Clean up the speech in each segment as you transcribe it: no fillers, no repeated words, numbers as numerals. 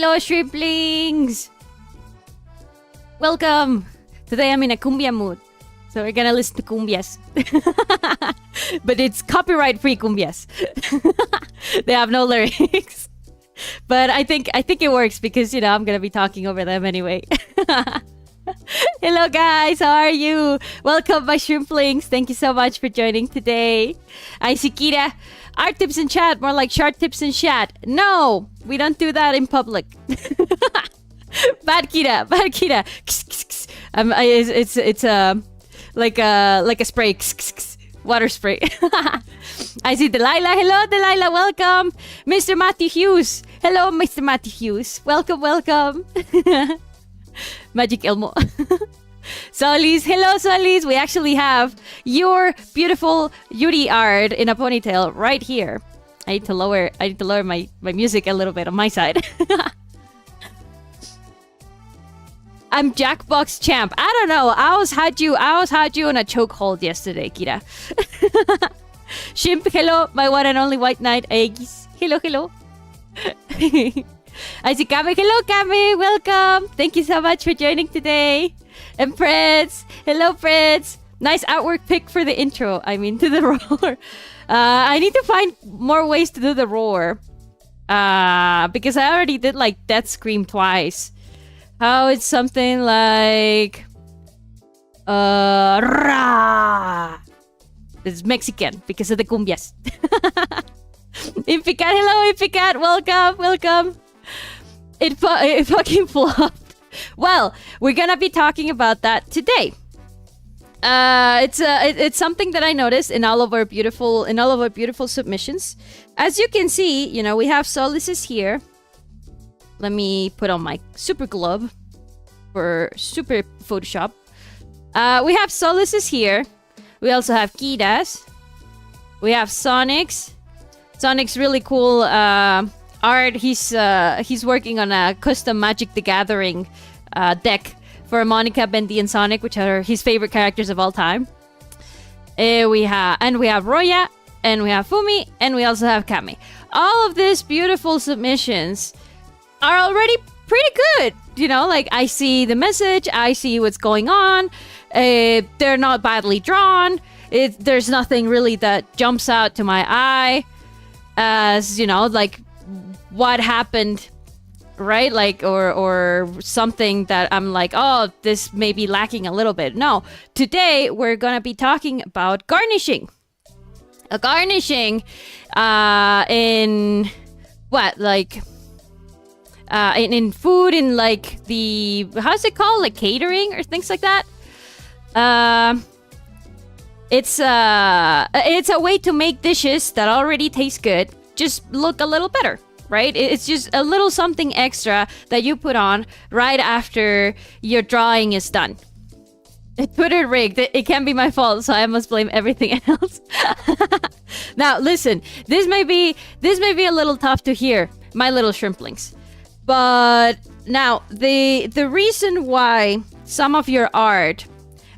hello, shrimplings! Welcome! Today I'm in a cumbia mood. So we're gonna listen to cumbias. But it's copyright-free cumbias. They have no lyrics. But I think it works because, you know, I'm gonna be talking over them anyway. Hello guys, how are you? Welcome my shrimplings. Thank you so much for joining today. I see Kira. Art tips in chat, more like short tips in chat. No, we don't do that in public. Bad Kira, bad Kira. It's like a spray. Water spray. I see Delilah. Hello Delilah, welcome. Mr. Matthew Hughes. Hello Mr. Matthew Hughes. Welcome, welcome. Magic Elmo. Solis, hello Solis. We actually have your beautiful Yuri art in a ponytail right here. I need to lower my music a little bit on my side. I'm Jackbox champ. I don't know. I always had you on a chokehold yesterday, Kira. Shimp, hello, my one and only white knight, Aegis. Hello, hello. I see Kame. Hello, Kame. Welcome. Thank you so much for joining today. And Prince. Hello, Prince. Nice artwork pick for the intro. I mean, to the roar. I need to find more ways to do the roar. Because I already did, like, Death Scream twice. How it's something like... Rah! It's Mexican because of the cumbias. Impicat. Hello, Impicat. Welcome, welcome. It fucking flopped. Well, we're gonna be talking about that today. It's something that I noticed in all of our beautiful submissions. As you can see, you know, we have Solaces here. Let me put on my super glove for super Photoshop. We have Solaces here. We also have Kidas. We have Sonic's. Sonic's really cool art. He's working on a custom Magic the Gathering deck for Monica, Bendy, and Sonic, which are his favorite characters of all time. We have Roya, and we have Fumi, and we also have Kami. All of these beautiful submissions are already pretty good. You know, like, I see the message, I see what's going on. They're not badly drawn. There's nothing really that jumps out to my eye as, you know, like, what happened, right? Like, or something that I'm like, oh, this may be lacking a little bit. No, today we're gonna be talking about garnishing. A garnishing in what, like, in food, in like the, how's it called, like catering or things like that. It's a way to make dishes that already taste good just look a little better, right? It's just a little something extra that you put on right after your drawing is done. Twitter rigged. It can't be my fault, so I must blame everything else. Now, listen. This may be a little tough to hear, my little shrimplings. But now, the reason why some of your art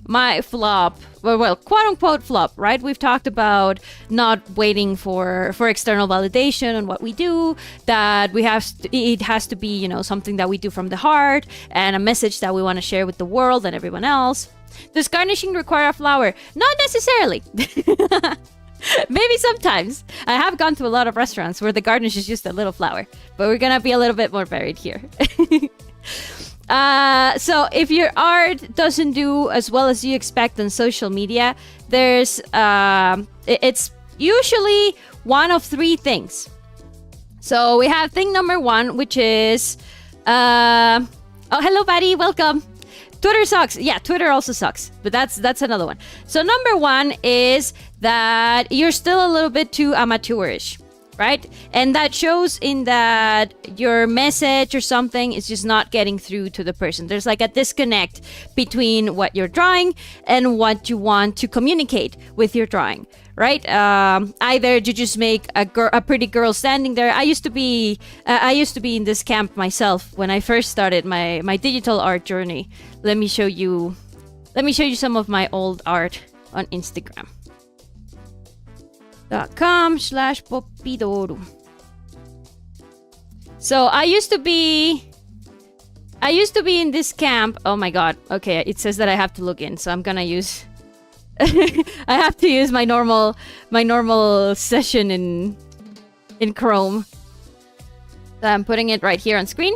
might flop, well, quote-unquote flop, right? We've talked about not waiting for external validation on what we do, that it has to be, you know, something that we do from the heart, and a message that we want to share with the world and everyone else. Does garnishing require a flower? Not necessarily. Maybe sometimes. I have gone to a lot of restaurants where the garnish is just a little flower, but we're gonna be a little bit more varied here. So if your art doesn't do as well as you expect on social media, there's it's usually one of three things. So we have thing number one, which is oh, hello buddy, welcome. Twitter sucks. Yeah, Twitter also sucks, but that's another one. So number one is that you're still a little bit too amateurish, right? And that shows in that your message or something is just not getting through to the person. There's like a disconnect between what you're drawing and what you want to communicate with your drawing, right? Either you just make a pretty girl standing there. I used to be in this camp myself when I first started my digital art journey. Let me show you some of my old art on Instagram. .com/Popidoru. So I used to be in this camp. Oh my god. Okay, it says that I have to log in, so I'm gonna use I have to use my normal session in Chrome. So I'm putting it right here on screen.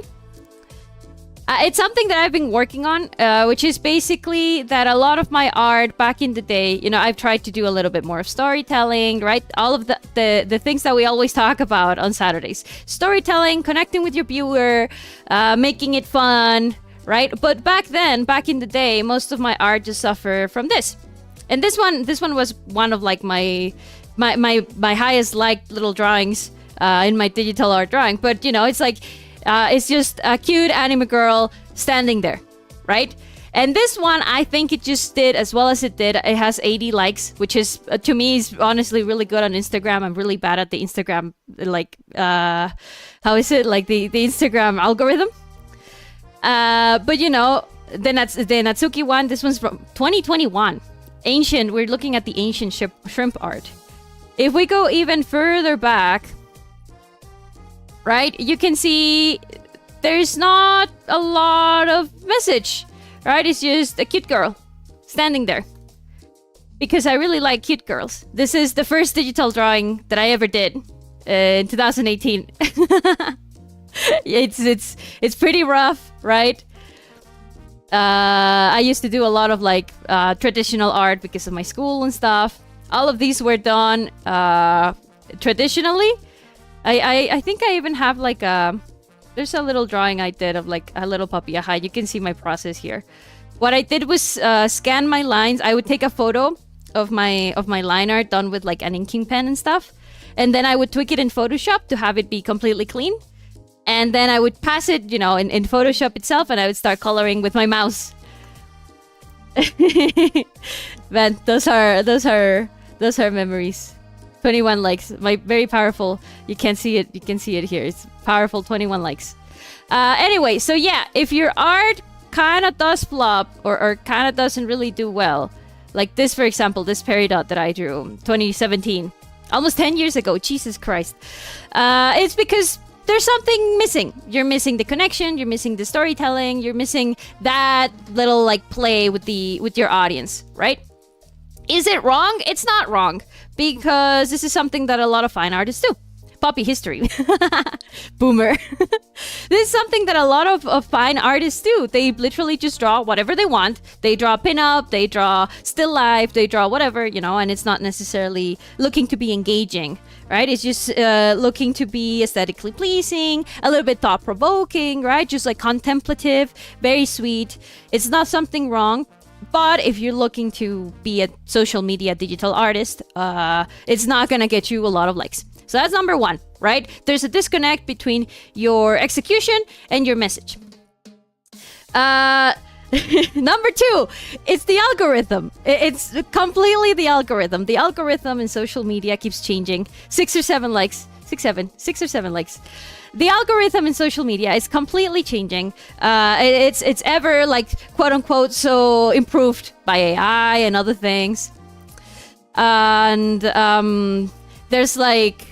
It's something that I've been working on, which is basically that a lot of my art back in the day, you know, I've tried to do a little bit more of storytelling, right? All of the things that we always talk about on Saturdays. Storytelling, connecting with your viewer, making it fun, right? But back then, back in the day, most of my art just suffered from this. And this one was one of like my highest liked little drawings in my digital art drawing. But, you know, it's like... it's just a cute anime girl standing there, right? And this one, I think it just did as well as it did. It has 80 likes, which is, to me, is honestly really good on Instagram. I'm really bad at the Instagram, like, how is it? Like the Instagram algorithm. But, you know, the Natsuki one, this one's from 2021. Ancient, we're looking at the ancient shrimp art. If we go even further back... right? You can see there's not a lot of message, right? It's just a cute girl standing there. Because I really like cute girls. This is the first digital drawing that I ever did in 2018. It's pretty rough, right? I used to do a lot of like traditional art because of my school and stuff. All of these were done traditionally. I think I even have like there's a little drawing I did of like a little puppy. Aha, you can see my process here. What I did was scan my lines. I would take a photo of my line art done with like an inking pen and stuff. And then I would tweak it in Photoshop to have it be completely clean. And then I would pass it, you know, in Photoshop itself, and I would start coloring with my mouse. Man, those are memories. 21 likes. My very powerful. You can see it. You can see it here. It's powerful. 21 likes. Anyway, so yeah, if your art kind of does flop or kind of doesn't really do well, like this, for example, this peridot that I drew, 2017, almost 10 years ago. Jesus Christ. It's because there's something missing. You're missing the connection. You're missing the storytelling. You're missing that little like play with your audience, right? Is it wrong? It's not wrong. Because this is something that a lot of fine artists do. Poppy history. Boomer. This is something that a lot of fine artists do. They literally just draw whatever they want. They draw pinup, they draw still life, they draw whatever, you know, and it's not necessarily looking to be engaging, right? It's just looking to be aesthetically pleasing, a little bit thought-provoking, right? Just like contemplative, very sweet. It's not something wrong. But if you're looking to be a social media digital artist, it's not going to get you a lot of likes. So that's number one, right? There's a disconnect between your execution and your message. Number two, it's the algorithm. It's completely the algorithm. The algorithm in social media keeps changing. 6 or 7 likes. 6 or 7 likes. The algorithm in social media is completely changing. It's ever like quote unquote so improved by AI and other things. And there's like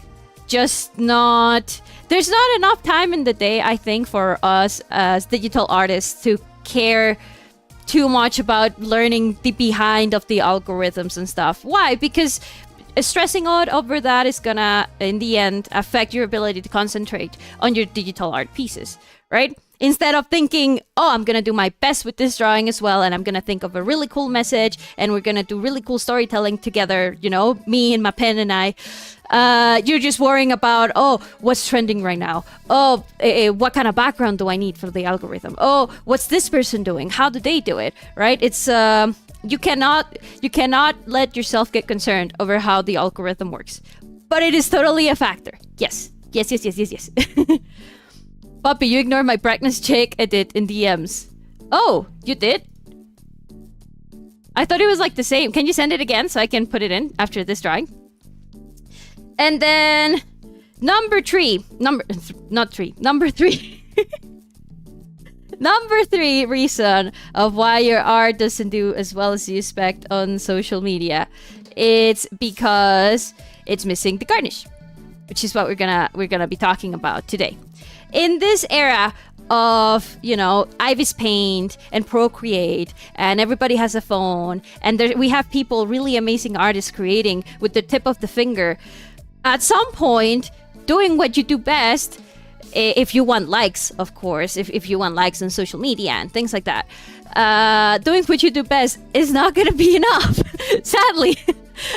just there's not enough time in the day, I think, for us as digital artists to care too much about learning the behind of the algorithms and stuff. Why? Because stressing out over that is gonna, in the end, affect your ability to concentrate on your digital art pieces, right? Instead of thinking, oh, I'm gonna do my best with this drawing as well, and I'm gonna think of a really cool message, and we're gonna do really cool storytelling together, you know, me and my pen and I. You're just worrying about, oh, what's trending right now? Oh, what kind of background do I need for the algorithm? Oh, what's this person doing? How do they do it, right? It's... You cannot let yourself get concerned over how the algorithm works. But it is totally a factor. Yes. Poppy, you ignored my brightness check edit in DMs. Oh, you did? I thought it was like the same. Can you send it again so I can put it in after this drawing? And then number three. Number three reason of why your art doesn't do as well as you expect on social media. It's because it's missing the garnish, which is what we're gonna be talking about today. in this era of, you know, Ivy's Paint and Procreate, and everybody has a phone, and we have people, really amazing artists, creating with the tip of the finger. At some point, doing what you do best, if you want likes, of course, if you want likes on social media and things like that, doing what you do best is not gonna be enough, sadly.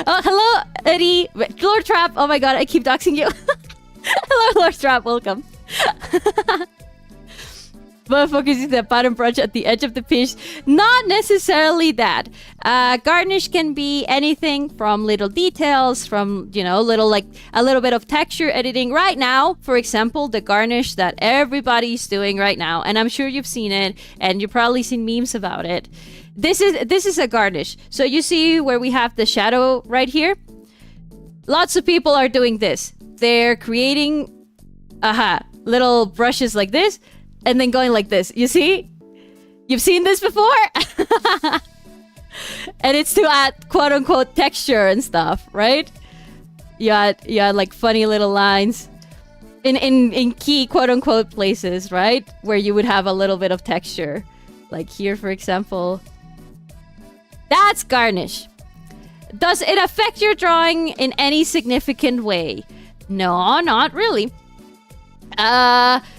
Oh, hello, Eddie. Lord Trap, oh my god, I keep doxing you. Hello, Lord Trap, welcome. Motherfuckers use the pattern brush at the edge of the piece. Not necessarily that. Garnish can be anything from little details, from, you know, little, like, a little bit of texture editing. Right now, for example, the garnish that everybody's doing right now, and I'm sure you've seen it, and you've probably seen memes about it. This is a garnish. So you see where we have the shadow right here? Lots of people are doing this. They're creating, little brushes like this, and then going like this. You see? You've seen this before? And it's to add quote-unquote texture and stuff, right? You add like funny little lines in key quote-unquote places, right? Where you would have a little bit of texture. Like here, for example. That's garnish. Does it affect your drawing in any significant way? No, not really.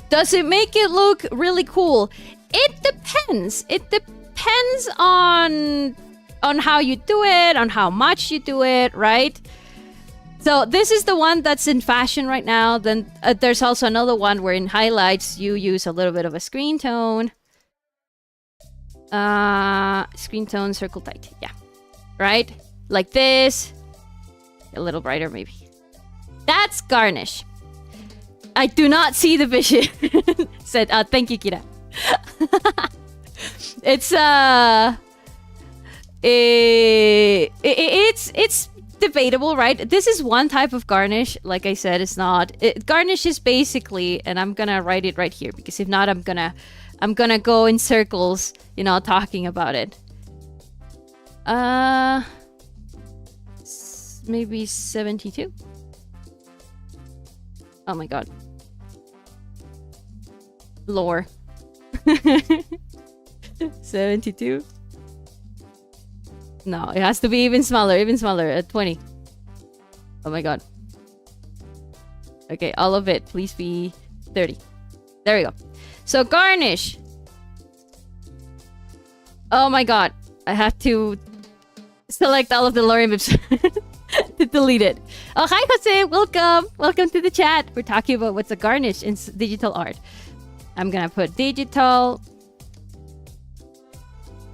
Does it make it look really cool? It depends. It depends on how you do it, on how much you do it, right? So this is the one that's in fashion right now. Then there's also another one where in highlights you use a little bit of a screen tone. Screen tone, circle tight. Yeah. Right? Like this. A little brighter maybe. That's garnish. I do not see the vision. Said, thank you, Kira. It's debatable, right? This is one type of garnish. Like I said, it's not. Garnish is basically, and I'm gonna write it right here because if not, I'm gonna go in circles, you know, talking about it. Maybe 72. Oh my god. Lore. 72. No, it has to be even smaller, at 20. Oh my god. Okay, all of it, please be 30. There we go. So garnish. Oh my god. I have to select all of the lore images to delete it. Oh, hi Jose, welcome. Welcome to the chat. We're talking about what's a garnish in digital art. I'm gonna put digital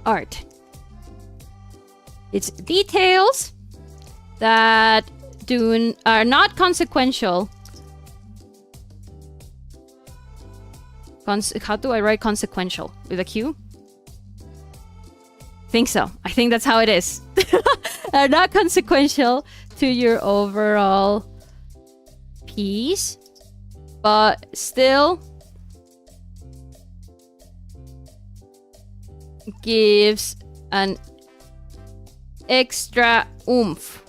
art. It's details that are not consequential. How do I write consequential? With a Q? Think so. I think that's how it is. Are not consequential to your overall piece, but still gives an extra oomph.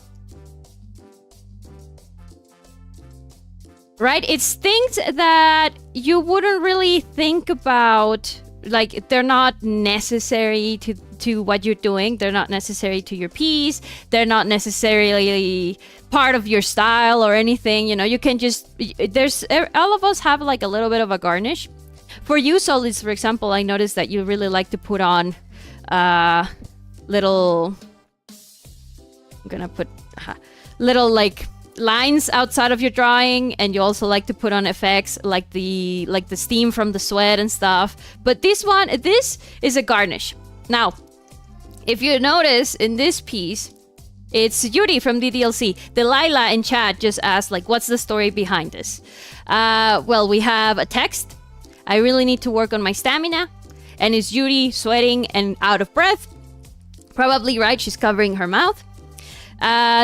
Right? It's things that you wouldn't really think about. Like, they're not necessary to what you're doing. They're not necessary to your piece. They're not necessarily part of your style or anything. You know, you can just... all of us have like a little bit of a garnish. For you, Solids, for example, I noticed that you really like to put on little... I'm gonna put little like lines outside of your drawing, and you also like to put on effects like the steam from the sweat and stuff. But this is a garnish. Now, if you notice in this piece, it's Yuri from the DLC. Delilah in chat just asked, like, what's the story behind this? Well, we have a text. I really need to work on my stamina. And it's Yuri sweating and out of breath. Probably, right? She's covering her mouth.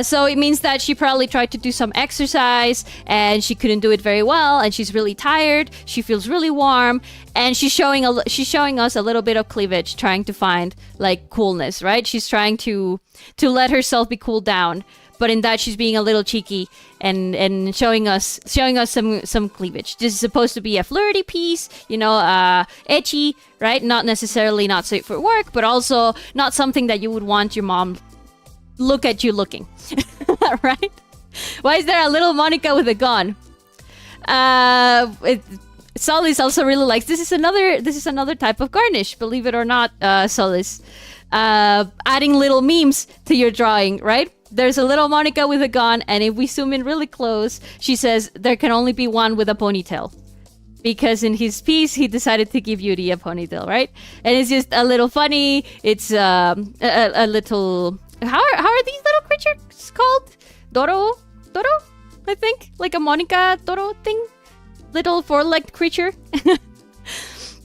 So it means that she probably tried to do some exercise and she couldn't do it very well, and she's really tired. She feels really warm, and she's showing us a little bit of cleavage, trying to find like coolness, right? She's trying to let herself be cooled down. but in that she's being a little cheeky and showing us some cleavage. This is supposed to be a flirty piece, you know, edgy, right? Not necessarily not safe for work, but also not something that you would want your mom look at you looking, right? Why is there a little Monica with a gun? Solis also really likes this is another type of garnish, believe it or not, Solis. Adding little memes to your drawing, right? There's a little Monica with a gun, and if we zoom in really close, she says there can only be one with a ponytail. Because in his piece, he decided to give Yuri a ponytail, right? And it's just a little funny. It's a little... How are these little creatures called? Doro, I think? Like a Monica Doro thing? Little four-legged creature.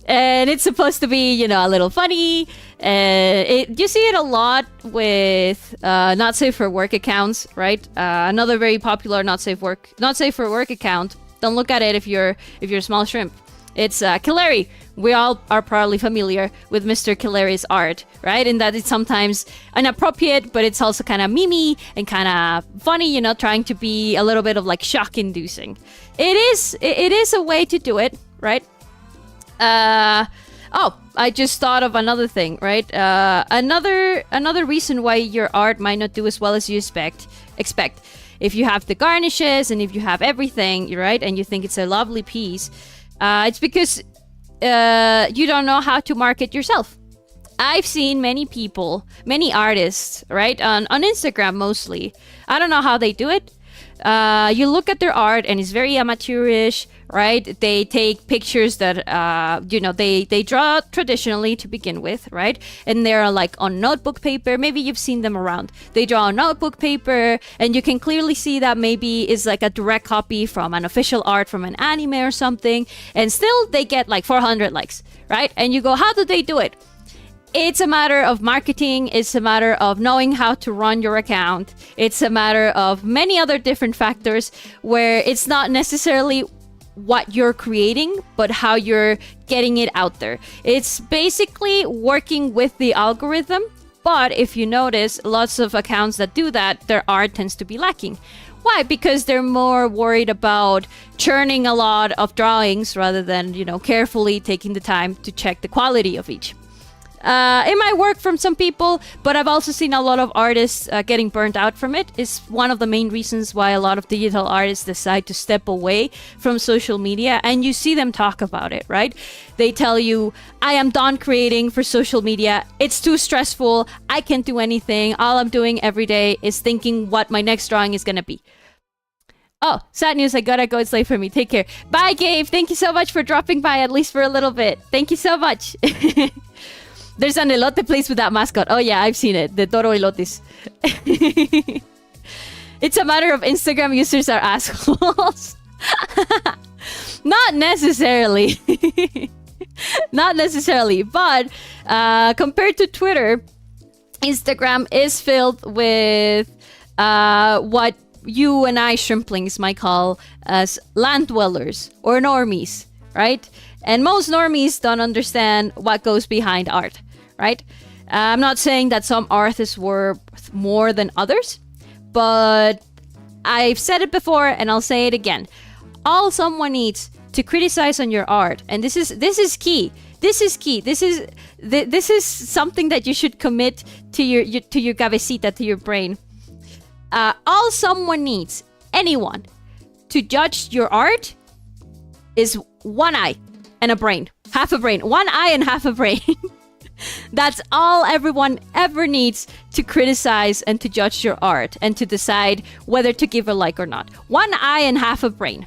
And it's supposed to be, you know, a little funny. You see it a lot with not safe for work accounts, right? Another very popular not safe for work account. Don't look at it if you're a small shrimp. It's Killeri. We all are probably familiar with Mr. Killeri's art, right? In that it's sometimes inappropriate, but it's also kind of memey and kind of funny, you know, trying to be a little bit of like shock-inducing. It is a way to do it, right? I just thought of another thing, right? Another reason why your art might not do as well as you expect. If you have the garnishes and if you have everything, right, and you think it's a lovely piece, it's because you don't know how to market yourself. I've seen many people, many artists, right, on Instagram mostly. I don't know how they do it. You look at their art and it's very amateurish, right? They take pictures that, they draw traditionally to begin with, right? And they're like on notebook paper. Maybe you've seen them around. They draw on notebook paper and you can clearly see that maybe is like a direct copy from an official art from an anime or something. And still they get like 400 likes, right? And you go, how do they do it? It's a matter of marketing. It's a matter of knowing how to run your account. It's a matter of many other different factors where it's not necessarily what you're creating, but how you're getting it out there. It's basically working with the algorithm. But if you notice, lots of accounts that do that, their art tends to be lacking. Why? Because they're more worried about churning a lot of drawings rather than, carefully taking the time to check the quality of each. It might work from some people, but I've also seen a lot of artists getting burnt out from it. It's one of the main reasons why a lot of digital artists decide to step away from social media, and you see them talk about it, right? They tell you, I am done creating for social media. It's too stressful. I can't do anything. All I'm doing every day is thinking what my next drawing is going to be. Oh, sad news. I gotta go. It's late for me. Take care. Bye, Gabe. Thank you so much for dropping by, at least for a little bit. Thank you so much. There's an elote place with that mascot. Oh yeah, I've seen it. The Toro elotes. It's a matter of Instagram users are assholes. Not necessarily. Not necessarily. But compared to Twitter, Instagram is filled with what you and I shrimplings might call as land dwellers or normies, right? And most normies don't understand what goes behind art, right? I'm not saying that some artists were more than others, but I've said it before and I'll say it again. All someone needs to criticize on your art, and this is key. This is key. This is something that you should commit to your cabecita, to your brain. All someone needs, anyone, to judge your art is one eye and a brain. Half a brain. One eye and half a brain. That's all everyone ever needs to criticize and to judge your art and to decide whether to give a like or not. One eye and half a brain.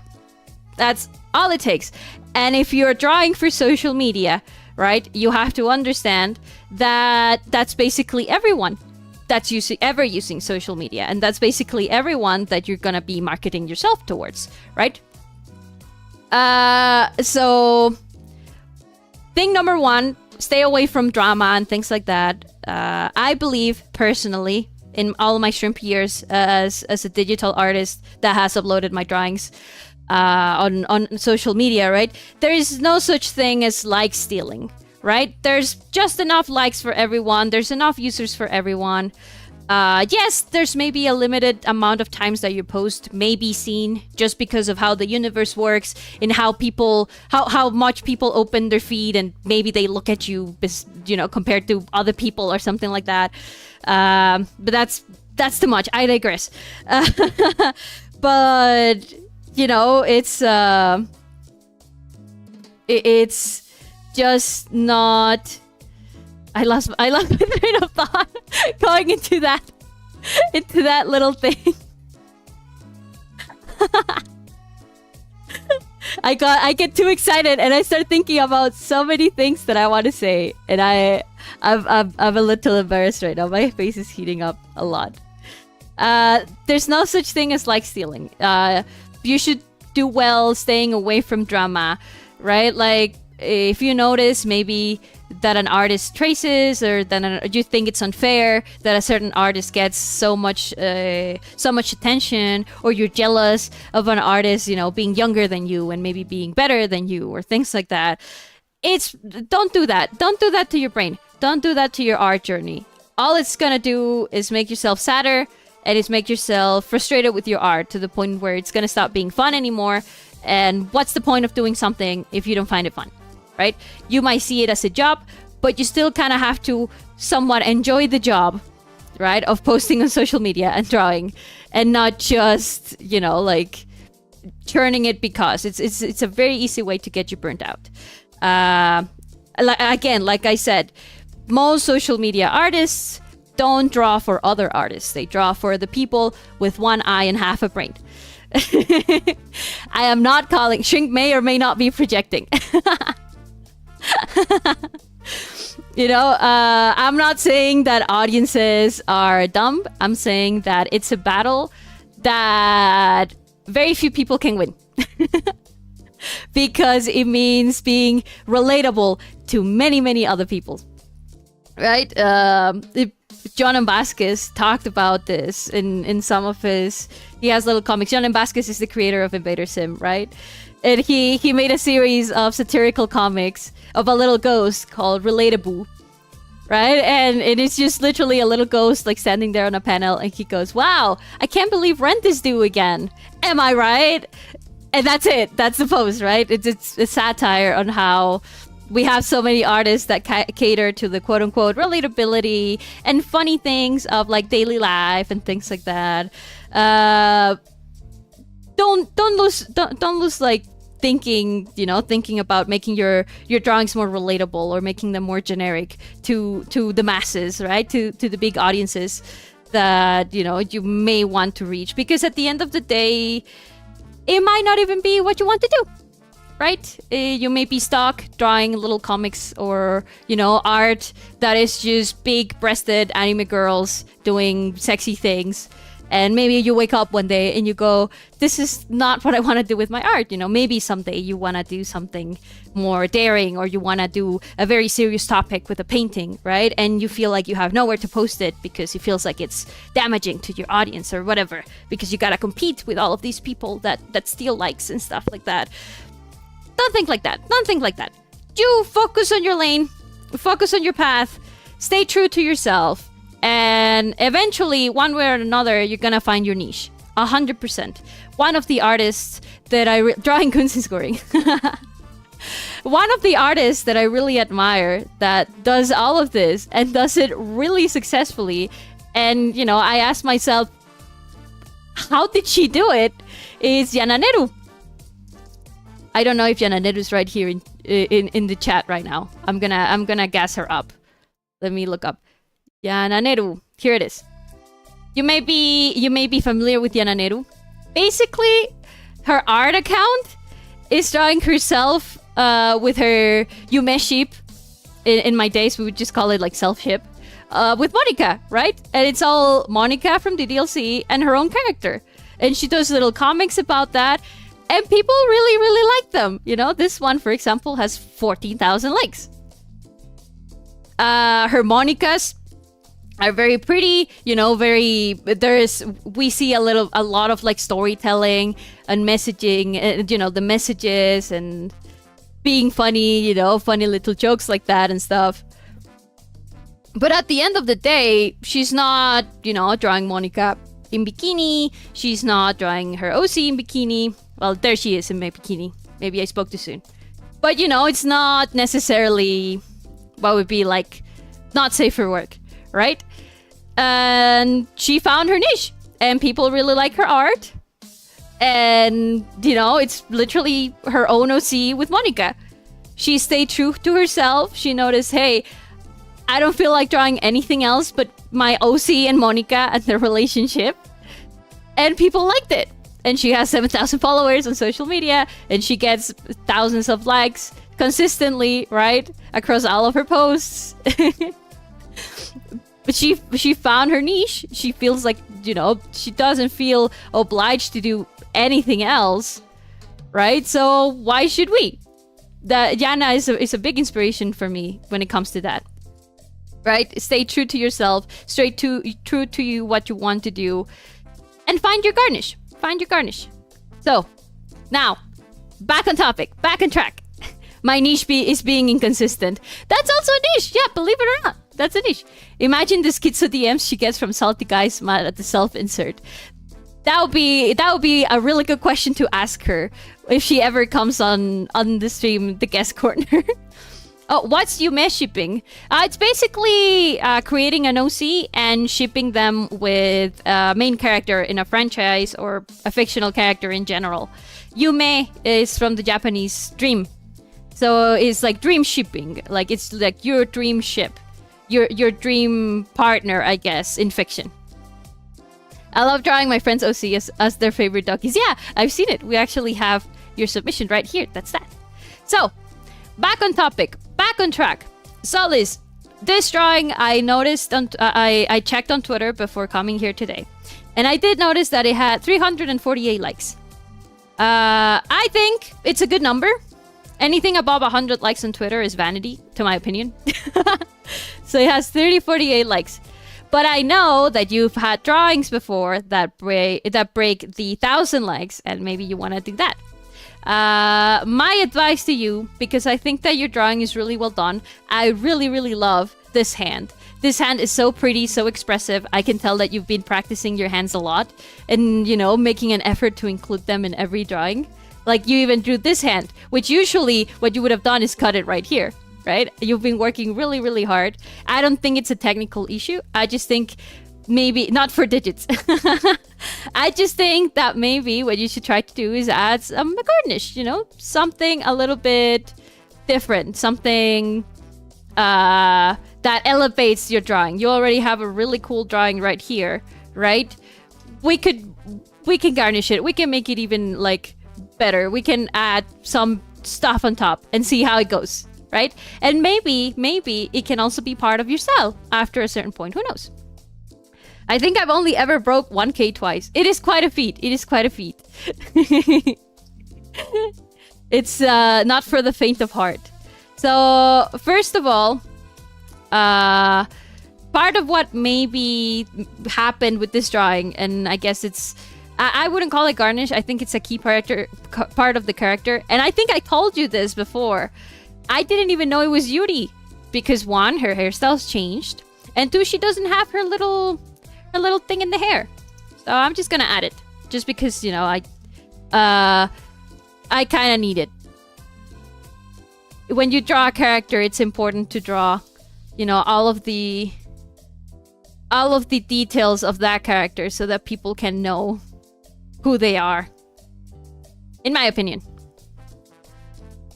That's all it takes. And if you're drawing for social media, right, you have to understand that that's basically everyone that's ever using social media. And that's basically everyone that you're going to be marketing yourself towards, right? So thing number one, stay away from drama and things like that. I believe personally in all my shrimp years as a digital artist that has uploaded my drawings on social media, right? There is no such thing as like stealing, right? There's just enough likes for everyone. There's enough users for everyone. Yes, there's maybe a limited amount of times that your post may be seen just because of how the universe works and how much people open their feed and maybe they look at you, compared to other people or something like that. But that's too much. I digress. But it's just not. I lost my train of thought going into that little thing. I get too excited and I start thinking about so many things that I want to say, and I'm a little embarrassed right now. My face is heating up a lot. There's no such thing as like stealing. You should do well staying away from drama, right? Like if you notice maybe that an artist traces, or that you think it's unfair that a certain artist gets so much attention, or you're jealous of an artist, being younger than you and maybe being better than you, or things like that. Don't do that. Don't do that to your brain. Don't do that to your art journey. All it's gonna do is make yourself sadder, and it's make yourself frustrated with your art to the point where it's gonna stop being fun anymore. And what's the point of doing something if you don't find it fun? Right? You might see it as a job, but you still kind of have to somewhat enjoy the job, right? Of posting on social media and drawing, and not just, like churning it because it's a very easy way to get you burnt out. Again, like I said, most social media artists don't draw for other artists. They draw for the people with one eye and half a brain. I am not calling. Shrink may or may not be projecting. I'm not saying that audiences are dumb. I'm saying that it's a battle that very few people can win. Because it means being relatable to many, many other people. Right? John Vasquez talked about this in some of his... He has little comics. John Vasquez is the creator of Invader Sim, right? And he made a series of satirical comics of a little ghost called Relatable, right? And it is just literally a little ghost like standing there on a panel, and he goes, "Wow, I can't believe rent is due again. Am I right?" And that's it. That's the post, right? It's a satire on how we have so many artists that cater to the quote-unquote relatability and funny things of like daily life and things like that. Don't lose like thinking about making your drawings more relatable or making them more generic to the masses, right? To the big audiences that you may want to reach, because at the end of the day, it might not even be what you want to do, right? You may be stuck drawing little comics or art that is just big-breasted anime girls doing sexy things. And maybe you wake up one day and you go, this is not what I want to do with my art. Maybe someday you want to do something more daring, or you want to do a very serious topic with a painting, right? And you feel like you have nowhere to post it because it feels like it's damaging to your audience or whatever, because you got to compete with all of these people that steal likes and stuff like that. Don't think like that. Don't think like that. You focus on your lane, focus on your path, stay true to yourself. And eventually, one way or another, you're gonna find your niche. 100%. One of the artists that drawing Kunst is scoring. One of the artists that I really admire that does all of this and does it really successfully, and I asked myself, how did she do it? Is Yananeru. I don't know if Yananeru's right here in the chat right now. I'm gonna gas her up. Let me look up. Yananeru. Here it is. You may be familiar with Yananeru. Basically, her art account is drawing herself with her Yume ship. In my days, we would just call it like self-ship. With Monica, right? And it's all Monica from the DLC and her own character. And she does little comics about that. And people really, really like them. This one, for example, has 14,000 likes. Her Monicas are very pretty, we see a lot of like storytelling and messaging, the messages and being funny, funny little jokes like that and stuff. But at the end of the day, she's not, you know, drawing Monica in bikini. She's not drawing her OC in bikini. Well, there she is in my bikini. Maybe I spoke too soon. But, you know, it's not necessarily what would be like not safe for work, right? And she found her niche. And people really like her art. And, you know, it's literally her own OC with Monica. She stayed true to herself. She noticed, hey, I don't feel like drawing anything else but my OC and Monica and their relationship. And people liked it. And she has 7,000 followers on social media. And she gets thousands of likes consistently, right? Across all of her posts. But she found her niche. She feels like, you know, she doesn't feel obliged to do anything else, right? So why should we? Yana is a big inspiration for me when it comes to that. Right? Stay true to yourself, true to you, what you want to do, and find your garnish. Find your garnish. So, now, back on topic, back on track. My niche is being inconsistent. That's also a niche. Yeah, believe it or not, that's a niche. Imagine the schizo DMs she gets from salty guys mad at the self-insert. That would be a really good question to ask her if she ever comes on the stream, the guest corner. Oh, what's yuhei shipping? It's basically creating an OC and shipping them with a main character in a franchise or a fictional character in general. Yuhei is from the Japanese dream. So it's like dream shipping. Like it's like your dream ship. Your dream partner, I guess, in fiction. I love drawing my friends' OC as their favorite doggies. Yeah, I've seen it. We actually have your submission right here. That's that. So, back on topic. Back on track. So Liz, this drawing I noticed I checked on Twitter before coming here today, and I did notice that it had 348 likes. I think it's a good number. Anything above 100 likes on Twitter is vanity, to my opinion. So it has 348 likes. But I know that you've had drawings before that break the 1,000 likes, and maybe you want to do that. My advice to you, because I think that your drawing is really well done, I really, really love this hand. This hand is so pretty, so expressive. I can tell that you've been practicing your hands a lot and, you know, making an effort to include them in every drawing. Like, you even drew this hand, which usually what you would have done is cut it right here, right? You've been working really, really hard. I don't think it's a technical issue. I just think maybe not for digits. I just think that maybe what you should try to do is add some garnish, you know, something a little bit different, something that elevates your drawing. You already have a really cool drawing right here, right? We can garnish it. We can make it even like better. We can add some stuff on top and see how it goes, right? And maybe it can also be part of your style after a certain point. Who knows? I think I've only ever broke 1K twice. It is quite a feat. It is quite a feat. It's not for the faint of heart. So, first of all, part of what maybe happened with this drawing, and I guess it's... I wouldn't call it garnish. I think it's a key part of the character. And I think I told you this before. I didn't even know it was Yuri. Because one, her hairstyle's changed. And two, she doesn't have her little thing in the hair. So I'm just gonna add it. Just because, you know, I kind of need it. When you draw a character, it's important to draw, you know, all of the details of that character so that people can know who they are. In my opinion.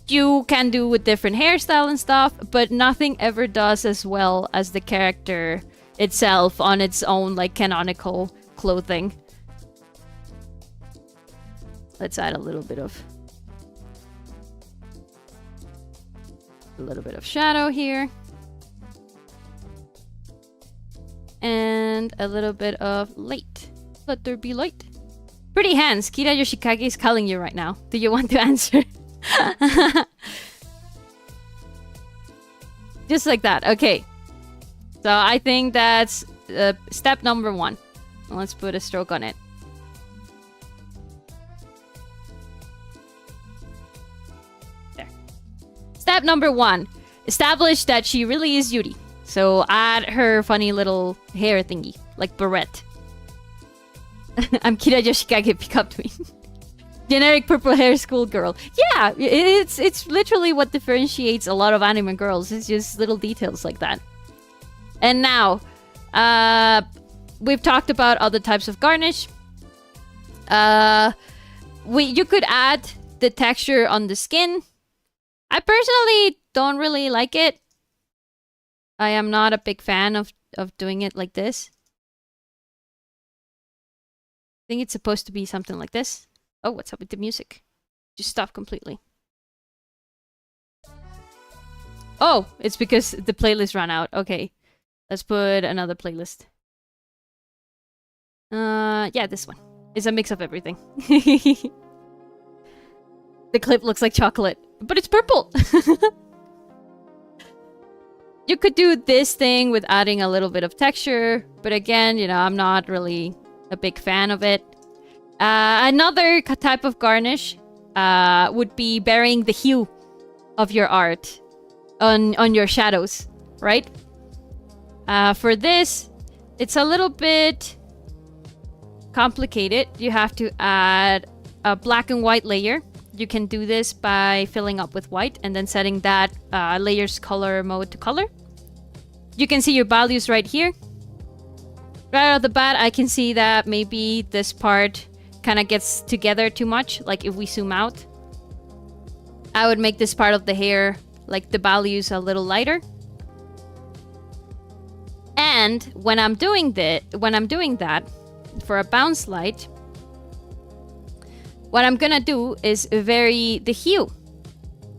You can do with different hairstyle and stuff, but nothing ever does as well as the character itself on its own, like, canonical clothing. Let's add a little bit of shadow here. And a little bit of light. Let there be light. Pretty hands. Kira Yoshikage is calling you right now. Do you want to answer? Just like that. Okay. So I think that's step number 1. Let's put a stroke on it. There. Step number 1. Establish that she really is Yuri. So add her funny little hair thingy, like barrette. I'm Kira Yoshikage, pick up to me. Generic purple hair schoolgirl. Yeah, it's literally what differentiates a lot of anime girls. It's just little details like that. And now, we've talked about other types of garnish. You could add the texture on the skin. I personally don't really like it. I am not a big fan of doing it like this. I think it's supposed to be something like this. Oh, what's up with the music? Just stop completely. Oh, it's because the playlist ran out. Okay. Let's put another playlist. Yeah, this one. It's a mix of everything. The clip looks like chocolate, but it's purple. You could do this thing with adding a little bit of texture, but again, you know, I'm not really a big fan of it. Another type of garnish would be burying the hue of your art on your shadows, right? For this, it's a little bit complicated. You have to add a black and white layer. You can do this by filling up with white and then setting that layer's color mode to color. You can see your values right here. Right out of the bat, I can see that maybe this part kind of gets together too much. Like if we zoom out, I would make this part of the hair, like the values, a little lighter. And when I'm doing that for a bounce light, what I'm gonna do is vary the hue.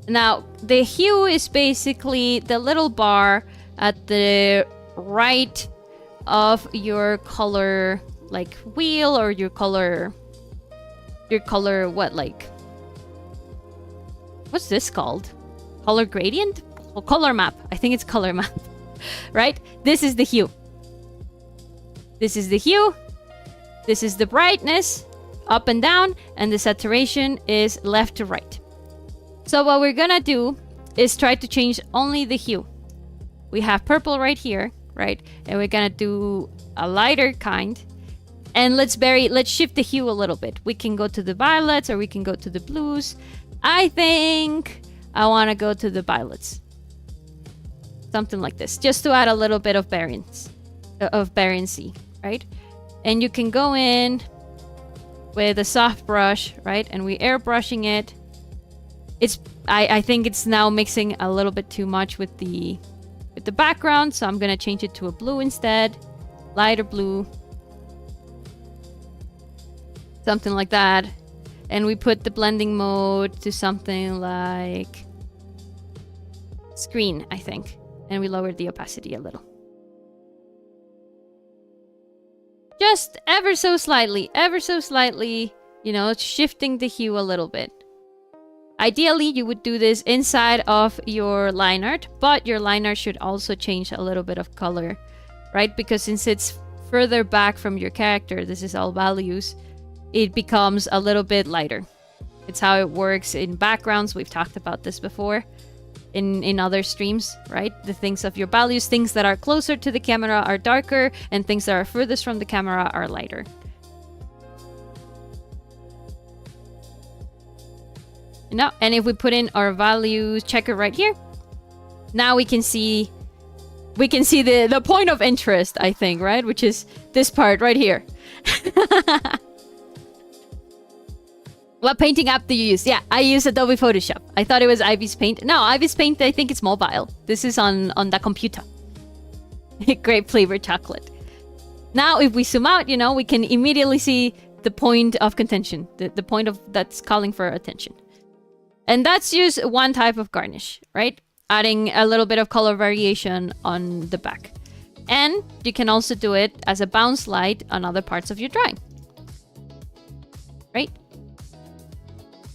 Now, the hue is basically the little bar at the right of your color, like wheel, or your color, what, like, what's this called? Color gradient? Or color map. I think it's color map, right? This is the hue. This is the hue. This is the brightness, up and down, and the saturation is left to right. So what we're gonna do is try to change only the hue. We have purple right here, right? And we're gonna do a lighter kind. And let's shift the hue a little bit. We can go to the violets or we can go to the blues. I think I wanna go to the violets. Something like this, just to add a little bit of variancy, right? And you can go in with a soft brush, right? And we airbrushing it. I think it's now mixing a little bit too much with the background, so I'm gonna change it to a blue instead. Lighter blue. Something like that. And we put the blending mode to something like screen, I think. And we lowered the opacity a little. Just ever so slightly, you know, shifting the hue a little bit. Ideally, you would do this inside of your line art, but your line art should also change a little bit of color, right? Because since it's further back from your character, this is all values, it becomes a little bit lighter. It's how it works in backgrounds. We've talked about this before in other streams, right? The things of your values, things that are closer to the camera are darker, and things that are furthest from the camera are lighter. No, and if we put in our values checker right here, now we can see the point of interest, I think, right? Which is this part right here. What painting app do you use? Yeah, I use Adobe Photoshop. I thought it was Ivy's Paint. No, Ivy's Paint, I think it's mobile. This is on the computer. Grape flavored chocolate. Now, if we zoom out, you know, we can immediately see the point of contention, the point of that's calling for attention. And that's just one type of garnish, right? Adding a little bit of color variation on the back. And you can also do it as a bounce light on other parts of your drawing. Right?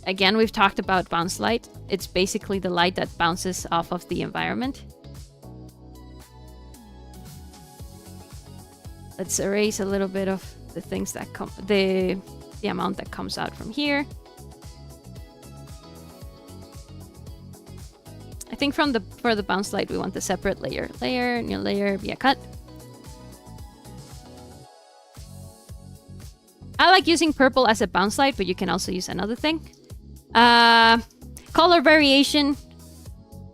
Again, we've talked about bounce light. It's basically the light that bounces off of the environment. Let's erase a little bit of the things that come, the amount that comes out from here. I think for the bounce light, we want the separate layer. Layer, new layer, via cut. I like using purple as a bounce light, but you can also use another thing. Color variation,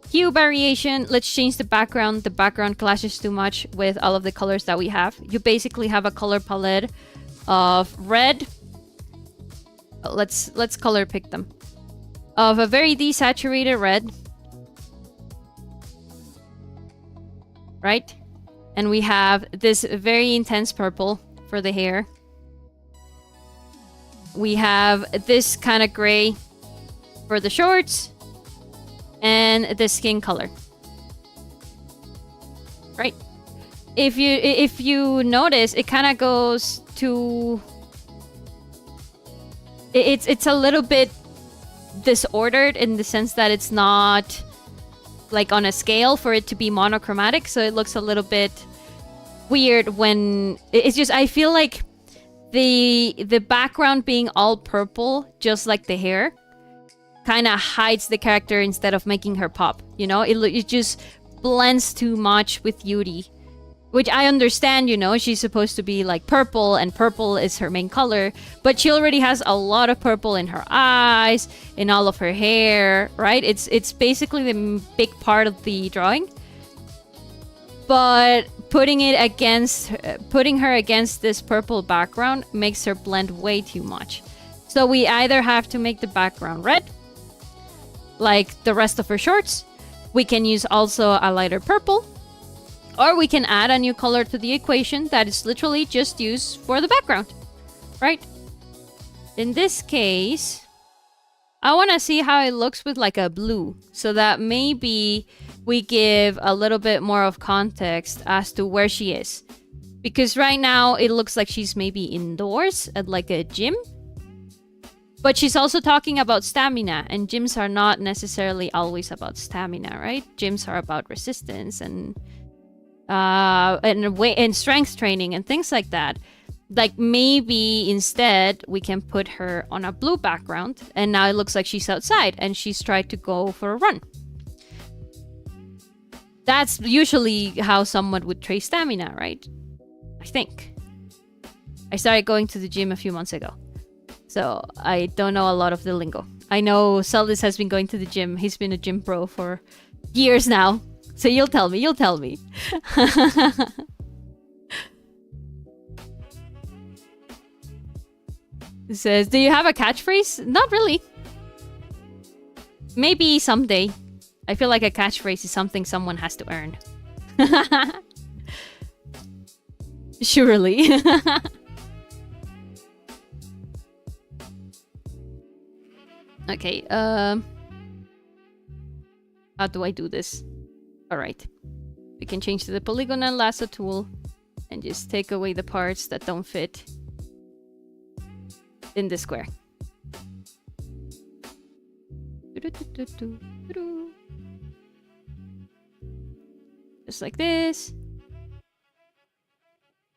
hue variation. Let's change the background. The background clashes too much with all of the colors that we have. You basically have a color palette of red. Let's color pick them. Of a very desaturated red. Right? And we have this very intense purple for the hair. We have this kind of gray for the shorts. And the skin color. Right? If you notice, it kind of goes to... It's a little bit disordered in the sense that it's not like on a scale for it to be monochromatic, so it looks a little bit weird when it's just, I feel like the background being all purple, just like the hair, kind of hides the character instead of making her pop, you know? It just blends too much with Yuri. Which I understand, you know, she's supposed to be like purple, and purple is her main color. But she already has a lot of purple in her eyes, in all of her hair, right? It's basically the big part of the drawing. But putting her against this purple background makes her blend way too much. So we either have to make the background red, like the rest of her shorts. We can use also a lighter purple. Or we can add a new color to the equation that is literally just used for the background, right? In this case, I want to see how it looks with like a blue, so that maybe we give a little bit more of context as to where she is. Because right now it looks like she's maybe indoors at like a gym. But she's also talking about stamina, and gyms are not necessarily always about stamina, right? Gyms are about resistance and strength training and things like that. Like maybe instead we can put her on a blue background, and now it looks like she's outside and she's tried to go for a run. That's usually how someone would trace stamina, right? I think. I started going to the gym a few months ago, so I don't know a lot of the lingo. I know Celdis has been going to the gym. He's been a gym pro for years now. So you'll tell me. It says, do you have a catchphrase? Not really. Maybe someday. I feel like a catchphrase is something someone has to earn. Surely. Okay, how do I do this? Alright. We can change to the polygon and lasso tool and just take away the parts that don't fit in the square. Just like this.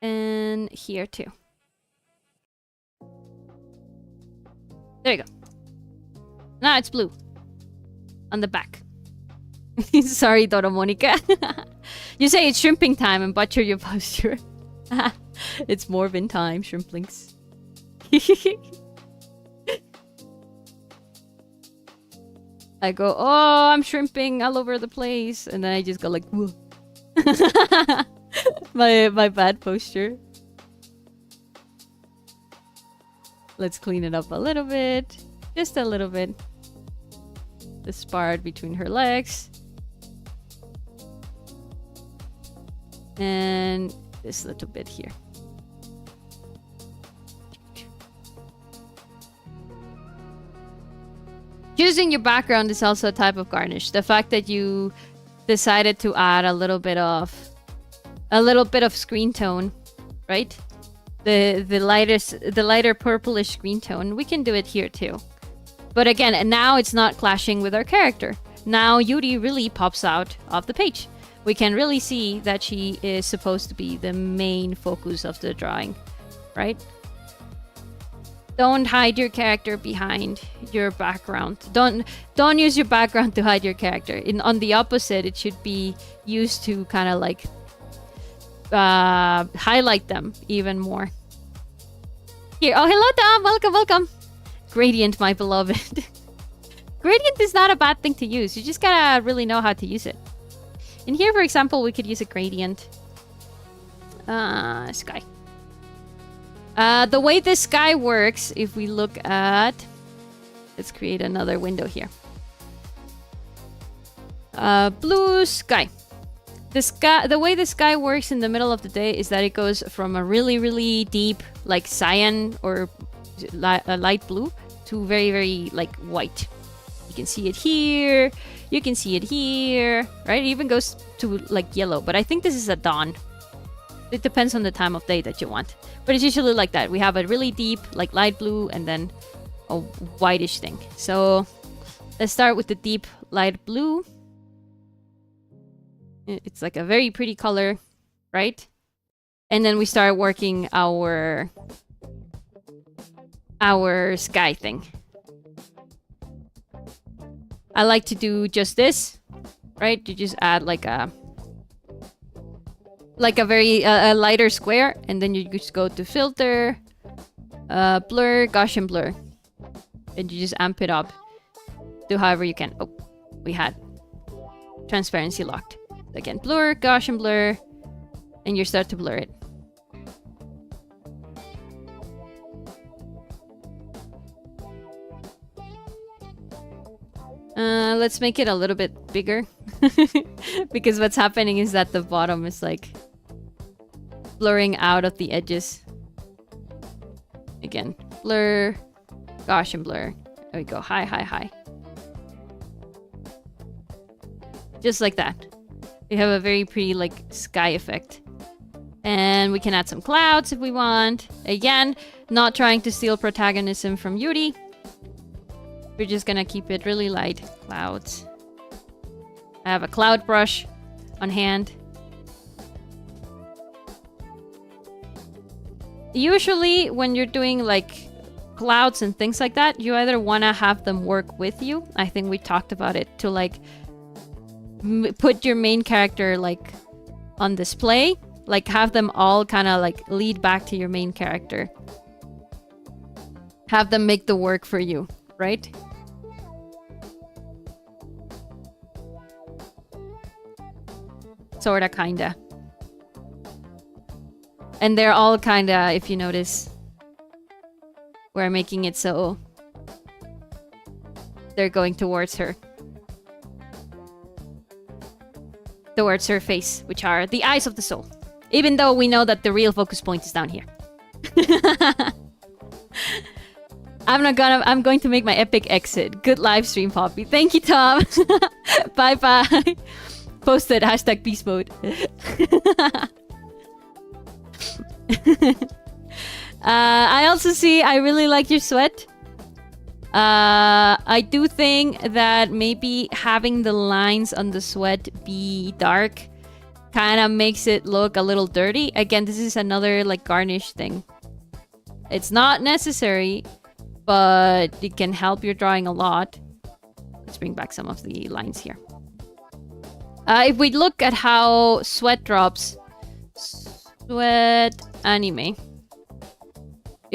And here too. There you go. Now it's blue. On the back. Sorry, Dora Monica. You say it's shrimping time and butcher your posture. It's Morbin time, shrimplings. I go, oh, I'm shrimping all over the place. And then I just go like, whoa. my bad posture. Let's clean it up a little bit. Just a little bit. The part between her legs. And this little bit here. Choosing your background is also a type of garnish. The fact that you decided to add a little bit of screen tone, right? The lighter purplish screen tone. We can do it here too. But again, now it's not clashing with our character. Now Yuri really pops out of the page. We can really see that she is supposed to be the main focus of the drawing, right? Don't hide your character behind your background. Don't use your background to hide your character. On the opposite, it should be used to kind of like highlight them even more. Here, oh, hello, Tom. Welcome, welcome. Gradient, my beloved. Gradient is not a bad thing to use. You just gotta really know how to use it. In here, for example, we could use a gradient. Sky. The way this sky works, if we look at... Let's create another window here. Blue sky. The way the sky works in the middle of the day is that it goes from a really, really deep, like cyan or light blue, to very, very like white. You can see it here. You can see it here, right? It even goes to like yellow, but I think this is a dawn. It depends on the time of day that you want, but it's usually like that. We have a really deep, like light blue, and then a whitish thing. So let's start with the deep light blue. It's like a very pretty color, right? And then we start working our sky thing. I like to do just this, right? You just add like a very lighter square, and then you just go to filter, blur, Gaussian blur, and you just amp it up to however you can. Oh, we had transparency locked. Again, blur, Gaussian blur, and you start to blur it. Let's make it a little bit bigger. Because what's happening is that the bottom is like blurring out of the edges. Again, blur, Gaussian blur. There we go, high, high, high. Just like that. We have a very pretty like sky effect. And we can add some clouds if we want. Again, not trying to steal protagonism from Yuri. We're just gonna keep it really light. Clouds. I have a cloud brush on hand. Usually when you're doing like clouds and things like that, you either want to have them work with you. I think we talked about it, to like put your main character like on display, like have them all kind of like lead back to your main character. Have them make the work for you, right? Sorta, kinda. And they're all kinda, if you notice, we're making it so they're going towards her. Towards her face, which are the eyes of the soul. Even though we know that the real focus point is down here. I'm going to make my epic exit. Good live stream, Poppy. Thank you, Tom. Bye bye. Posted hashtag peace mode. I also see, I really like your sweat. I do think that maybe having the lines on the sweat be dark kind of makes it look a little dirty. Again, this is another like garnish thing. It's not necessary, but it can help your drawing a lot. Let's bring back some of the lines here. If we look at how sweat drops, sweat anime.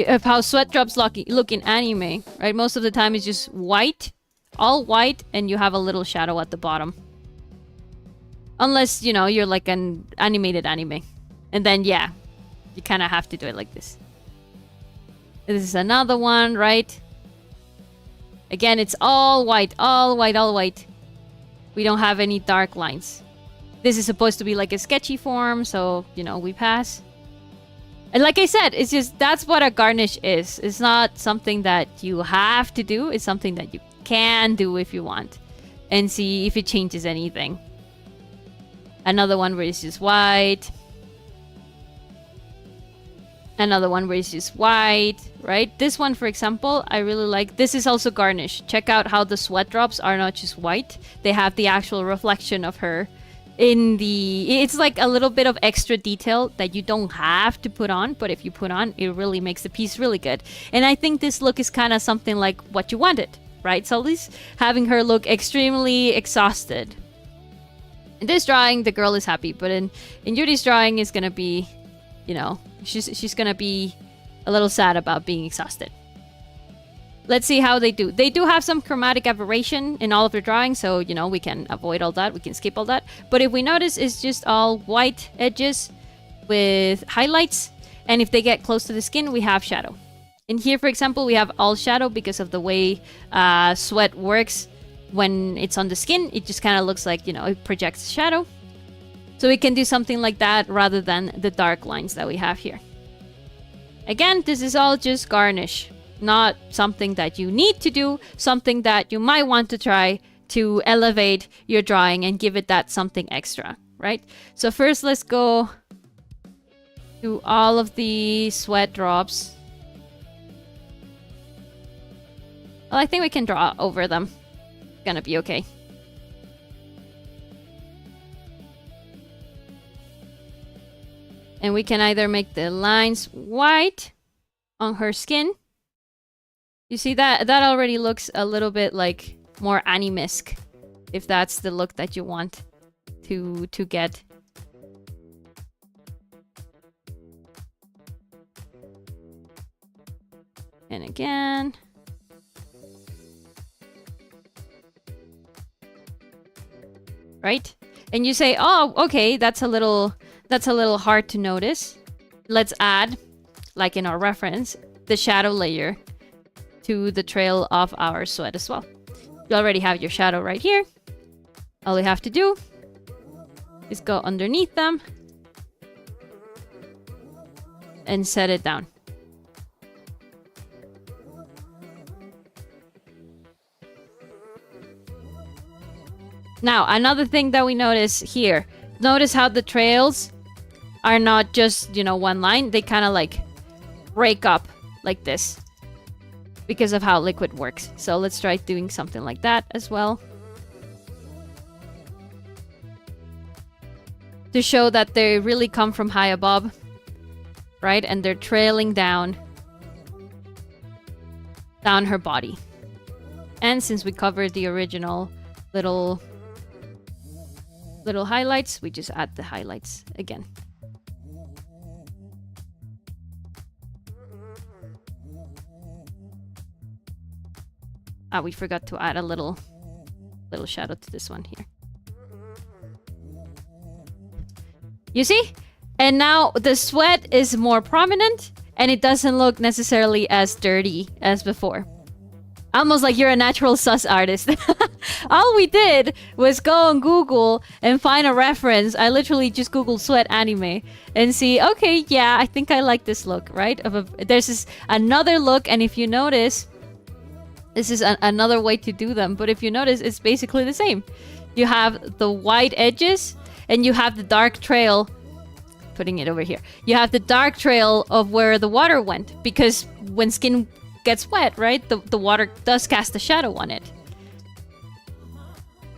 Of how sweat drops look in anime, right? Most of the time it's just white, all white, and you have a little shadow at the bottom. Unless, you know, you're like an animated anime. And then, yeah, you kind of have to do it like this. This is another one, right? Again, it's all white, all white, all white. We don't have any dark lines. This is supposed to be like a sketchy form, so, you know, we pass. And like I said, it's just, that's what a garnish is. It's not something that you have to do. It's something that you can do if you want. And see if it changes anything. Another one where it's just white. Another one where it's just white, right? This one, for example, I really like. This is also garnish. Check out how the sweat drops are not just white. They have the actual reflection of her in the... It's like a little bit of extra detail that you don't have to put on, but if you put on, it really makes the piece really good. And I think this look is kind of something like what you wanted, right? Sully's having her look extremely exhausted. In this drawing, the girl is happy, but in Yuri's drawing is gonna be, you know, she's gonna be a little sad about being exhausted. Let's see how they do. They do have some chromatic aberration in all of their drawings, so, you know, we can avoid all that. We can skip all that. But if we notice, it's just all white edges with highlights. And if they get close to the skin, we have shadow. In here, for example, we have all shadow because of the way sweat works. When it's on the skin, it just kind of looks like, you know, it projects shadow. So we can do something like that rather than the dark lines that we have here. Again, this is all just garnish. Not something that you need to do, something that you might want to try to elevate your drawing and give it that something extra, right? So first, let's go to all of the sweat drops. Well, I think we can draw over them. Gonna be okay. And we can either make the lines white on her skin. You see that already looks a little bit like more anime-esque, if that's the look that you want to get. And again. Right? And you say, "Oh, okay, that's a little hard to notice. Let's add, like in our reference, the shadow layer to the trail of our sweat as well." You already have your shadow right here. All you have to do is go underneath them and set it down. Now, another thing that we notice here. Notice how the trails are not just, you know, one line. They kind of like break up like this because of how liquid works. So let's try doing something like that as well. To show that they really come from high above, right? And they're trailing down her body. And since we covered the original little highlights, we just add the highlights again. Ah, we forgot to add a little shadow to this one here. You see? And now the sweat is more prominent and it doesn't look necessarily as dirty as before. Almost like you're a natural sus artist. All we did was go on Google and find a reference. I literally just Googled sweat anime and see, okay, yeah, I think I like this look, right? There's this another look, and if you notice, this is another way to do them. But if you notice, it's basically the same. You have the white edges and you have the dark trail. Putting it over here. You have the dark trail of where the water went, because when skin gets wet, right, the water does cast a shadow on it.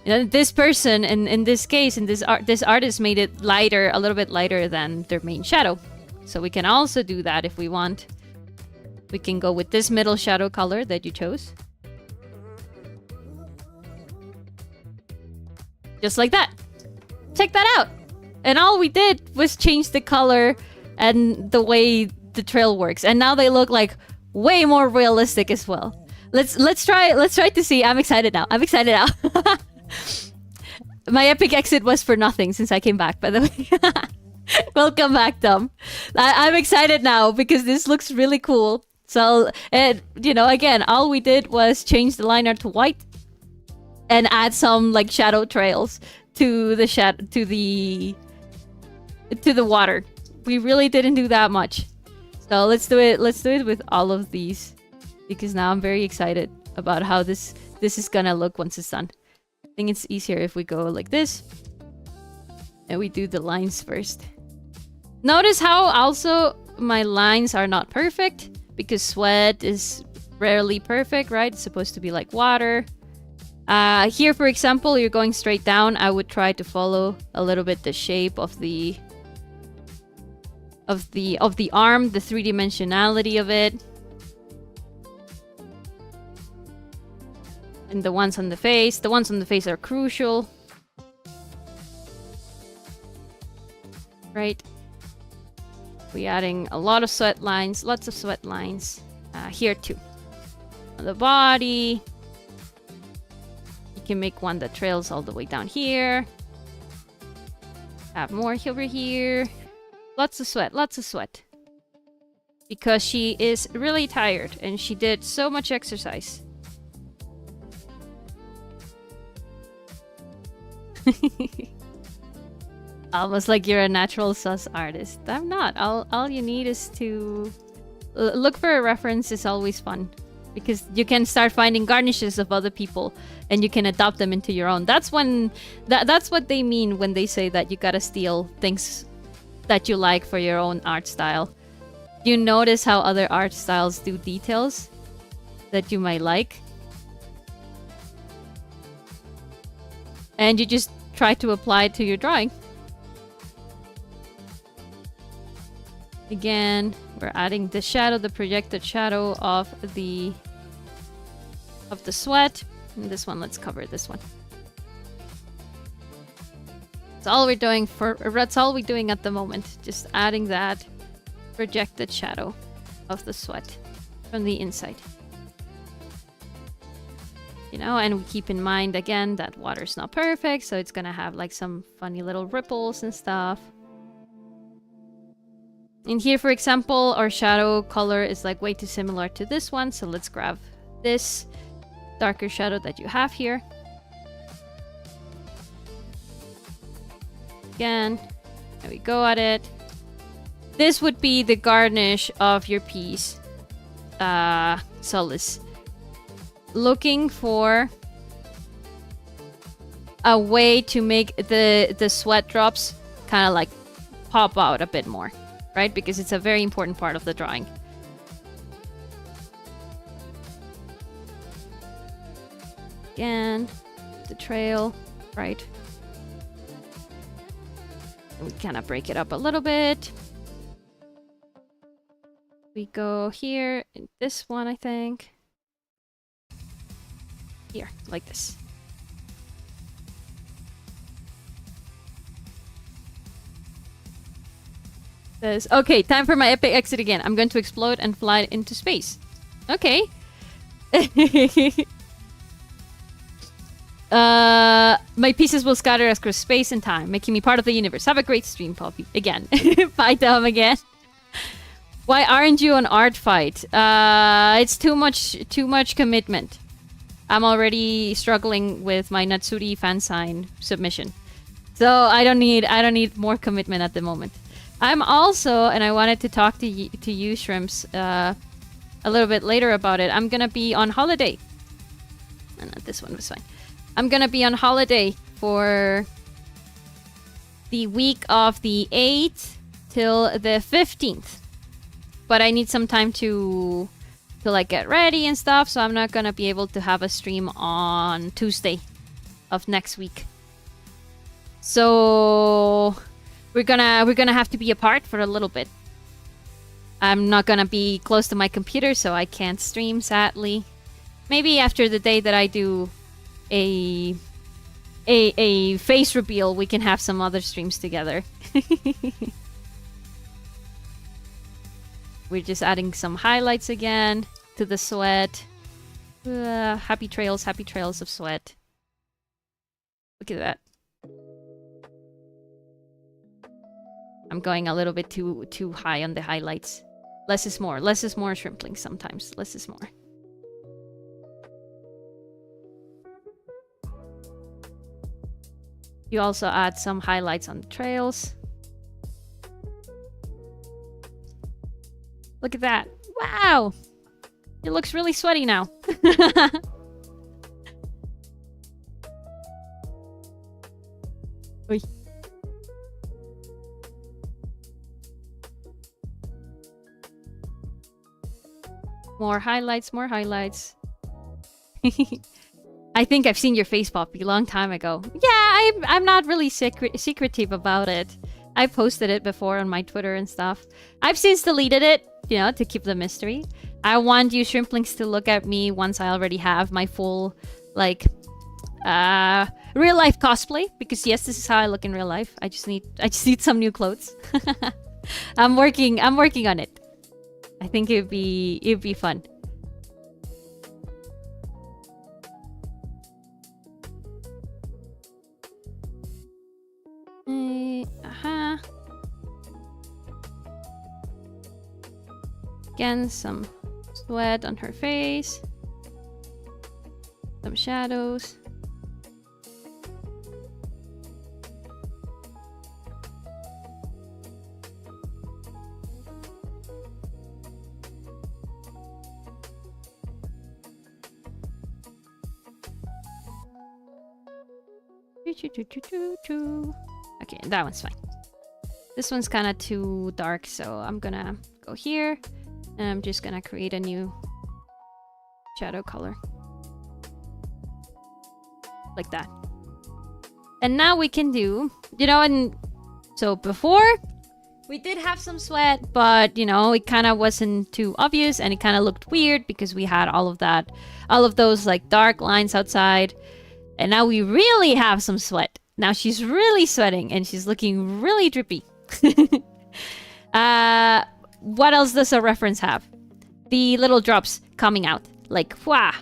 You know, this person, in this case, this artist made it lighter, a little bit lighter than their main shadow. So we can also do that if we want. We can go with this middle shadow color that you chose. Just like that. Check that out. And all we did was change the color and the way the trail works. And now they look like way more realistic as well. Let's try to see. I'm excited now. My epic exit was for nothing since I came back, by the way. Welcome back, Tom. I'm excited now because this looks really cool. So, you know, again, all we did was change the line art to white and add some like shadow trails to the water. We really didn't do that much. So let's do it with all of these, because now I'm very excited about how this is gonna look once it's done. I think it's easier if we go like this and we do the lines first. Notice how also my lines are not perfect, because sweat is rarely perfect, right? It's supposed to be like water. Here, for example, you're going straight down. I would try to follow a little bit the shape of the arm, the three-dimensionality of it. And the ones on the face. The ones on the face are crucial. Right. We're adding a lot of sweat lines. Lots of sweat lines. Here too. On the body. You can make one that trails all the way down here. Have more over here. Lots of sweat. Lots of sweat. Because she is really tired. And she did so much exercise. Almost like you're a natural sus artist. I'm not. All you need is to look for a reference. Is always fun because you can start finding garnishes of other people and you can adopt them into your own. That's when that's what they mean when they say that you gotta steal things that you like for your own art style. You notice how other art styles do details that you might like, and you just try to apply it to your drawing. Again, we're adding the shadow, the projected shadow of the sweat. And this one, let's cover this one. That's all we're doing that's all we're doing at the moment. Just adding that projected shadow of the sweat from the inside. You know, and we keep in mind again that water's not perfect, so it's gonna have like some funny little ripples and stuff. In here, for example, our shadow color is like way too similar to this one, so let's grab this darker shadow that you have here. Again, there we go at it. This would be the garnish of your piece, Solace. Looking for a way to make the sweat drops kind of like pop out a bit more, right? Because it's a very important part of the drawing. Again, the trail, right? And we kind of break it up a little bit. We go here in this one, I think. Here, like this. Says, okay, time for my epic exit again. I'm going to explode and fly into space. Okay. My pieces will scatter across space and time, making me part of the universe. Have a great stream, Poppy. Again. Bye, Tom, again. Why aren't you an art fight? It's too much commitment. I'm already struggling with my Natsuri fan sign submission. So I don't need more commitment at the moment. I'm also, and I wanted to talk to you Shrimps a little bit later about it. I'm gonna be on holiday. And this one was fine. I'm gonna be on holiday for the week of the 8th till the 15th. But I need some time to like get ready and stuff, so I'm not gonna be able to have a stream on Tuesday of next week. So we're gonna have to be apart for a little bit. I'm not gonna be close to my computer, so I can't stream, sadly. Maybe after the day that I do a face reveal, we can have some other streams together. We're just adding some highlights again to the sweat. Happy trails of sweat. Look at that. I'm going a little bit too high on the highlights. Less is more. Less is more, Shrimpling, sometimes. Less is more. You also add some highlights on the trails. Look at that. Wow! It looks really sweaty now. Oy. More highlights, more highlights. I think I've seen your face, Poppy, a long time ago. Yeah, I'm not really secretive about it. I posted it before on my Twitter and stuff. I've since deleted it, you know, to keep the mystery. I want you Shrimplings to look at me once I already have my full like real life cosplay, because yes, this is how I look in real life. I just need some new clothes. I'm working on it. I think it'd be fun. Again, some sweat on her face. Some shadows. Okay, that one's fine. This one's kind of too dark, so I'm gonna go here and I'm just gonna create a new shadow color. Like that. And now we can do, you know, and so before we did have some sweat, but you know, it kind of wasn't too obvious and it kind of looked weird because we had all of those like dark lines outside. And now we really have some sweat. Now she's really sweating and she's looking really drippy. What else does a reference have? The little drops coming out. Like, wah!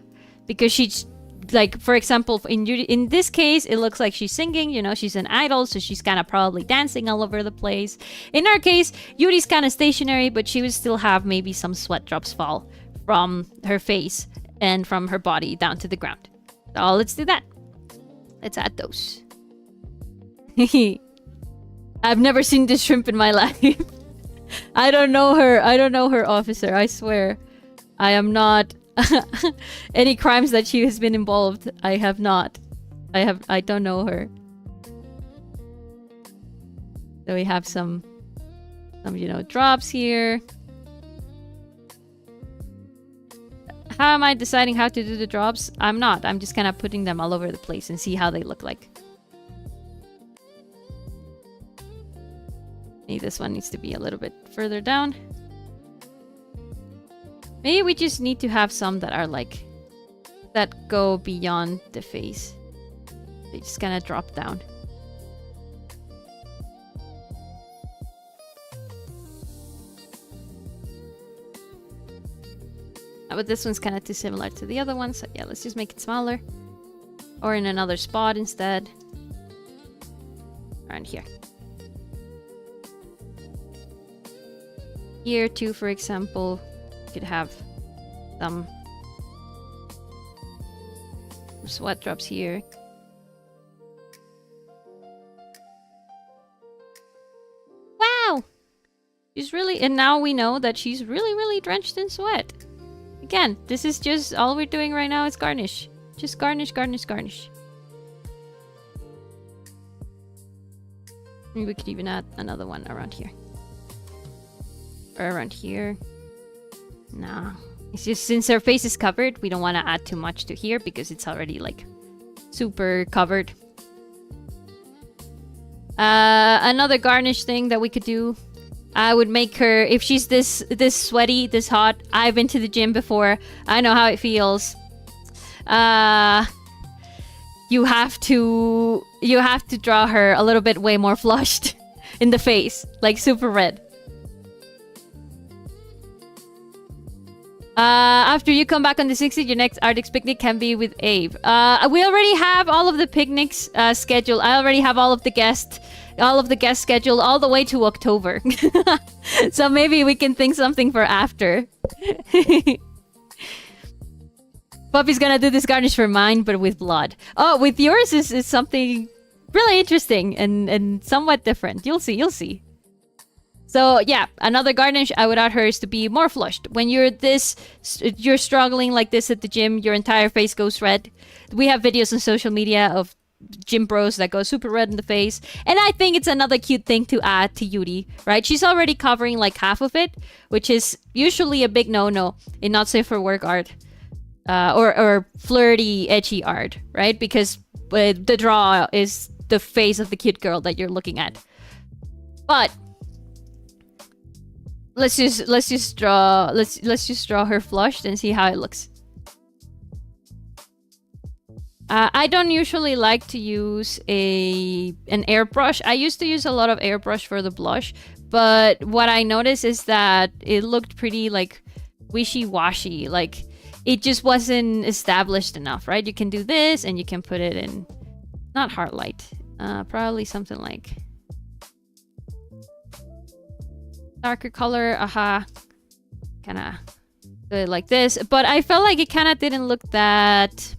Because she's, like, for example, in this case, it looks like she's singing. You know, she's an idol, so she's kind of probably dancing all over the place. In our case, Yuri's kind of stationary, but she would still have maybe some sweat drops fall from her face and from her body down to the ground. So let's do that. Let's add those. I've never seen this shrimp in my life. I don't know her. I don't know her, officer. I swear. I am not... Any crimes that she has been involved, I have not. I don't know her. So we have some, you know, drops here. How am I deciding how to do the drops? I'm not. I'm just kind of putting them all over the place and see how they look like. Maybe this one needs to be a little bit further down. Maybe we just need to have some that are like, that go beyond the face. They just kind of drop down. But this one's kind of too similar to the other one, so yeah, let's just make it smaller. Or in another spot instead. Around here. Here too, for example, you could have some sweat drops here. Wow! She's really, and now we know that she's really, really drenched in sweat. Again, this is just, all we're doing right now is garnish. Just garnish, garnish, garnish. Maybe we could even add another one around here. Or around here. Nah. It's just, since her face is covered, we don't want to add too much to here because it's already like super covered. Another garnish thing that we could do, I would make her, if she's this sweaty, this hot, I've been to the gym before, I know how it feels. You have to draw her a little bit way more flushed in the face, like super red. After you come back on the 16th, your next Arctic picnic can be with Abe. We already have all of the picnics scheduled. I already have all of the guests scheduled all the way to October. So maybe we can think something for after. Poppy's gonna do this garnish for mine, but with blood. Oh, with yours is something really interesting and somewhat different. You'll see, you'll see. So yeah, another garnish I would add her is to be more flushed. When you're struggling like this at the gym, your entire face goes red. We have videos on social media of gym bros that go super red in the face. And I think it's another cute thing to add to Yuri, right? She's already covering like half of it, which is usually a big no-no in not safe for work art. Or flirty, edgy art, right? Because the draw is the face of the cute girl that you're looking at. But let's just draw her flushed and see how it looks. I don't usually like to use an airbrush. I used to use a lot of airbrush for the blush, but what I noticed is that it looked pretty like wishy-washy. Like it just wasn't established enough, right? You can do this and you can put it in, not hard light, probably something like darker color, kind of do it like this. But I felt like it kind of didn't look that,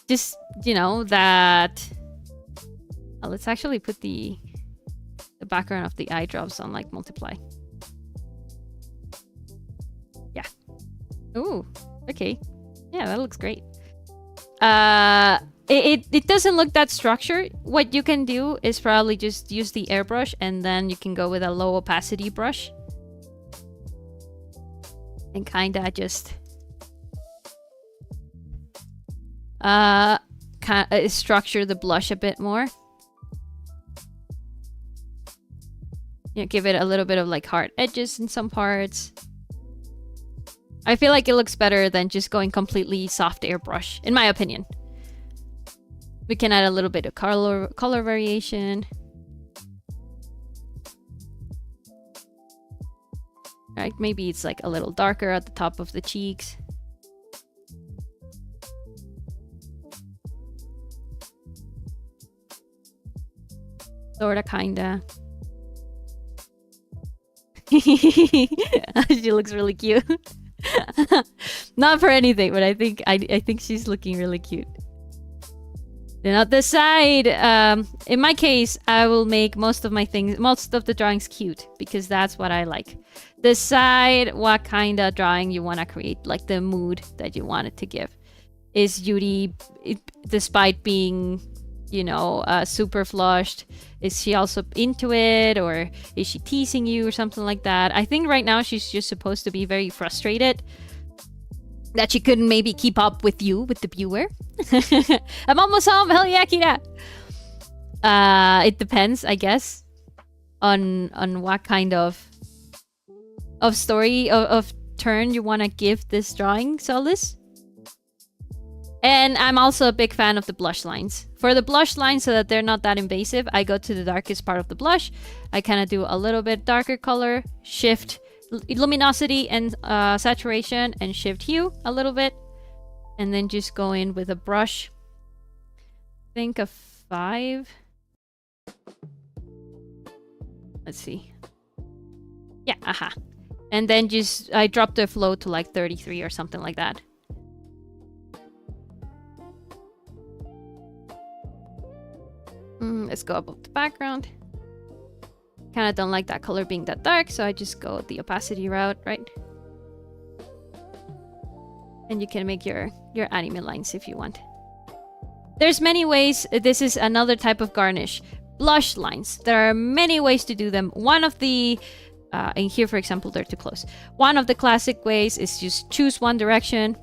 just, you know, that... Oh, let's actually put the background of the eye drops on like multiply. Yeah. Ooh, okay. Yeah, that looks great. It doesn't look that structured. What you can do is probably just use the airbrush and then you can go with a low opacity brush. And kinda just... structure the blush a bit more. You know, give it a little bit of like hard edges in some parts. I feel like it looks better than just going completely soft airbrush, in my opinion. We can add a little bit of color variation. Right, maybe it's like a little darker at the top of the cheeks. Sorta, kinda. She looks really cute. Not for anything, but I think she's looking really cute. Then on this side, in my case, I will make most of the drawings cute because that's what I like. Decide what kind of drawing you want to create, like the mood that you want it to give. Is Yuri, despite being, you know, super flushed, is she also into it, or is she teasing you or something like that? I think right now she's just supposed to be very frustrated that she couldn't maybe keep up with you, with the viewer. I'm almost home, hell yeah, Kira! It depends, I guess, on what kind of story, of turn you want to give this drawing, Solis. And I'm also a big fan of the blush lines. For the blush lines, so that they're not that invasive, I go to the darkest part of the blush. I kind of do a little bit darker color, shift luminosity and saturation, and shift hue a little bit. And then just go in with a brush. Think of 5. Let's see. Yeah, And then just, I drop the flow to like 33 or something like that. Let's go above the background. Kind of don't like that color being that dark, so I just go the opacity route, right? And you can make your anime lines if you want. There's many ways. This is another type of garnish. Blush lines. There are many ways to do them. One of the... and here, for example, they're too close. One of the classic ways is just choose one direction,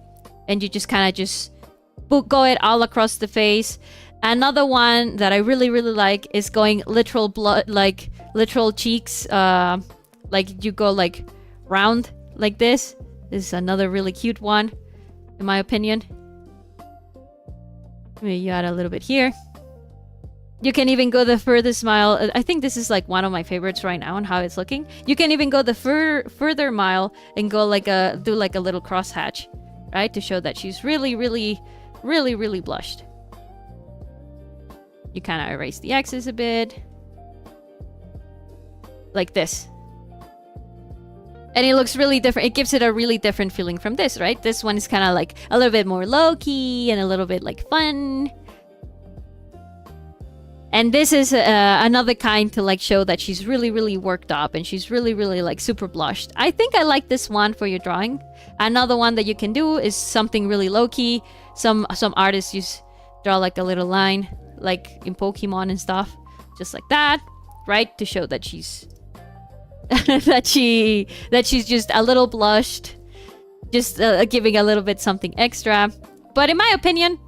and you just kind of just go it all across the face. Another one that I really, really like is going literal blood, like literal cheeks. Like you go like round like this. This is another really cute one, in my opinion. Maybe you add a little bit here. You can even go the further mile. I think this is like one of my favorites right now on how it's looking. You can even go the further mile and go like do like a little crosshatch, right? To show that she's really, really, really, really blushed. You kind of erase the X's a bit. Like this. And it looks really different. It gives it a really different feeling from this, right? This one is kind of like a little bit more low-key and a little bit like fun. And this is another kind to like show that she's really, really worked up and she's really, really like super blushed. I think I like this one for your drawing. Another one that you can do is something really low-key. Some artists just draw like a little line, like in Pokemon and stuff, just like that, right? To show that she's that she's just a little blushed, just giving a little bit something extra. But in my opinion,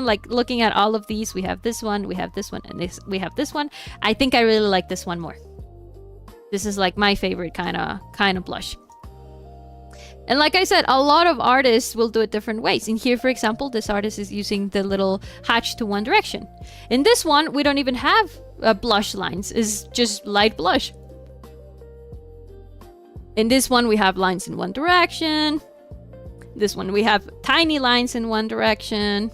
like looking at all of these, we have this one, we have this one, and we have this one. I think I really like this one more. This is like my favorite kind of blush. And like I said, a lot of artists will do it different ways. In here, for example, this artist is using the little hatch to one direction. In this one, we don't even have blush lines. It's just light blush. In this one, we have lines in one direction. This one, we have tiny lines in one direction.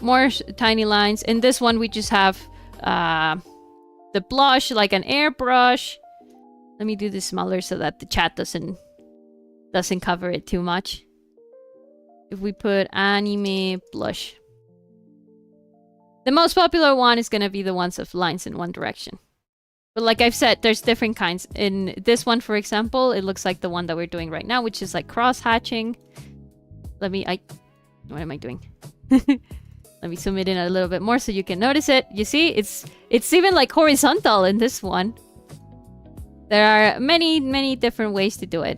More tiny lines. In this one, we just have the blush like an airbrush. Let me do this smaller so that the chat doesn't cover it too much. If we put anime blush. The most popular one is going to be the ones of lines in one direction. But like I've said, there's different kinds. In this one, for example, it looks like the one that we're doing right now, which is like cross-hatching. What am I doing? Let me zoom it in a little bit more so you can notice it. You see, it's even like horizontal in this one. There are many, many different ways to do it.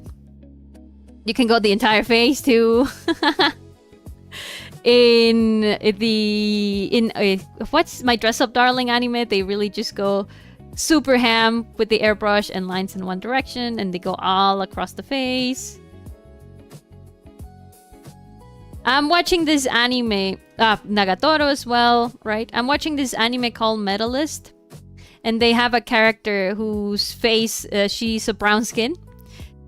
You can go the entire face too. What's My Dress Up Darling anime, they really just go super ham with the airbrush and lines in one direction, and they go all across the face. I'm watching this anime, Nagatoro as well, right? I'm watching this anime called Medalist. And they have a character whose face, she's a brown skin.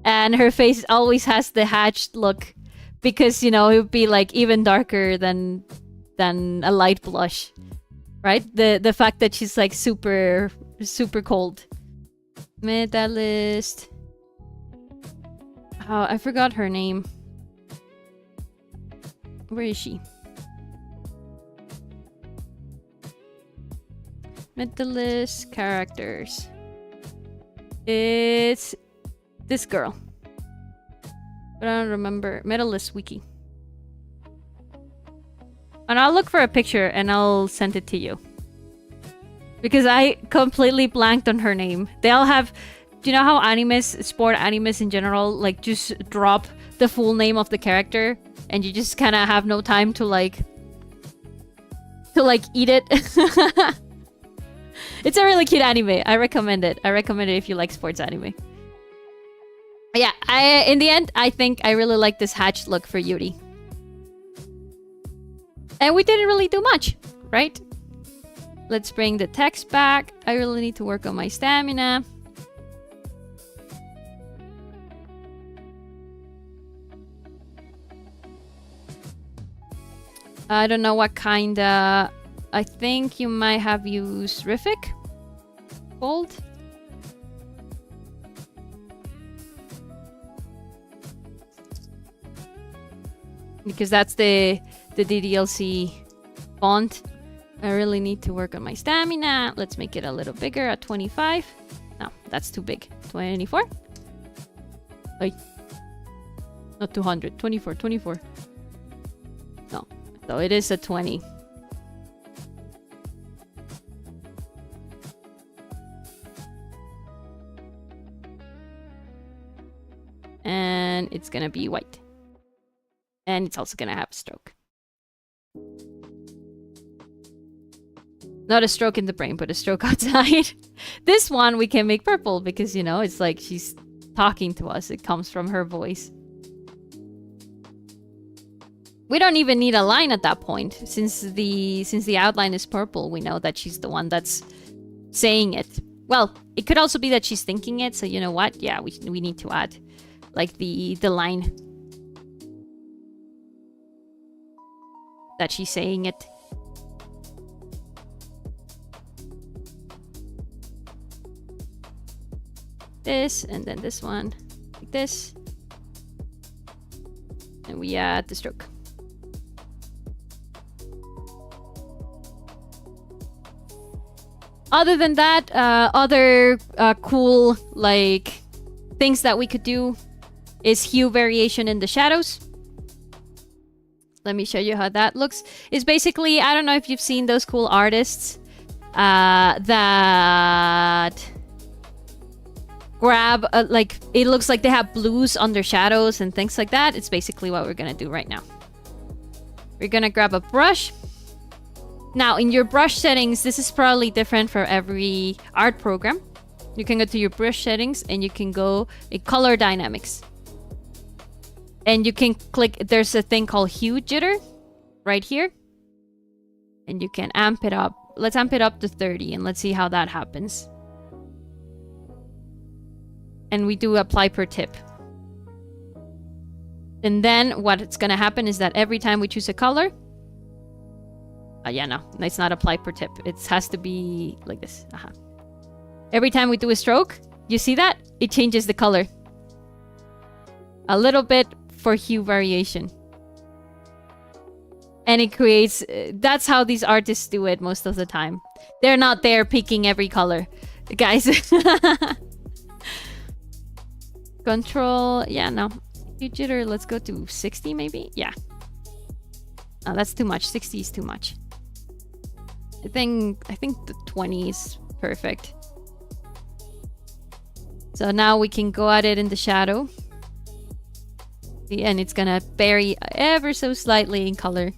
And her face always has the hatched look. Because, you know, it would be like even darker than a light blush. Right? The fact that she's like super, super cold. Medalist. Oh, I forgot her name. Where is she? Medalist characters. It's this girl. But I don't remember. Medalist wiki. And I'll look for a picture and I'll send it to you. Because I completely blanked on her name. They all have... Do you know how animes, sport animes in general, like just drop the full name of the character? And you just kind of have no time to like eat it. It's a really cute anime. I recommend it. I recommend it if you like sports anime. Yeah, in the end, I think I really like this hatched look for Yuri. And we didn't really do much, right? Let's bring the text back. I really need to work on my stamina. I don't know what kind of... I think you might have used Riffic. Bold. Because that's the DDLC font. I really need to work on my stamina. Let's make it a little bigger at 25. No, that's too big. 24? Wait. Not 200. 24. No. So it is a 20. And it's gonna be white. And it's also gonna have a stroke. Not a stroke in the brain, but a stroke outside. This one we can make purple because, you know, it's like she's talking to us. It comes from her voice. We don't even need a line at that point. Since the outline is purple, we know that she's the one that's saying it. Well, it could also be that she's thinking it, so you know what? Yeah, we need to add like the line that she's saying it. This, and then this one, like this. And we add the stroke. Other than that, other cool, like, things that we could do is hue variation in the shadows. Let me show you how that looks. It's basically, I don't know if you've seen those cool artists that grab, like, it looks like they have blues on their shadows and things like that. It's basically what we're gonna do right now. We're gonna grab a brush. Now, in your brush settings, this is probably different for every art program. You can go to your brush settings and you can go in color dynamics. And you can click, there's a thing called hue jitter right here. And you can amp it up. Let's amp it up to 30 and let's see how that happens. And we do apply per tip. And then what's gonna happen is that every time we choose a color, yeah, no, it's not apply per tip. It has to be like this. Every time we do a stroke, you see that? It changes the color. A little bit for hue variation. And it creates... that's how these artists do it most of the time. They're not there picking every color. Guys. Control... yeah, no. Hue jitter, let's go to 60 maybe? Yeah. No, that's too much. 60 is too much. I think the 20 is perfect. So now we can go at it in the shadow. And it's gonna vary ever so slightly in color.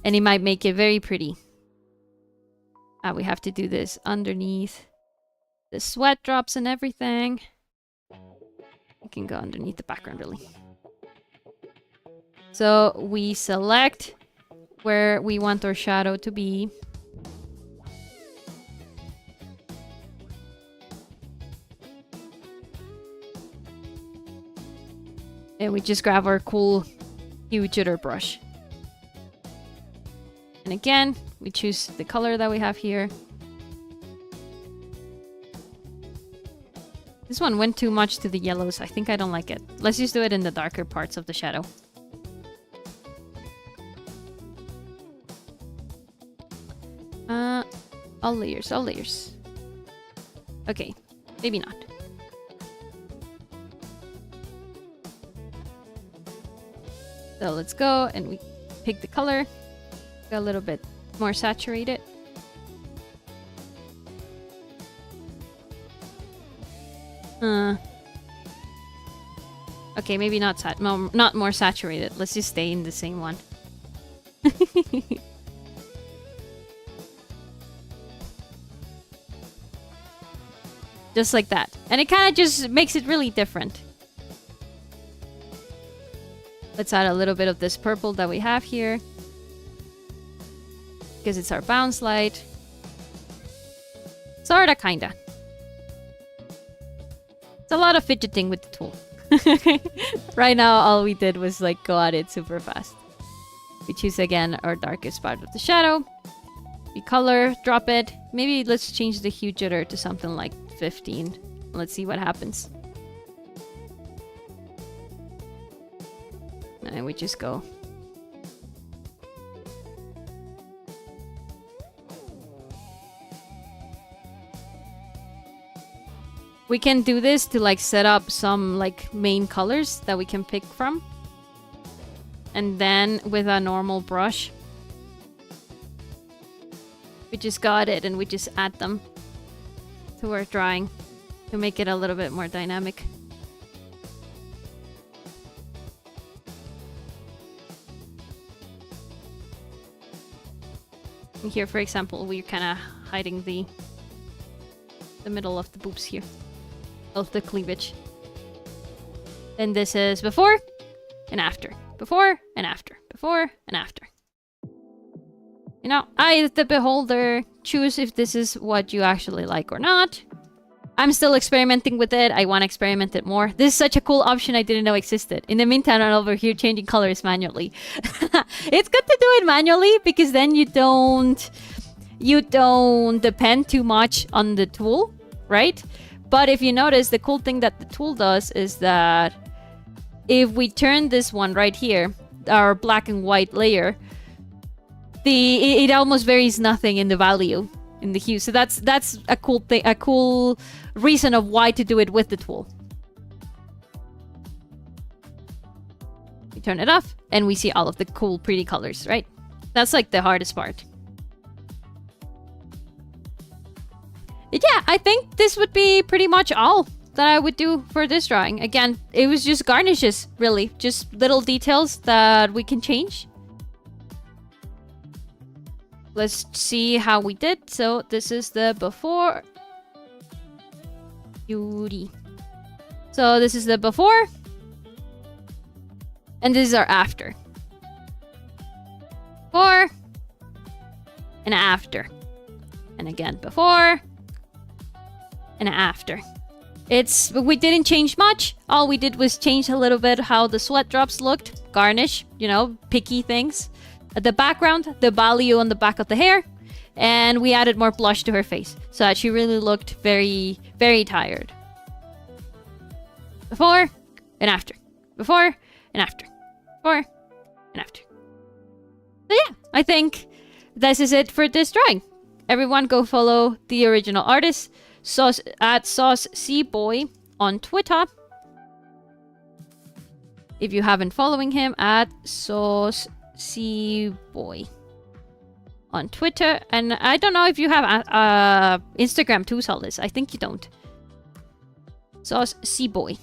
And it might make it very pretty. We have to do this underneath the sweat drops and everything. You can go underneath the background, really. So we select where we want our shadow to be. And we just grab our cool hue jitter brush. And again, we choose the color that we have here. This one went too much to the yellows. I think I don't like it. Let's just do it in the darker parts of the shadow. All layers, all layers. Okay, maybe not. So let's go and we pick the color. Go a little bit more saturated. Okay, maybe not not more saturated. Let's just stay in the same one. Just like that. And it kind of just makes it really different. Let's add a little bit of this purple that we have here. Because it's our bounce light. Sorta, kinda. It's a lot of fidgeting with the tool. Right now, all we did was like go at it super fast. We choose again our darkest part of the shadow. We color, drop it. Maybe let's change the hue jitter to something like 15. Let's see what happens. And we just go. We can do this to like set up some like main colors that we can pick from. And then with a normal brush, we just got it and we just add them to our drawing to make it a little bit more dynamic. And here, for example, we're kind of hiding the middle of the boobs here, of the cleavage. And this is before and after. Before and after. Before and after. You know, I, the beholder, choose if this is what you actually like or not. I'm still experimenting with it. I want to experiment it more. This is such a cool option I didn't know existed. In the meantime, I'm over here changing colors manually. It's good to do it manually because then you don't depend too much on the tool, right? But if you notice, the cool thing that the tool does is that if we turn this one right here, our black and white layer, it almost varies nothing in the value, in the hue. So that's a cool thing, a cool reason of why to do it with the tool. We turn it off and we see all of the cool, pretty colors, right? That's like the hardest part. Yeah, I think this would be pretty much all that I would do for this drawing. Again, it was just garnishes, really. Just little details that we can change. Let's see how we did. So this is the before Yuri. So this is the before. And this is our after. Before. And after. And again, before. And after. We didn't change much. All we did was change a little bit how the sweat drops looked. Garnish, you know, picky things. The background, the value on the back of the hair. And we added more blush to her face. So that she really looked very, very tired. Before and after. Before and after. Before and after. So yeah, I think this is it for this drawing. Everyone go follow the original artist at sauceboy on Twitter. If you haven't following him, at sauceboy on Twitter. And I don't know if you have Instagram too, Solis. I think you don't. Sauceboy.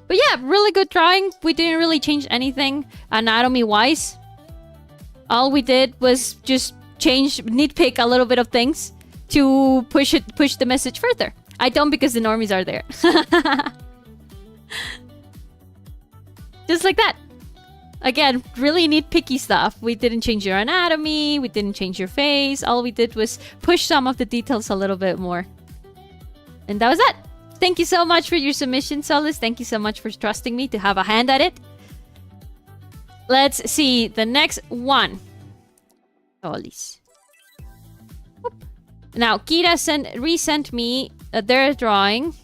But yeah, really good drawing. We didn't really change anything anatomy-wise. All we did was just nitpick a little bit of things to push the message further. I don't because the normies are there. Just like that. Again, really nitpicky stuff. We didn't change your anatomy. We didn't change your face. All we did was push some of the details a little bit more. And that was it. Thank you so much for your submission, Solis. Thank you so much for trusting me to have a hand at it. Let's see the next one. Solis. Now, Kira resent me their drawing.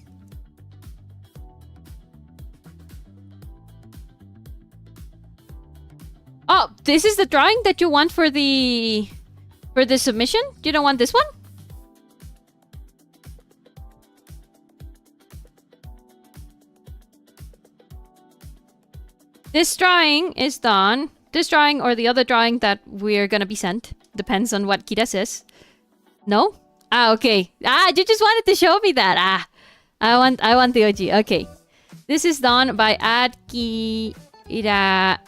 Oh, this is the drawing that you want for the submission? You don't want this one? This drawing is done. This drawing or the other drawing that we're gonna be sent. Depends on what Kira says. No? Ah, okay. Ah, you just wanted to show me that. Ah. I want the OG. Okay. This is done by Kira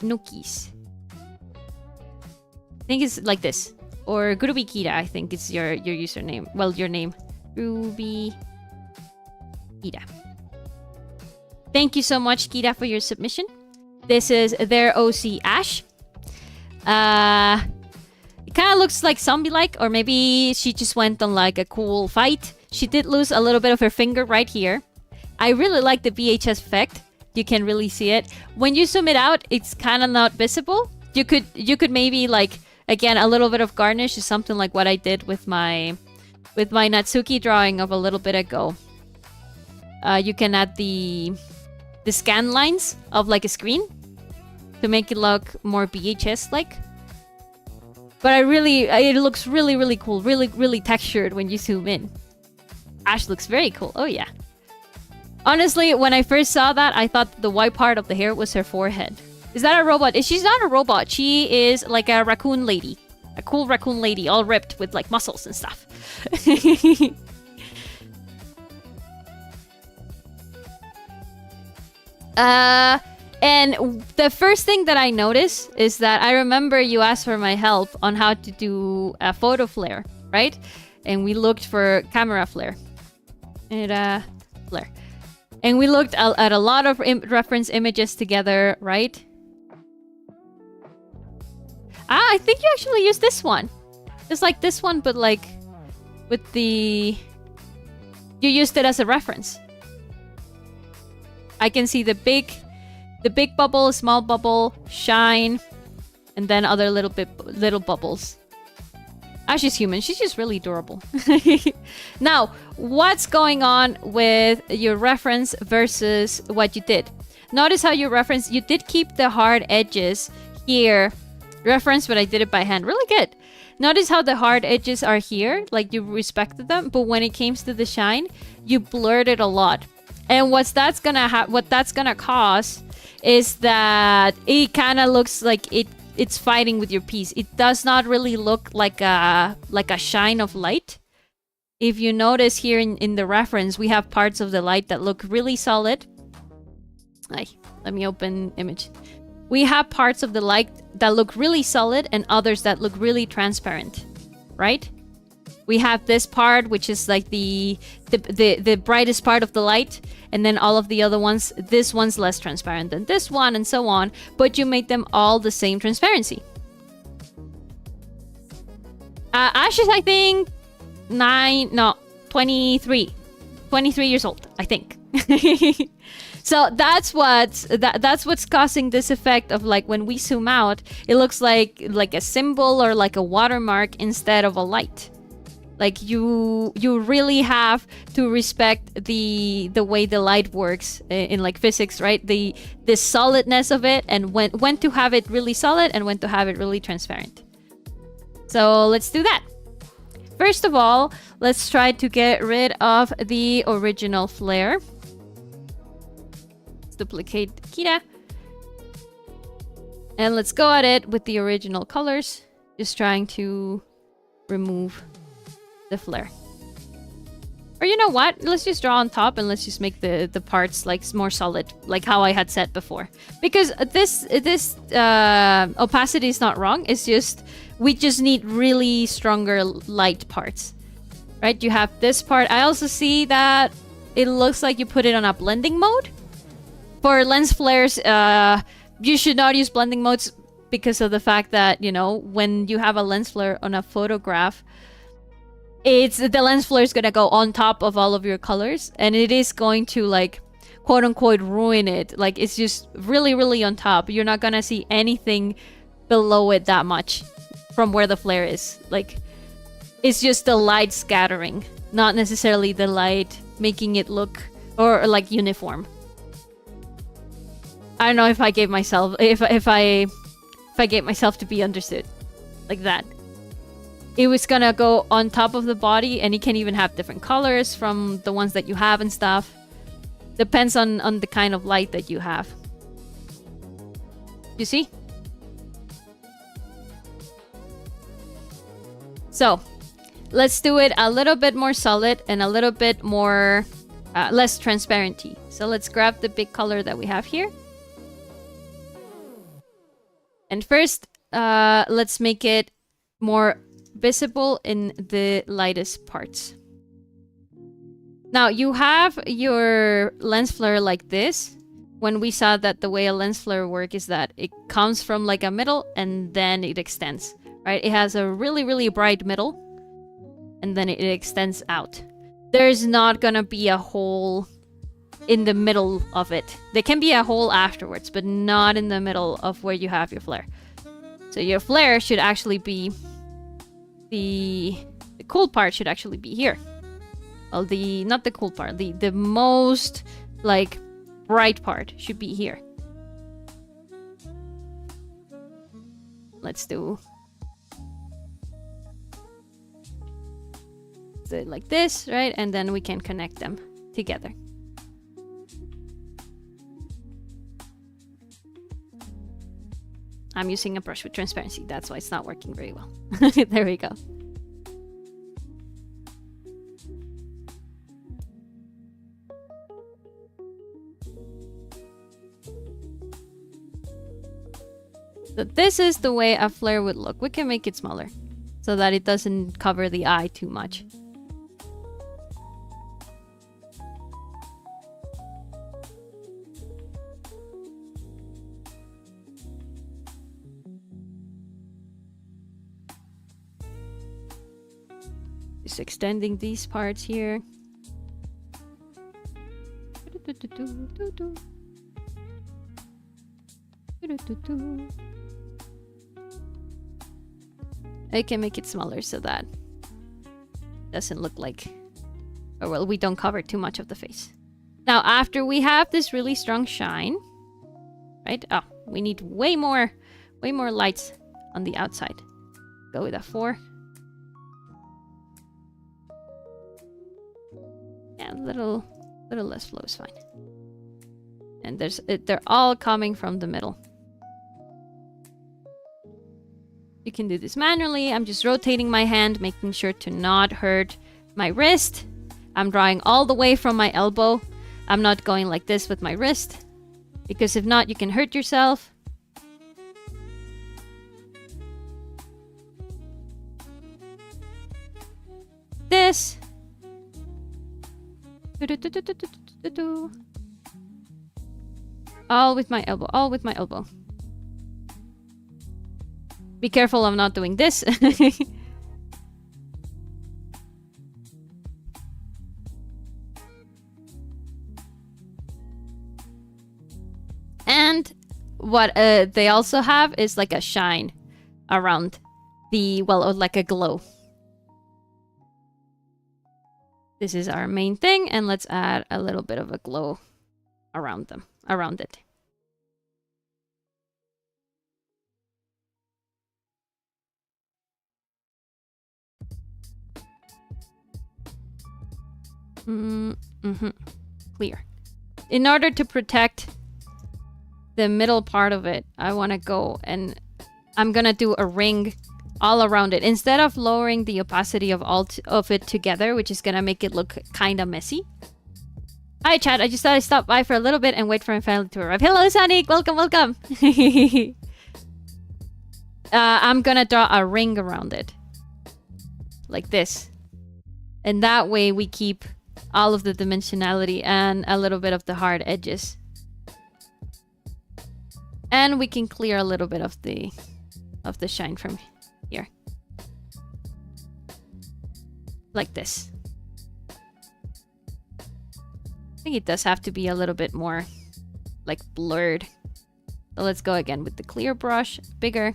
Nukis. I think it's like this. Or Gruby Kira, I think it's your username. Well, your name. Ruby Kira. Thank you so much, Kira, for your submission. This is their OC Ash. It kind of looks like zombie-like, or maybe she just went on like a cool fight. She did lose a little bit of her finger right here. I really like the VHS effect. You can really see it. When you zoom it out, it's kind of not visible. You could maybe like, again, a little bit of garnish is something like what I did with my Natsuki drawing of a little bit ago. You can add the scan lines of like a screen to make it look more VHS-like. But it looks really, really cool. Really, really textured when you zoom in. Ash looks very cool. Oh, yeah. Honestly, when I first saw that, I thought the white part of the hair was her forehead. Is that a robot? She's not a robot. She is like a raccoon lady. A cool raccoon lady, all ripped with like muscles and stuff. And the first thing that I noticed is that I remember you asked for my help on how to do a photo flare, right? And we looked for camera flare. And flare. And we looked at a lot of reference images together, right? Ah, I think you actually used this one. Just like this one, but like with the... You used it as a reference. I can see the big bubble, small bubble, shine, and then other little bubbles. Ah, she's human. She's just really adorable. Now, what's going on with your reference versus what you did? Notice how you did keep the hard edges here. Reference, but I did it by hand. Really good. Notice how the hard edges are here, like you respected them, but when it came to the shine, you blurred it a lot. And what that's gonna cause is that it kind of looks like it's fighting with your piece. It does not really look like a shine of light. If you notice here in the reference, we have parts of the light that look really solid. Let me open image. We have parts of the light that look really solid and others that look really transparent, right? We have this part, which is like the brightest part of the light, and then all of the other ones, this one's less transparent than this one, and so on, but you make them all the same transparency. Ash is, I think, 23 years old, I think. So that's what's causing this effect of, like, when we zoom out, it looks like a symbol or like a watermark instead of a light. Like, you really have to respect the way the light works in like physics, right? The solidness of it, and when to have it really solid and when to have it really transparent. So let's do that. First of all, let's try to get rid of the original flare. Let's duplicate Kira. And let's go at it with the original colors. Just trying to remove the flare. Or you know what? Let's just draw on top and let's just make the parts like more solid, like how I had said before. Because this opacity is not wrong. It's just we just need really stronger light parts, right? You have this part. I also see that it looks like you put it on a blending mode. For lens flares, you should not use blending modes because of the fact that, you know, when you have a lens flare on a photograph, the lens flare is gonna go on top of all of your colors, and it is going to, like, quote unquote ruin it. Like, it's just really, really on top. You're not gonna see anything below it that much from where the flare is. Like, it's just the light scattering, not necessarily the light making it look or like uniform. I don't know if I gave myself if I gave myself to be understood like that. It was gonna go on top of the body, and it can even have different colors from the ones that you have and stuff. Depends on the kind of light that you have. You see? So, let's do it a little bit more solid and a little bit more less transparency. So let's grab the big color that we have here. And first, let's make it more visible in the lightest parts. Now, you have your lens flare like this. When we saw that the way a lens flare works is that it comes from like a middle and then it extends, right? It has a really, really bright middle and then it extends out. There's not gonna be a hole in the middle of it. There can be a hole afterwards, but not in the middle of where you have your flare. So your flare should actually be the cool part should actually be here. Well, not the cool part, the most like bright part should be here. Let's do it like this, right? And then we can connect them together. I'm using a brush with transparency. That's why it's not working very well. There we go. So this is the way a flare would look. We can make it smaller so that it doesn't cover the eye too much. Just extending these parts here. I can make it smaller so that it doesn't look like, or well, we don't cover too much of the face. Now, after we have this really strong shine, right? Oh, we need way more lights on the outside. Go with a 4. Yeah, a little less flow is fine. And they're all coming from the middle. You can do this manually. I'm just rotating my hand, making sure to not hurt my wrist. I'm drawing all the way from my elbow. I'm not going like this with my wrist, because if not, you can hurt yourself. this. All with my elbow, all with my elbow. Be careful I'm not doing this. And what they also have is like a shine around the, well, like a glow. This is our main thing, and let's add a little bit of a glow around them, around it. Clear. In order to protect the middle part of it, I want to go and I'm gonna do a ring all around it. Instead of lowering the opacity of all of it together, which is gonna make it look kind of messy. Hi chat, I just thought I'd stop by for a little bit and wait for my family to arrive. Hello Sonic, welcome, welcome. I'm gonna draw a ring around it. Like this. And that way we keep all of the dimensionality and a little bit of the hard edges. And we can clear a little bit of the shine from here. Like this. I think it does have to be a little bit more like blurred. So let's go again with the clear brush, bigger.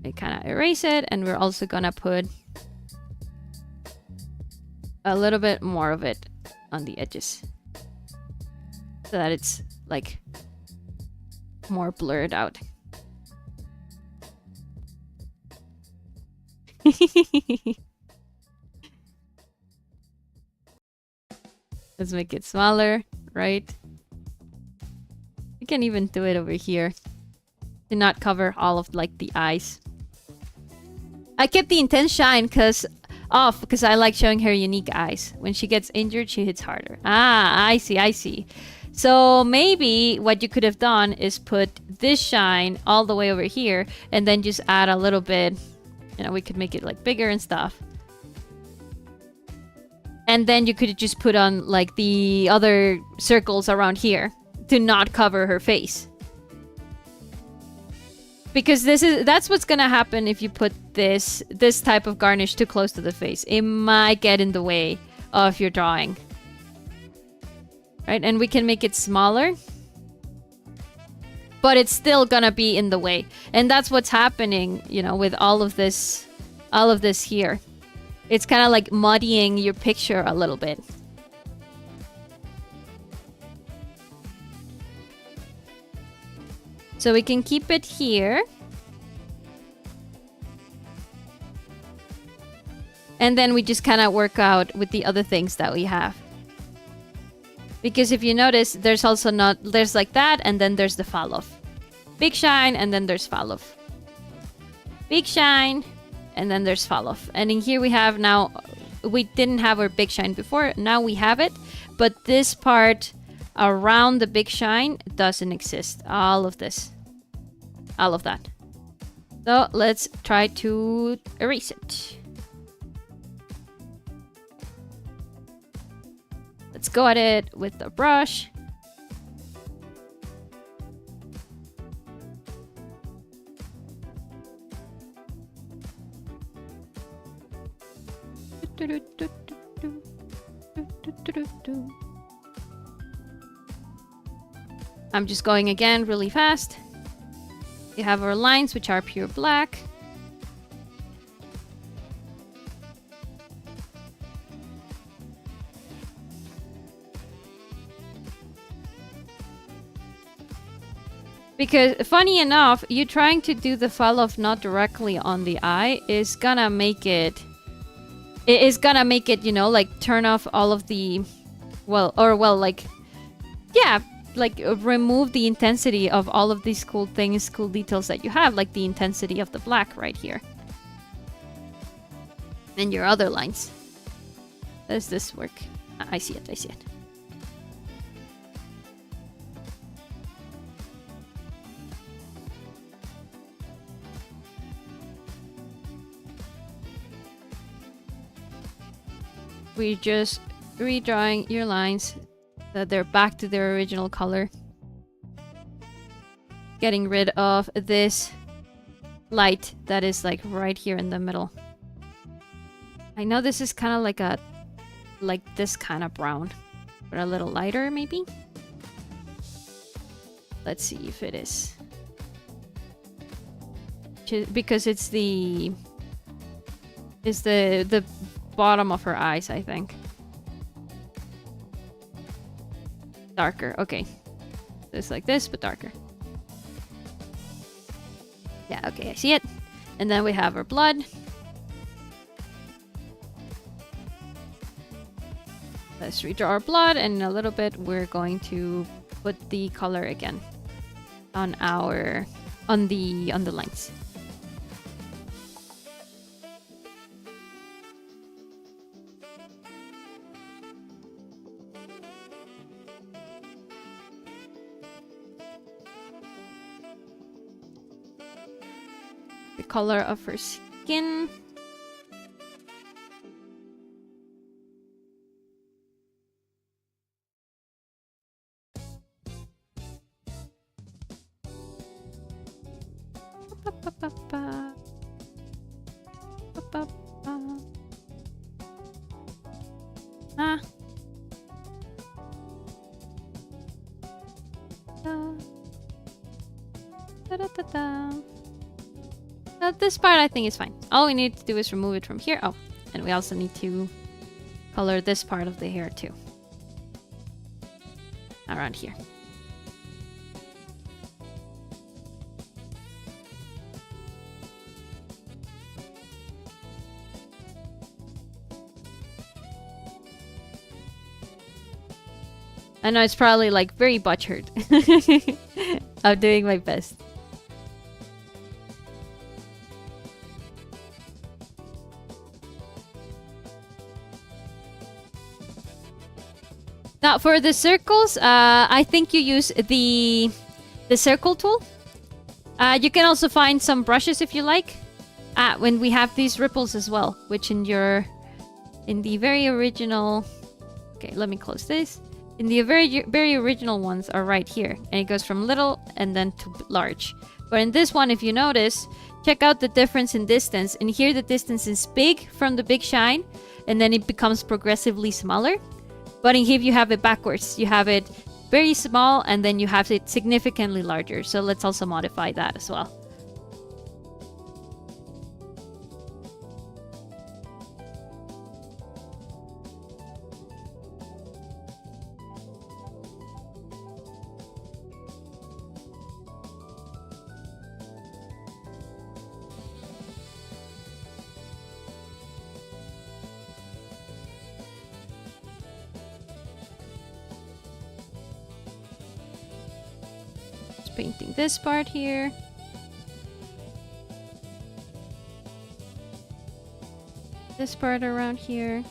I kind of erase it, and we're also gonna put a little bit more of it on the edges so that it's like more blurred out. Let's make it smaller, right? We can even do it over here to not cover all of like the eyes. I kept the intense shine off because I like showing her unique eyes. When she gets injured, she hits harder. Ah, I see, I see. So maybe what you could have done is put this shine all the way over here and then just add a little bit. You know, we could make it like bigger and stuff. And then you could just put on like the other circles around here to not cover her face. Because that's what's gonna happen if you put this type of garnish too close to the face. It might get in the way of your drawing. Right? And we can make it smaller. But it's still gonna be in the way. And that's what's happening, you know, with all of this here. It's kind of like muddying your picture a little bit. So we can keep it here. And then we just kind of work out with the other things that we have. Because if you notice, there's also there's like that, and then there's the fall off. Big shine, and then there's fall off. Big shine, and then there's fall off. And in here we have now, we didn't have our big shine before, now we have it. But this part around the big shine doesn't exist. All of this. All of that. So let's try to erase it. Let's go at it with the brush. I'm just going again really fast. We have our lines, which are pure black. Because, funny enough, you trying to do the fall off not directly on the eye is gonna make it... It is gonna make it, you know, like, turn off all of the... like... Yeah, like, remove the intensity of all of these cool things, cool details that you have, like the intensity of the black right here. And your other lines. Does this work? I see it, I see it. we're just redrawing your lines so that they're back to their original color. Getting rid of this light that is like right here in the middle. I know this is kind of like this kind of brown, but a little lighter maybe. Let's see if it is. Because it's the bottom of her eyes, I think. Darker, okay. It's like this, but darker. Yeah, okay, I see it. And then we have her blood. Let's redraw our blood, and in a little bit we're going to put the color again on the lines. The color of her skin. Ah. This part I think is fine. All we need to do is remove it from here. Oh, and we also need to color this part of the hair too. Around here. I know it's probably like very butchered. I'm doing my best. Now for the circles, I think you use the circle tool. You can also find some brushes if you like. When we have these ripples as well, which in the very original. Okay, let me close this. In the very original ones are right here, and it goes from little and then to large. But in this one, if you notice, check out the difference in distance. And here the distance is big from the big shine, and then it becomes progressively smaller. But in here you have it backwards. You have it very small, and then you have it significantly larger. So let's also modify that as well. Painting this part here. This part around here.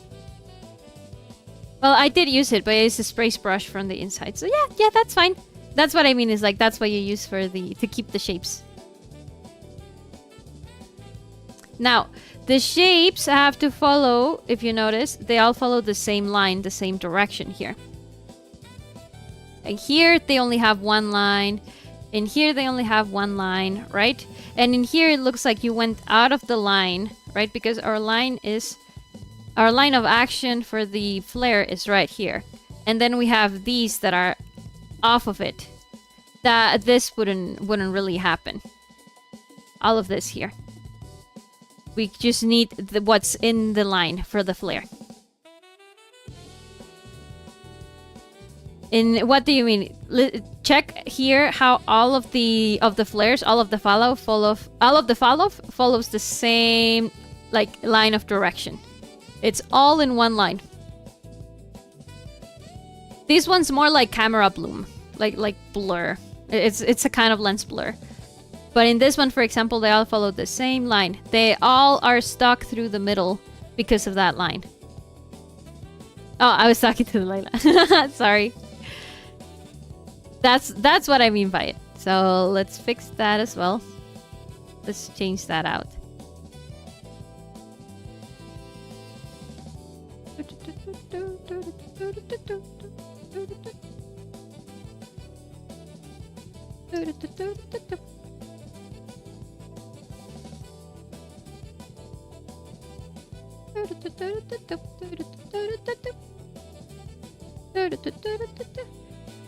Well, I did use it, but it's a spray brush from the inside. So yeah, that's fine. That's what I mean, is like that's what you use for to keep the shapes. Now, the shapes have to follow, if you notice, they all follow the same line, the same direction here. And here they only have one line. In here they only have one line, right? And in here it looks like you went out of the line, right? Because our line of action for the flare is right here. And then we have these that are off of it. That this wouldn't really happen. All of this here. We just need what's in the line for the flare. In what do you mean? Check here how all of the flares, all of the follow follows the same like line of direction. It's all in one line. This one's more like camera bloom, like blur. It's a kind of lens blur. But in this one, for example, they all follow the same line. They all are stuck through the middle because of that line. Oh, I was talking to the Layla. Sorry. That's what I mean by it. So let's fix that as well. Let's change that out.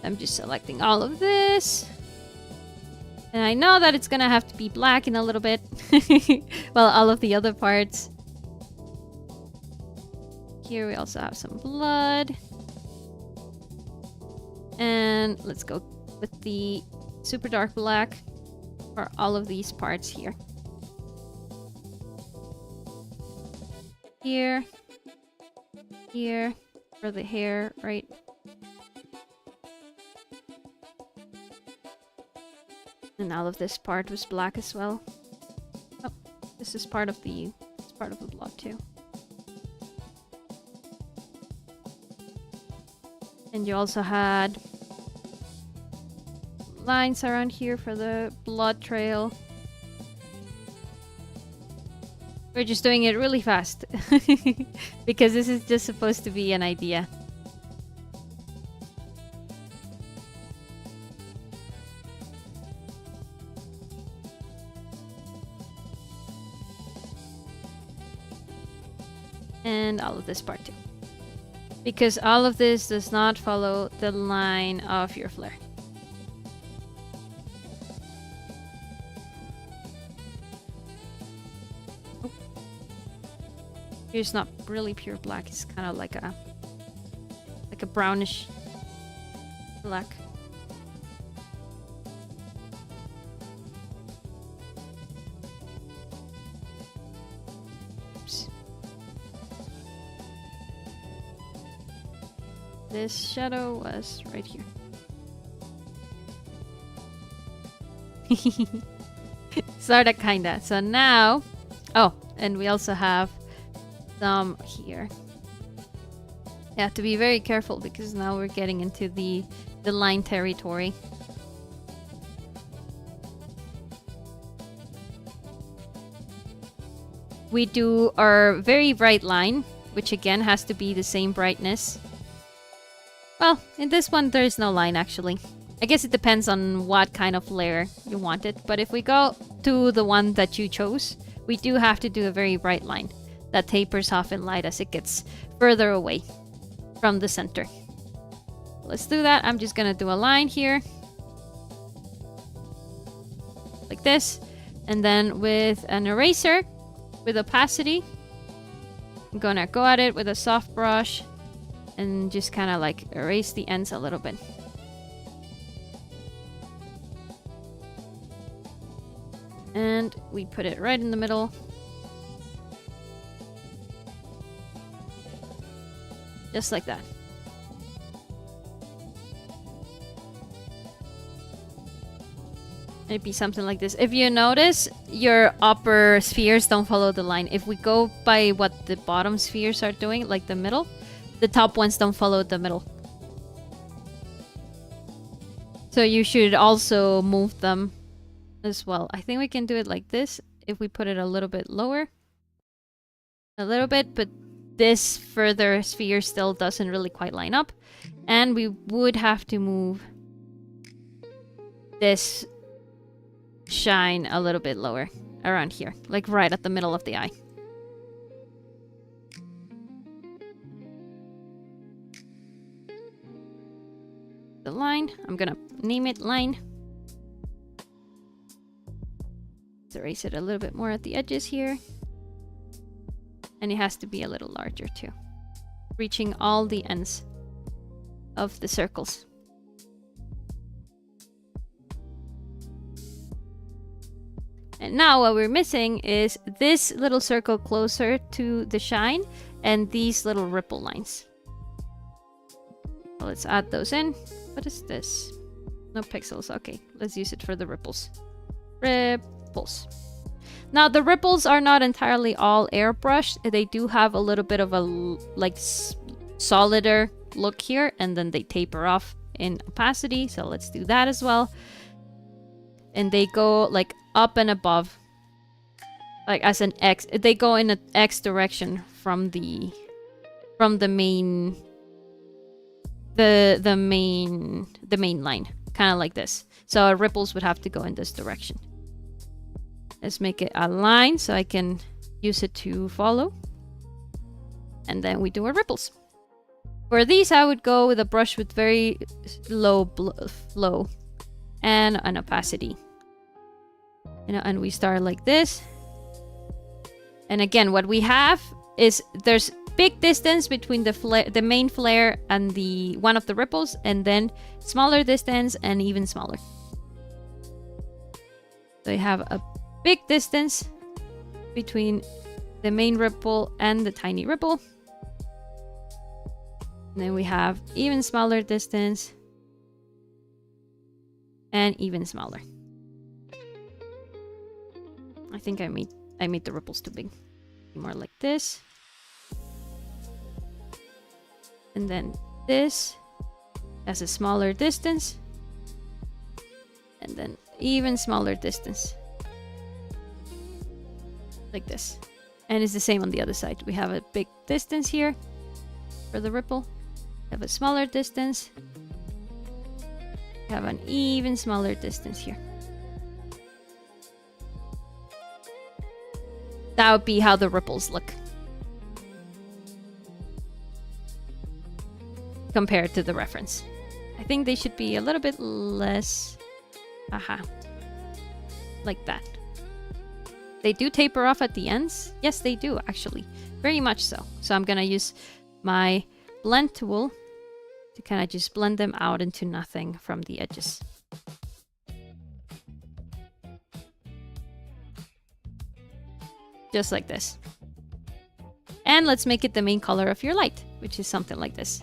I'm just selecting all of this. And I know that it's gonna have to be black in a little bit. Well, all of the other parts. Here we also have some blood. And let's go with the super dark black for all of these parts here. Here. Here. For the hair, right? And all of this part was black as well. Oh, this is part of the blood too. And you also had lines around here for the blood trail. We're just doing it really fast because this is just supposed to be an idea. And all of this part too. Because all of this does not follow the line of your flare. Oh. Here's not really pure black, it's kind of like a brownish black. This shadow was right here. Sorta, kinda. So now... Oh, and we also have some here. You have to be very careful because now we're getting into the line territory. We do our very bright line, which again has to be the same brightness. Well, in this one, there is no line, actually. I guess it depends on what kind of layer you want it. But if we go to the one that you chose, we do have to do a very bright line that tapers off in light as it gets further away from the center. Let's do that. I'm just gonna do a line here. Like this. And then with an eraser, with opacity, I'm gonna go at it with a soft brush and just kind of like erase the ends a little bit. And we put it right in the middle. Just like that. It'd be something like this. If you notice, your upper spheres don't follow the line. If we go by what the bottom spheres are doing, like the middle, the top ones don't follow the middle. So you should also move them as well. I think we can do it like this if we put it a little bit lower. A little bit, but this further sphere still doesn't really quite line up. And we would have to move this shine a little bit lower around here, like right at the middle of the eye. The line, I'm gonna name it line. Let's erase it a little bit more at the edges here. And it has to be a little larger too, reaching all the ends of the circles. And now what we're missing is this little circle closer to the shine and these little ripple lines. Well, let's add those in. What is this? No pixels. Okay, let's use it for the ripples. Ripples. Now, the ripples are not entirely all airbrushed. They do have a little bit of a like solider look here, and then they taper off in opacity. So let's do that as well. And they go like up and above, like as an X. They go in an X direction from the main. The main line, kind of like this. So our ripples would have to go in this direction. Let's make it a line so I can use it to follow. And then we do our ripples. For these, I would go with a brush with very low flow and an opacity. You know, and we start like this. And again, what we have is there's big distance between the main flare and the one of the ripples, and then smaller distance and even smaller. So you have a big distance between the main ripple and the tiny ripple. And then we have even smaller distance and even smaller. I think I made the ripples too big. More like this. And then this has a smaller distance. And then even smaller distance. Like this. And it's the same on the other side. We have a big distance here for the ripple. We have a smaller distance. We have an even smaller distance here. That would be how the ripples look compared to the reference. I think they should be a little bit less. Like that. They do taper off at the ends. Yes, they do, actually. Very much so. So I'm gonna use my blend tool to kind of just blend them out into nothing from the edges. Just like this. And let's make it the main color of your light, which is something like this.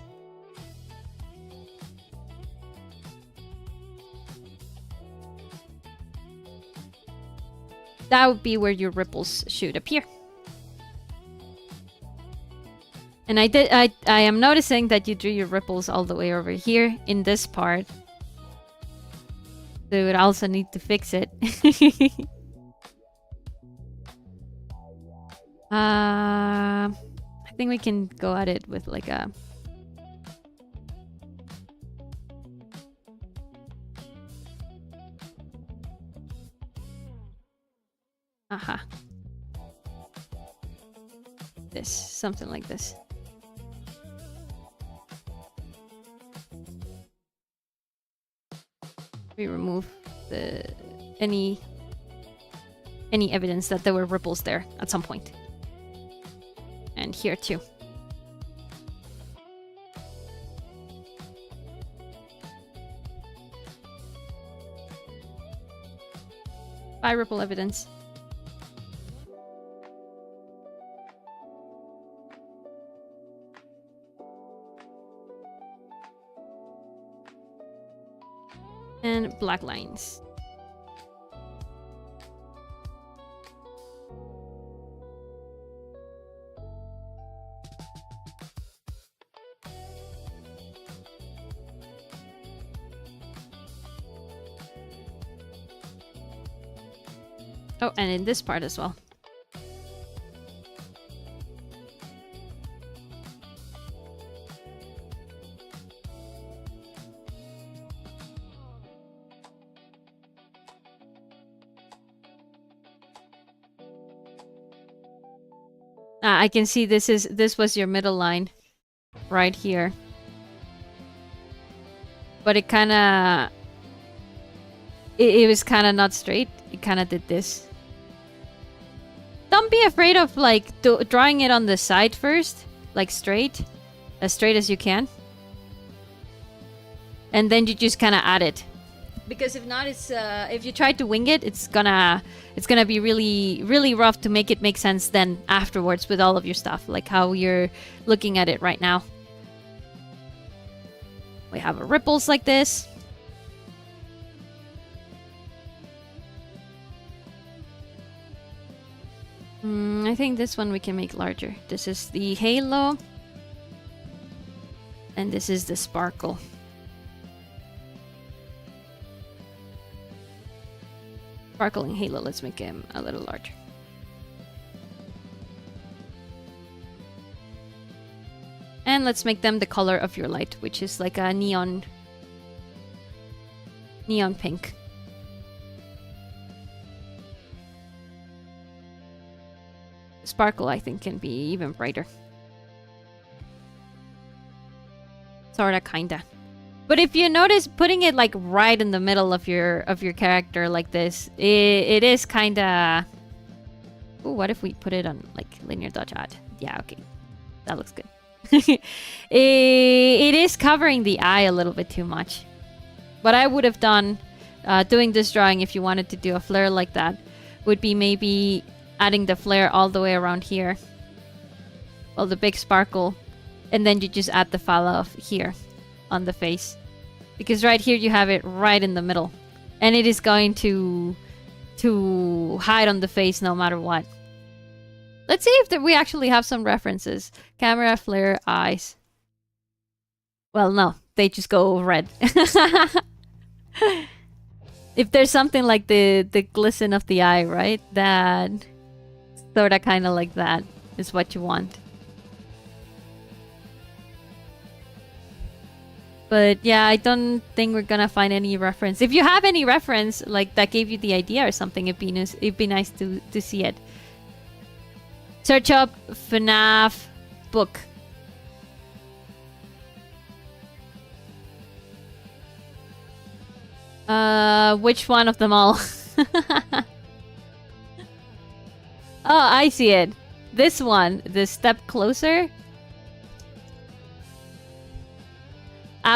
That would be where your ripples should appear. And I am noticing that you drew your ripples all the way over here in this part. So we would also need to fix it. I think we can go at it with like a... This, something like this. We remove any evidence that there were ripples there at some point. And here too. By ripple evidence. And black lines. Oh, and in this part as well. I can see this was your middle line right here. But it kind of... It was kind of not straight. It kind of did this. Don't be afraid of like drawing it on the side first. Like straight. As straight as you can. And then you just kind of add it. Because if not, it's if you try to wing it, it's gonna be really rough to make it make sense then afterwards with all of your stuff, like how you're looking at it right now. We have ripples like this. I think this one we can make larger. This is the halo, and this is the sparkle. Sparkling halo, let's make him a little larger. And let's make them the color of your light, which is like a neon Neon pink. Sparkle, I think, can be even brighter. Sorta, kinda. But if you notice, putting it like right in the middle of your character like this, it is kinda... Ooh, what if we put it on like linear dodge add? Yeah, okay. That looks good. It is covering the eye a little bit too much. What I would have done doing this drawing, if you wanted to do a flare like that, would be maybe adding the flare all the way around here. Well, the big sparkle. And then you just add the fall off here on the face. Because right here you have it right in the middle. And it is going to hide on the face no matter what. Let's see if we actually have some references. Camera, flare, eyes. Well, no. They just go red. If there's something like the glisten of the eye, right? That sort of kind of like that is what you want. But yeah, I don't think we're gonna find any reference. If you have any reference like that gave you the idea or something, it'd be nice to see it. Search up FNAF book. Which one of them all? Oh, I see it. This one, the step closer.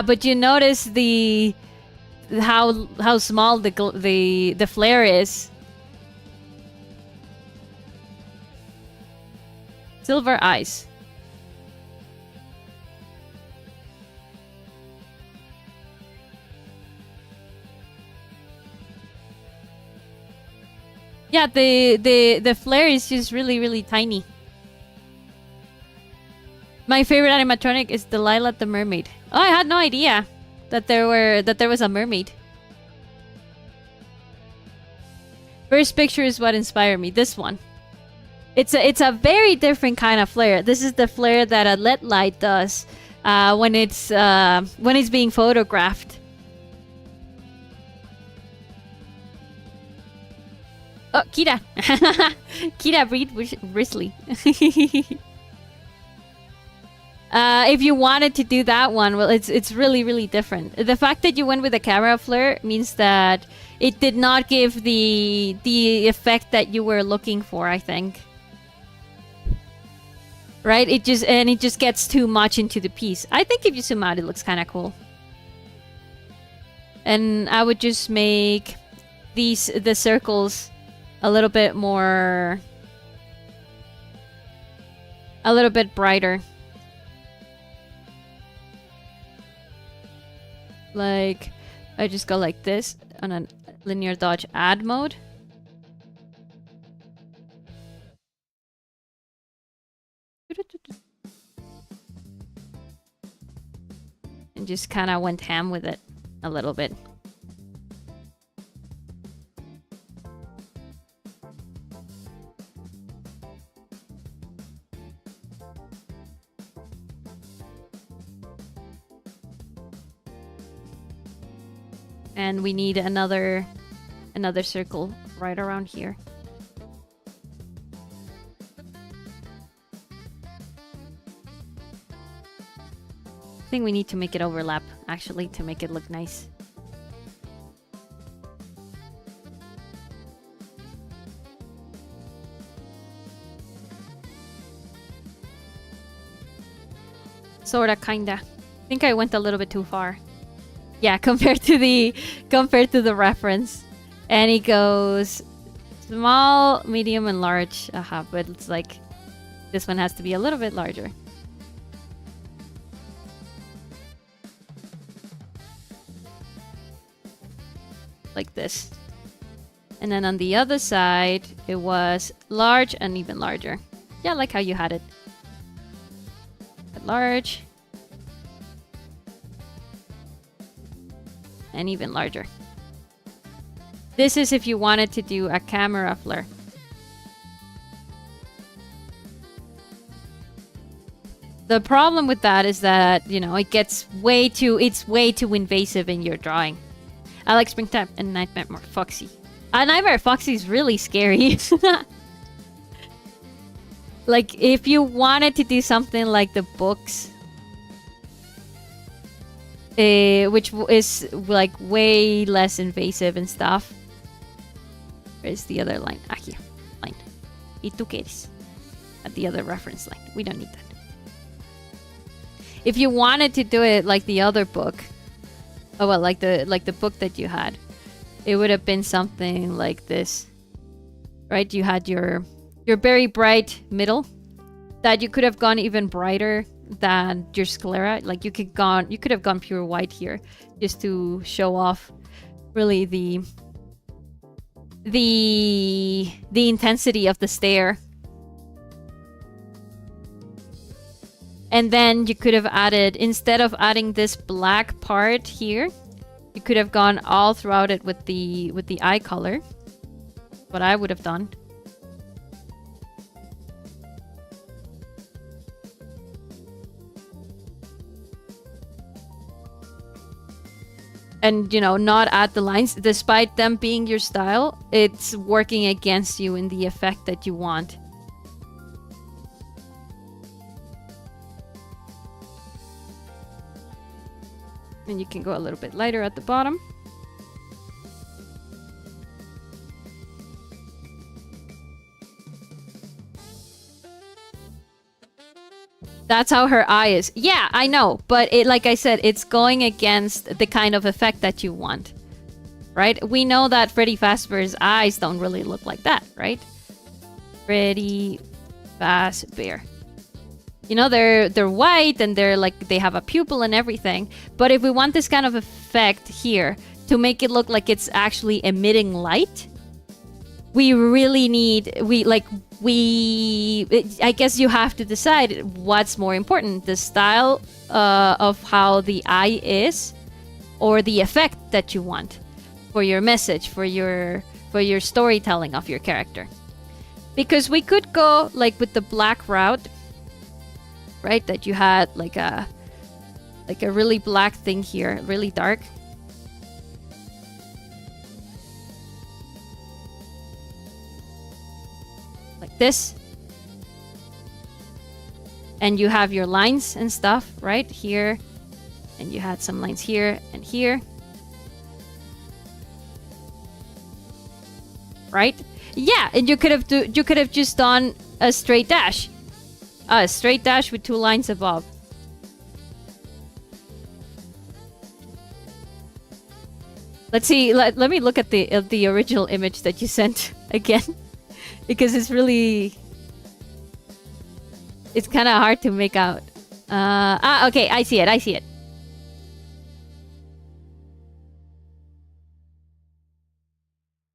But you notice how small the flare is. Silver eyes. Yeah, the flare is just really tiny. My favorite animatronic is Delilah the mermaid. Oh, I had no idea that there was a mermaid. First picture is what inspired me. This one. It's a very different kind of flare. This is the flare that a LED light does when it's being photographed. Oh, Kira. Kira breathe briskly. If you wanted to do that one, well, it's really different. The fact that you went with a camera flare means that it did not give the effect that you were looking for, I think. Right? It just gets too much into the piece. I think if you zoom out, it looks kind of cool. And I would just make the circles a little bit more... a little bit brighter. Like, I just go like this on a linear dodge add mode. And just kind of went ham with it a little bit. And we need another circle right around here. I think we need to make it overlap, actually, to make it look nice. Sorta, kinda. I think I went a little bit too far. Yeah, compared to the reference. And it goes small, medium, and large. But it's like this one has to be a little bit larger. Like this. And then on the other side, it was large and even larger. Yeah, I like how you had it. Large. And even larger. This is if you wanted to do a camera flare. The problem with that is that, you know, it's way too invasive in your drawing. I like Springtime and Nightmare Foxy. Nightmare Foxy is really scary. Like, if you wanted to do something like the books, which is like way less invasive and stuff. Where's the other line? Ah, here. Line. ¿Y tú qué eres? At the other reference line. We don't need that. If you wanted to do it like the other book, oh well, like the book that you had, it would have been something like this, right? You had your very bright middle that you could have gone even brighter than your sclera. Like you could have gone pure white here just to show off really the intensity of the stare. And then you could have added, instead of adding this black part here, you could have gone all throughout it with the eye color. What I would have done. And, you know, not add the lines. Despite them being your style, it's working against you in the effect that you want. And you can go a little bit lighter at the bottom. That's how her eye is. Yeah, I know. But it, like I said, it's going against the kind of effect that you want. Right? We know that Freddy Fazbear's eyes don't really look like that, right? Freddy Fazbear. You know, they're white and they're like, they have a pupil and everything. But if we want this kind of effect here to make it look like it's actually emitting light, we really need, I guess you have to decide what's more important, the style of how the eye is, or the effect that you want for your message, for your storytelling of your character. Because we could go like with the black route, right? That you had like a really black thing here, really dark. Like this. And you have your lines and stuff right here. And you had some lines here and here. Right? Yeah, and you could have just done a straight dash. A straight dash with two lines above. Let's see. Let me look at the original image that you sent again, because it's really, it's kind of hard to make out. Okay, I see it. I see it.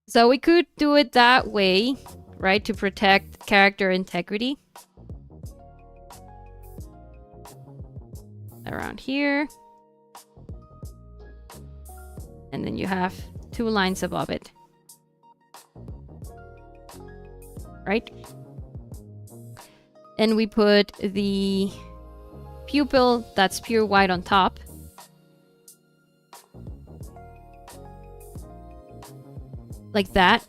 So we could do it that way, right, to protect character integrity. Around here. And then you have two lines above it. Right? And we put the pupil that's pure white on top. Like that.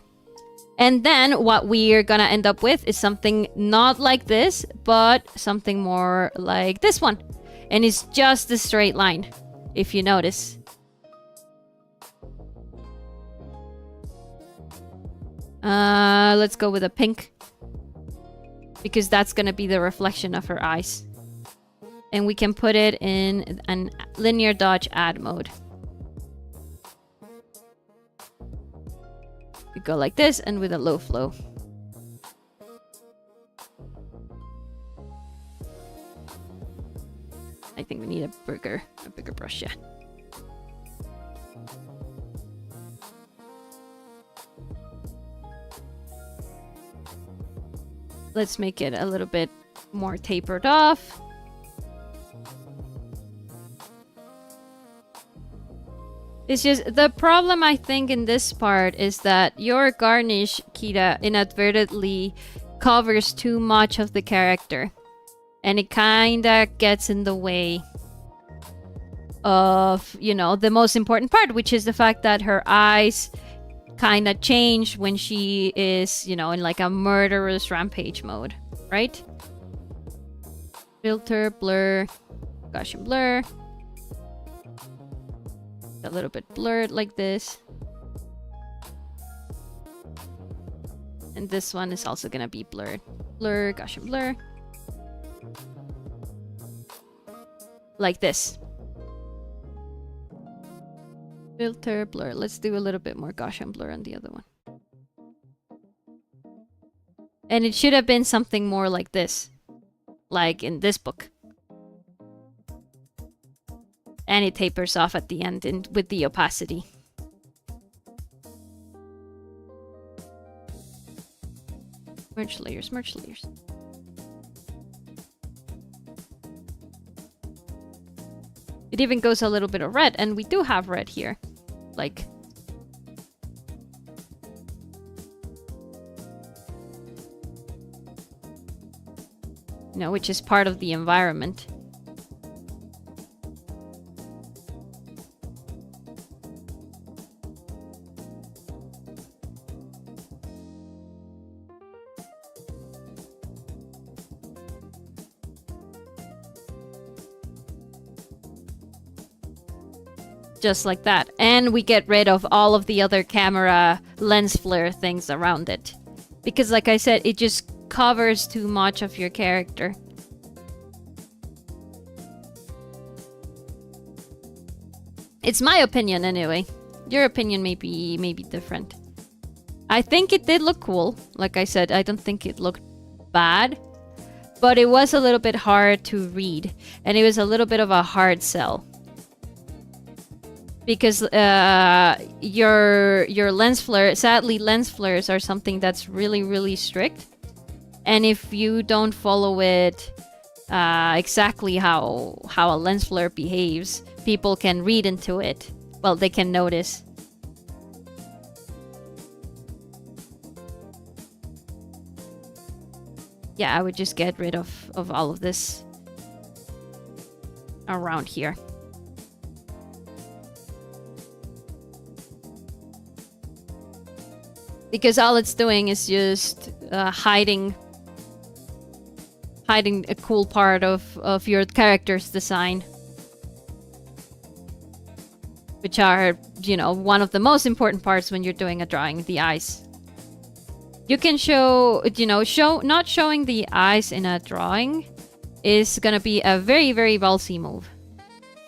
And then what we're gonna end up with is something not like this, but something more like this one. And it's just a straight line, if you notice. Let's go with a pink. Because that's gonna be the reflection of her eyes. And we can put it in an linear dodge add mode. We go like this and with a low flow. I think we need a bigger brush, yeah. Let's make it a little bit more tapered off. It's just the problem, I think, in this part is that your garnish, Kira, inadvertently covers too much of the character. And it kinda gets in the way of, you know, the most important part, which is the fact that her eyes kind of change when she is, you know, in like a murderous rampage mode, right? Filter, blur, Gaussian blur. A little bit blurred like this. And this one is also gonna be blurred. Blur, Gaussian blur. Like this. Filter, blur. Let's do a little bit more Gaussian blur on the other one. And it should have been something more like this. Like in this book. And it tapers off at the end with the opacity. Merge layers, merge layers. It even goes a little bit of red, and we do have red here. Like... you know, which is part of the environment. Just like that. And we get rid of all of the other camera lens flare things around it. Because like I said, it just covers too much of your character. It's my opinion anyway. Your opinion may be different. I think it did look cool. Like I said, I don't think it looked bad. But it was a little bit hard to read. And it was a little bit of a hard sell. Because your lens flare, sadly, lens flares are something that's really, really strict. And if you don't follow it exactly how a lens flare behaves, people can read into it. Well, they can notice. Yeah, I would just get rid of all of this around here. Because all it's doing is just hiding a cool part of your character's design. Which are, you know, one of the most important parts when you're doing a drawing, the eyes. You can show, you know, not showing the eyes in a drawing is gonna be a very, very ballsy move.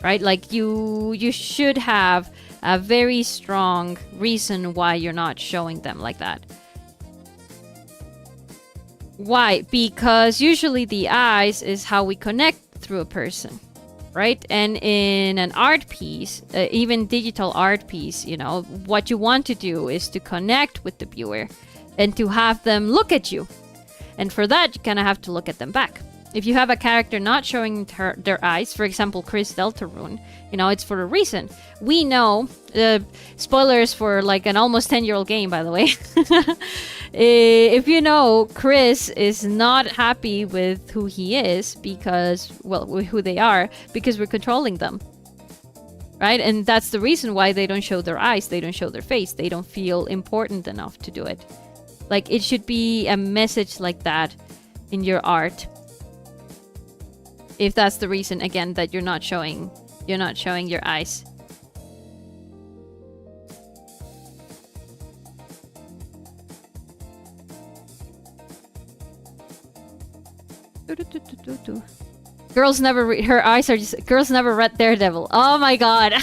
Right? Like you should have a very strong reason why you're not showing them like that. Why? Because usually the eyes is how we connect through a person, right? And in an art piece, even digital art piece, you know, what you want to do is to connect with the viewer and to have them look at you. And for that, you kind of have to look at them back. If you have a character not showing their eyes, for example, Chris Deltarune, you know, it's for a reason. We know, spoilers for like an almost 10-year-old game, by the way. If you know, Chris is not happy with who he is because, well, with who they are, because we're controlling them. Right? And that's the reason why they don't show their eyes, they don't show their face, they don't feel important enough to do it. Like, it should be a message like that in your art. If that's the reason, again, that you're not showing your eyes. Girls never read, her eyes are just, girls never read Daredevil. Oh my god.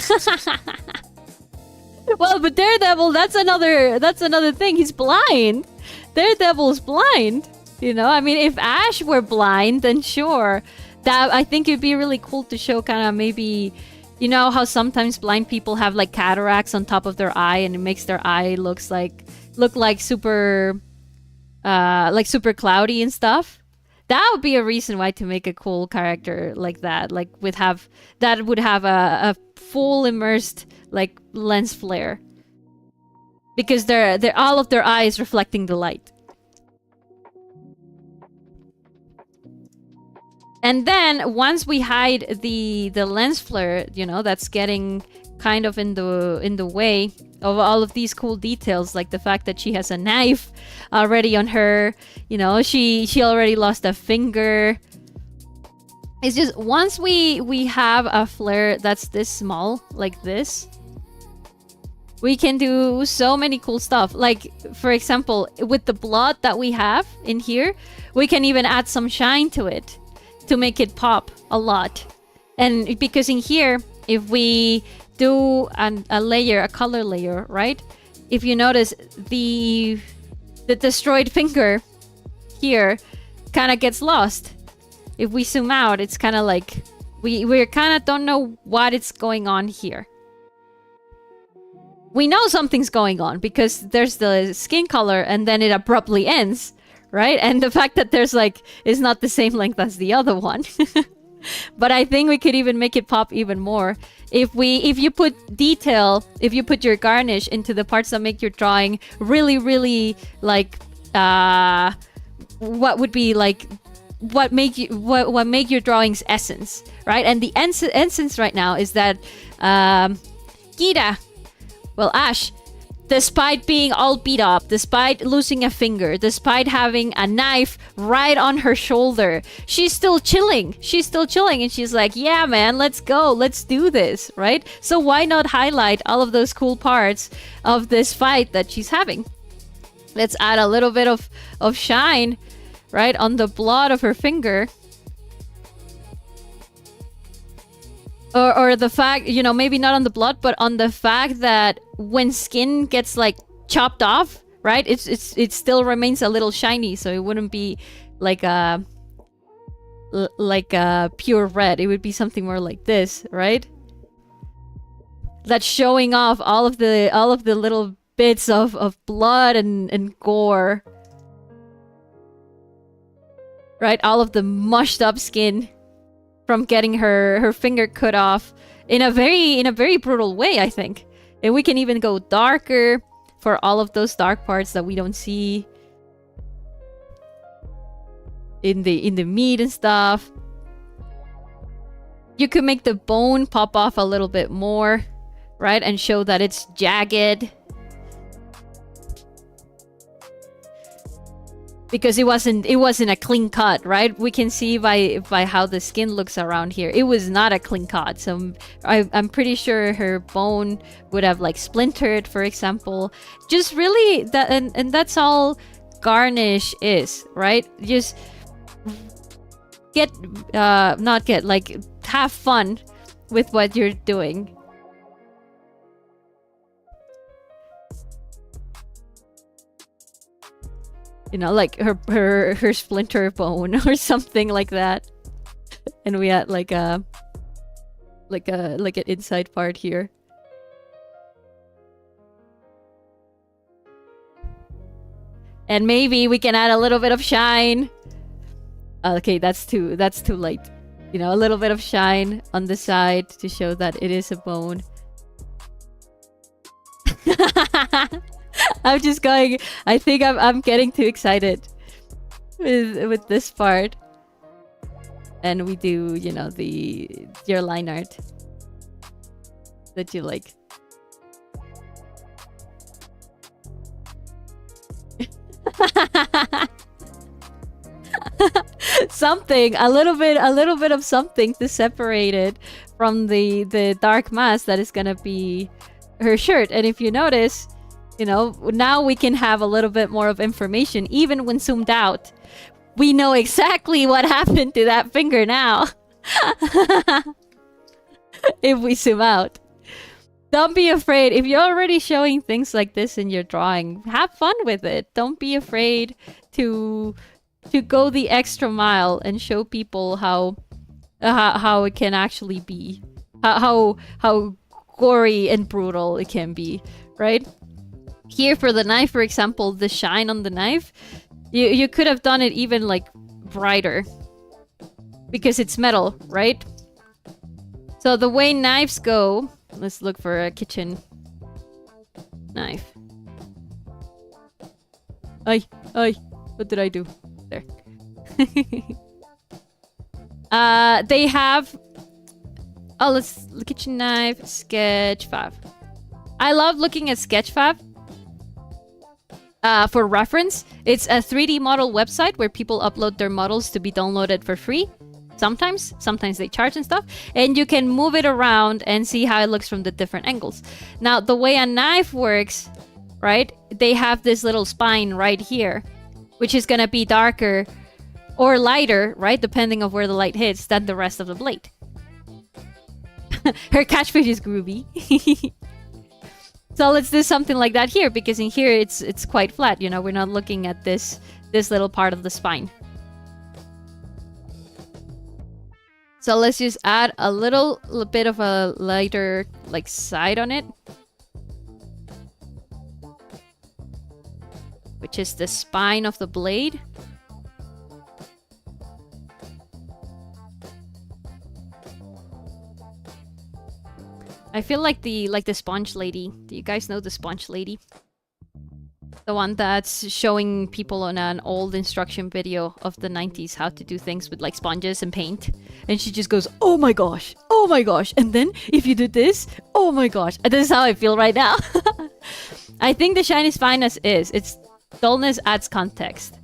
Well, but Daredevil, that's another thing. He's blind. Daredevil's blind. You know, I mean, if Ash were blind, then sure. That, I think it'd be really cool to show kind of maybe, you know how sometimes blind people have like cataracts on top of their eye and it makes their eye look like super cloudy and stuff. That would be a reason why to make a cool character like that, like would have a full immersed like lens flare, because they're all of their eyes reflecting the light. And then once we hide the lens flare, you know, that's getting kind of in the way of all of these cool details, like the fact that she has a knife already on her, you know, she already lost a finger. It's just once we have a flare that's this small, like this, we can do so many cool stuff. Like, for example, with the blood that we have in here, we can even add some shine to it to make it pop a lot. And because in here, if we do a layer, a color layer, right? If you notice, the destroyed finger here kind of gets lost. If we zoom out, it's kind of like we kind of don't know what is going on here. We know something's going on because there's the skin color and then it abruptly ends, right? And the fact that there's like, is not the same length as the other one. But I think we could even make it pop even more. If you put detail, if you put your garnish into the parts that make your drawing really, really like, what would be like, what make your drawing's essence, right? And the essence right now is that, Kira, well, Ash, despite being all beat up, despite losing a finger, despite having a knife right on her shoulder, she's still chilling. She's still chilling, and she's like, yeah, man, let's go. Let's do this, right? So why not highlight all of those cool parts of this fight that she's having? Let's add a little bit of shine, right, on the blood of her finger. Or the fact, you know, maybe not on the blood, but on the fact that when skin gets like chopped off, right, it still remains a little shiny, so it wouldn't be like a pure red. It would be something more like this, right? That's showing off all of the little bits of blood and gore, right? All of the mushed up skin from getting her finger cut off in a very brutal way, I think. And we can even go darker for all of those dark parts that we don't see in the meat and stuff. You could make the bone pop off a little bit more, right? And show that it's jagged. Because it wasn't a clean cut, right? We can see by how the skin looks around here. It was not a clean cut. So I'm pretty sure her bone would have like splintered, for example. Just really that, and that's all garnish is, right? Just have fun with what you're doing. You know, like her splinter bone or something like that. And we had like an inside part here. And maybe we can add a little bit of shine. Okay, that's too light. You know, a little bit of shine on the side to show that it is a bone. I'm just going. I think I'm getting too excited with this part. And we do, you know, your line art that you like. Something, a little bit of something to separate it from the dark mass that is gonna be her shirt. And if you notice, you know, now we can have a little bit more of information. Even when zoomed out, we know exactly what happened to that finger now. If we zoom out. Don't be afraid. If you're already showing things like this in your drawing, have fun with it. Don't be afraid to go the extra mile and show people how it can actually be. How gory and brutal it can be, right? Here for the knife, for example, the shine on the knife, you could have done it even like brighter because it's metal, right? So the way knives go, let's look for a kitchen knife. Ay, what did I do? There. They have... Oh, let's look at your knife. Sketchfab. I love looking at Sketchfab. For reference, it's a 3D model website where people upload their models to be downloaded for free. Sometimes they charge and stuff. And you can move it around and see how it looks from the different angles. Now, the way a knife works, right? They have this little spine right here, which is gonna be darker or lighter, right? Depending on where the light hits, than the rest of the blade. Her catchphrase is groovy. So let's do something like that here, because in here it's quite flat, you know, we're not looking at this little part of the spine. So let's just add a little bit of a lighter like side on it, which is the spine of the blade. I feel like the sponge lady. Do you guys know the sponge lady? The one that's showing people on an old instruction video of the 90s how to do things with like sponges and paint. And she just goes, oh my gosh, and then if you do this, oh my gosh. And this is how I feel right now. I think the shine is fine as is. Its dullness adds context.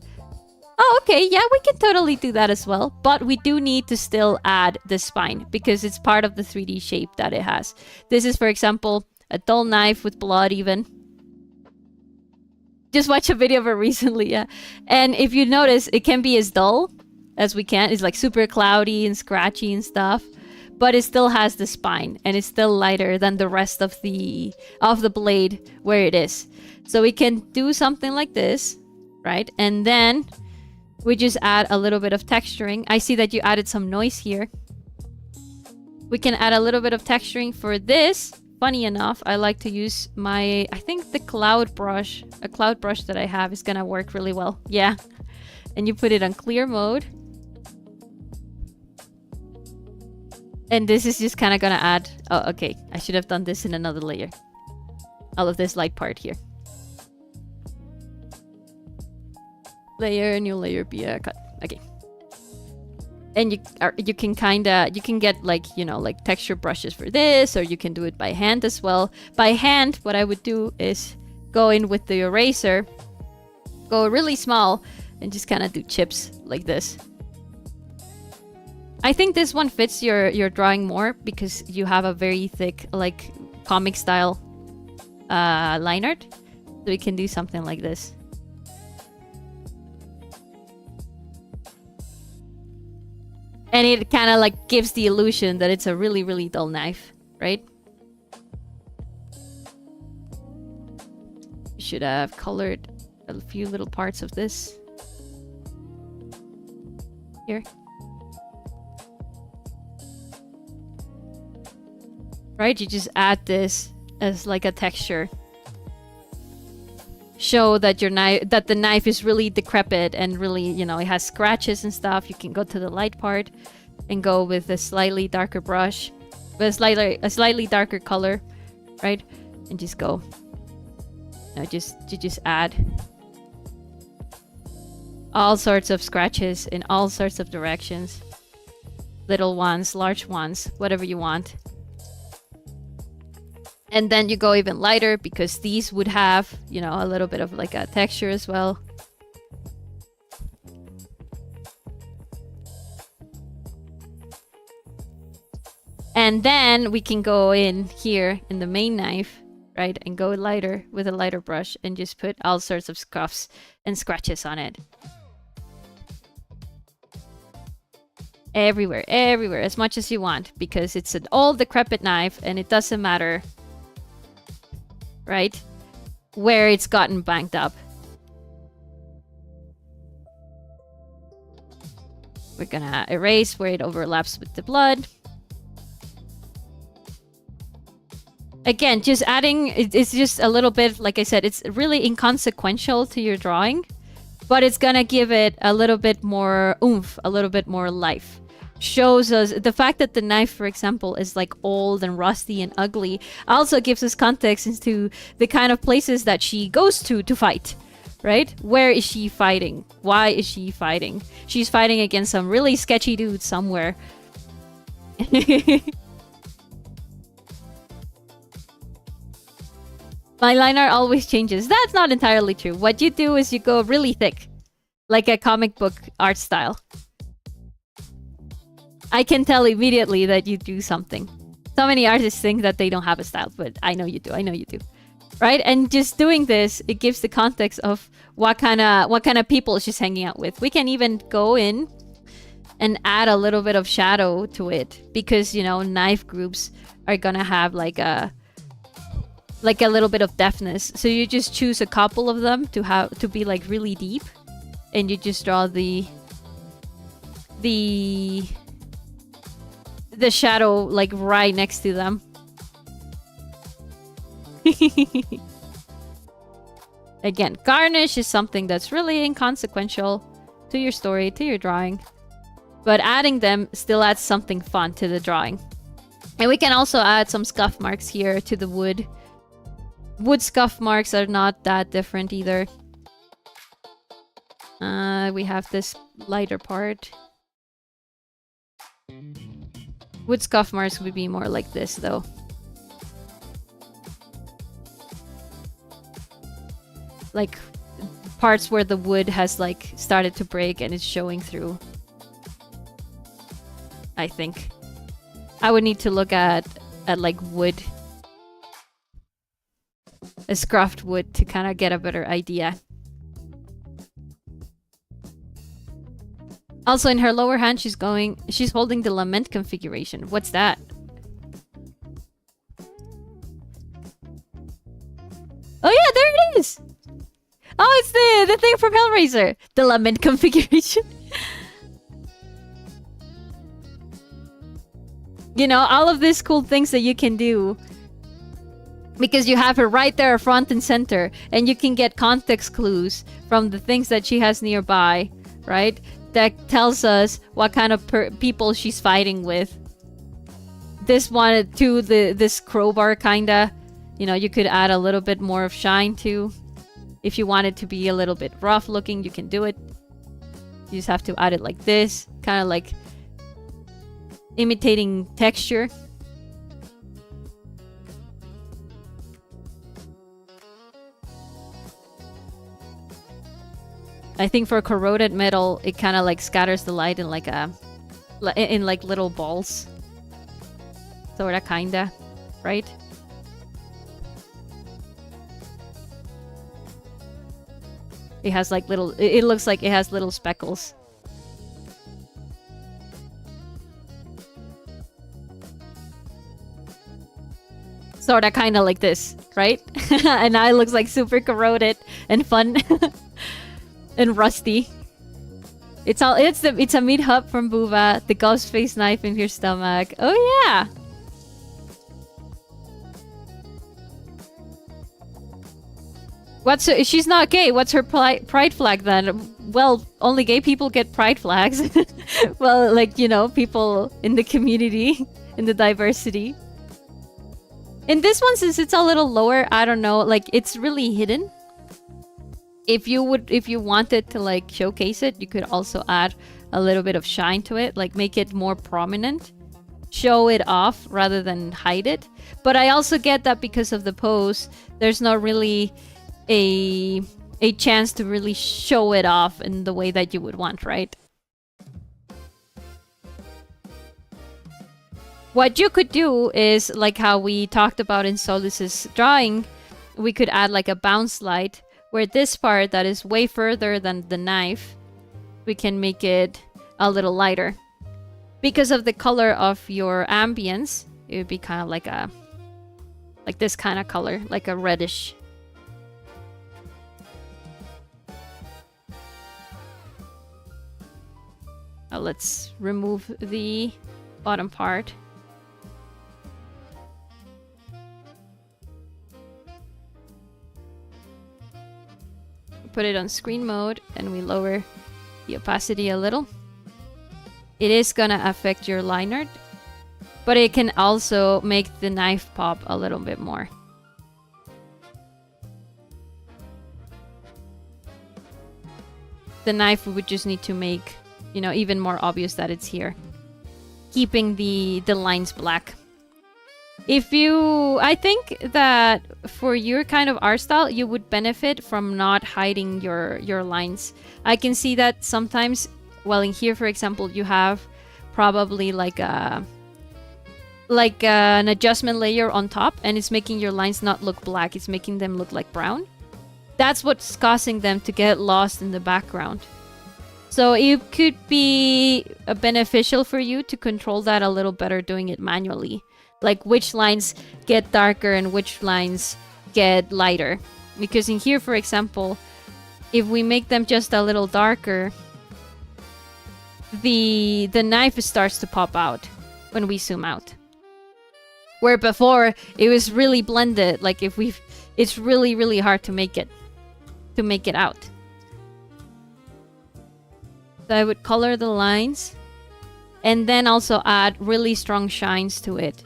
Oh, okay, yeah, we can totally do that as well. But we do need to still add the spine because it's part of the 3D shape that it has. This is, for example, a dull knife with blood even. Just watched a video of it recently, yeah. And if you notice, it can be as dull as we can. It's like super cloudy and scratchy and stuff. But it still has the spine and it's still lighter than the rest of the blade where it is. So we can do something like this, right? And then we just add a little bit of texturing. I see that you added some noise here. We can add a little bit of texturing for this. Funny enough, I like to use my, I think the cloud brush, a cloud brush that I have is gonna work really well. Yeah. And you put it on clear mode. And this is just kind of gonna add, oh, okay. I should have done this in another layer. All of this light part here. Layer, new layer, be a cut. Okay. And you can get like, you know, like texture brushes for this, or you can do it by hand as well. By hand, what I would do is go in with the eraser, go really small, and just kind of do chips like this. I think this one fits your drawing more because you have a very thick, like, comic style line art. So we can do something like this. And it kind of like gives the illusion that it's a really, really dull knife, right? You should have colored a few little parts of this. Here. Right? You just add this as like a texture. Show that your knife, that the knife is really decrepit and really, you know, it has scratches and stuff. You can go to the light part and go with a slightly darker brush, with a slightly darker color, right? And just go. You know, just add all sorts of scratches in all sorts of directions, little ones, large ones, whatever you want. And then you go even lighter because these would have, you know, a little bit of like a texture as well. And then we can go in here in the main knife, right? And go lighter with a lighter brush and just put all sorts of scuffs and scratches on it. Everywhere, everywhere, as much as you want, because it's an old decrepit knife and it doesn't matter, right, where it's gotten banged up. We're gonna erase where it overlaps with the blood. Again, just adding, it's just a little bit, like I said, it's really inconsequential to your drawing, but it's gonna give it a little bit more oomph, a little bit more life. Shows us the fact that the knife, for example, is like old and rusty and ugly, also gives us context into the kind of places that she goes to fight, right? Where is she fighting? Why is she fighting? She's fighting against some really sketchy dude somewhere. My line art always changes. That's not entirely true. What you do is you go really thick, like a comic book art style. I can tell immediately that you do something. So many artists think that they don't have a style, but I know you do. I know you do. Right? And just doing this, it gives the context of what kind of people she's hanging out with. We can even go in and add a little bit of shadow to it, because, you know, knife groups are gonna have like a little bit of depthness. So you just choose a couple of them to be like really deep, and you just draw the shadow like right next to them. Again, garnish is something that's really inconsequential to your story, to your drawing, but adding them still adds something fun to the drawing. And we can also add some scuff marks here to the wood. Wood scuff marks are not that different either. We have this lighter part. Wood scuff marks would be more like this, though. Like parts where the wood has like started to break and it's showing through. I think. I would need to look at like wood. A scruffed wood to kind of get a better idea. Also, in her lower hand, she's holding the lament configuration. What's that? Oh yeah, there it is! Oh, it's the thing from Hellraiser! The lament configuration. You know, all of these cool things that you can do, because you have her right there front and center, and you can get context clues from the things that she has nearby, right? That tells us what kind of people she's fighting with. This one too, this crowbar kinda, you know, you could add a little bit more of shine to. If you want it to be a little bit rough looking, you can do it. You just have to add it like this, kind of like imitating texture. I think for corroded metal, it kind of like scatters the light in like little balls. Sorta, kinda, right? It has like little. It looks like it has little speckles. Sorta, kinda like this, right? And now it looks like super corroded and fun. And rusty. It's a meat hub from Buva, the ghost face knife in your stomach. Oh yeah. She's not gay. What's her pride flag then? Well, only gay people get pride flags. Well, like, you know, people in the community, in the diversity. In this one, since it's a little lower, I don't know, like it's really hidden. If you wanted to like showcase it, you could also add a little bit of shine to it, like make it more prominent, show it off rather than hide it. But I also get that because of the pose, there's not really a chance to really show it off in the way that you would want, right? What you could do is, like how we talked about in Solis's drawing, we could add like a bounce light, where this part that is way further than the knife, we can make it a little lighter. Because of the color of your ambience, it would be kind of like this kind of color, like a reddish. Now let's remove the bottom part. Put it on screen mode and we lower the opacity a little. It is gonna affect your line art, but it can also make the knife pop a little bit more. the knife, we would just need to make, you know, even more obvious that it's here. Keeping the lines black. I think that for your kind of art style, you would benefit from not hiding your lines. I can see that sometimes, well, in here, for example, you have probably like an adjustment layer on top, and it's making your lines not look black. It's making them look like brown. That's what's causing them to get lost in the background. So it could be beneficial for you to control that a little better doing it manually. Like which lines get darker and which lines get lighter. Because in here, for example, if we make them just a little darker, the knife starts to pop out when we zoom out. Where before it was really blended, like it's really, really hard to make it out. So I would color the lines and then also add really strong shines to it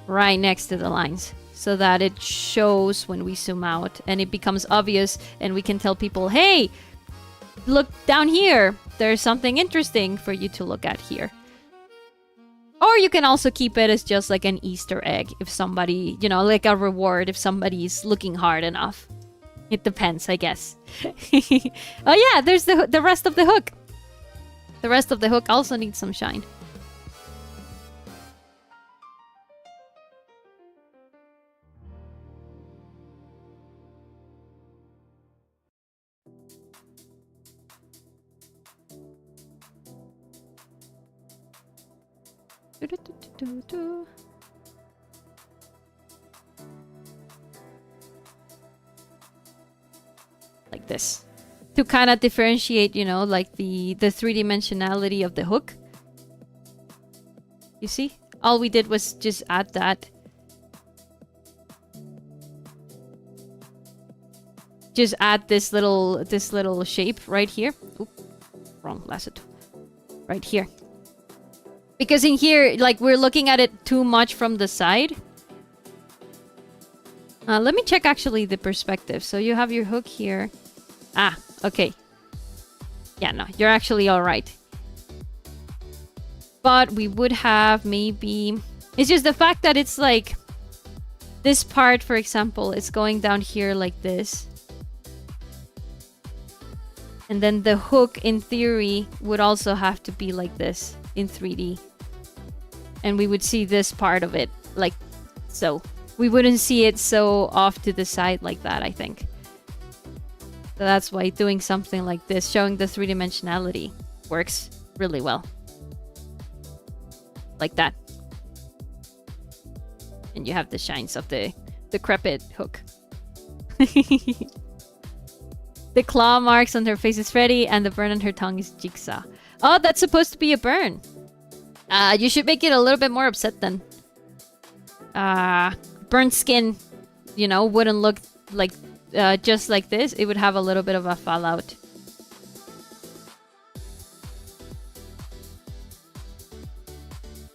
right next to the lines so that it shows when we zoom out and it becomes obvious and we can tell people, hey, look down here. There's something interesting for you to look at here. Or you can also keep it as just like an Easter egg if somebody, you know, like a reward if somebody's looking hard enough. It depends, I guess. Oh yeah, there's the rest of the hook. The rest of the hook also needs some shine. Like this. To kind of differentiate, you know, like the three-dimensionality of the hook. You see? All we did was just add that. Just add this little shape right here. Oop, wrong lasso. Right here. Because in here, like, we're looking at it too much from the side. Let me check actually the perspective. So you have your hook here. Ah, okay. Yeah, no, you're actually all right. But we would have maybe... It's just the fact that it's like... This part, for example, is going down here like this. And then the hook, in theory, would also have to be like this in 3D. And we would see this part of it like so. We wouldn't see it so off to the side like that, I think. So that's why doing something like this, showing the three-dimensionality, works really well. Like that. And you have the shines of the decrepit hook. The claw marks on her face is Freddy, and the burn on her tongue is Jigsaw. Oh, that's supposed to be a burn. You should make it a little bit more upset then. Burnt skin, you know, wouldn't look like just like this. It would have a little bit of a fallout.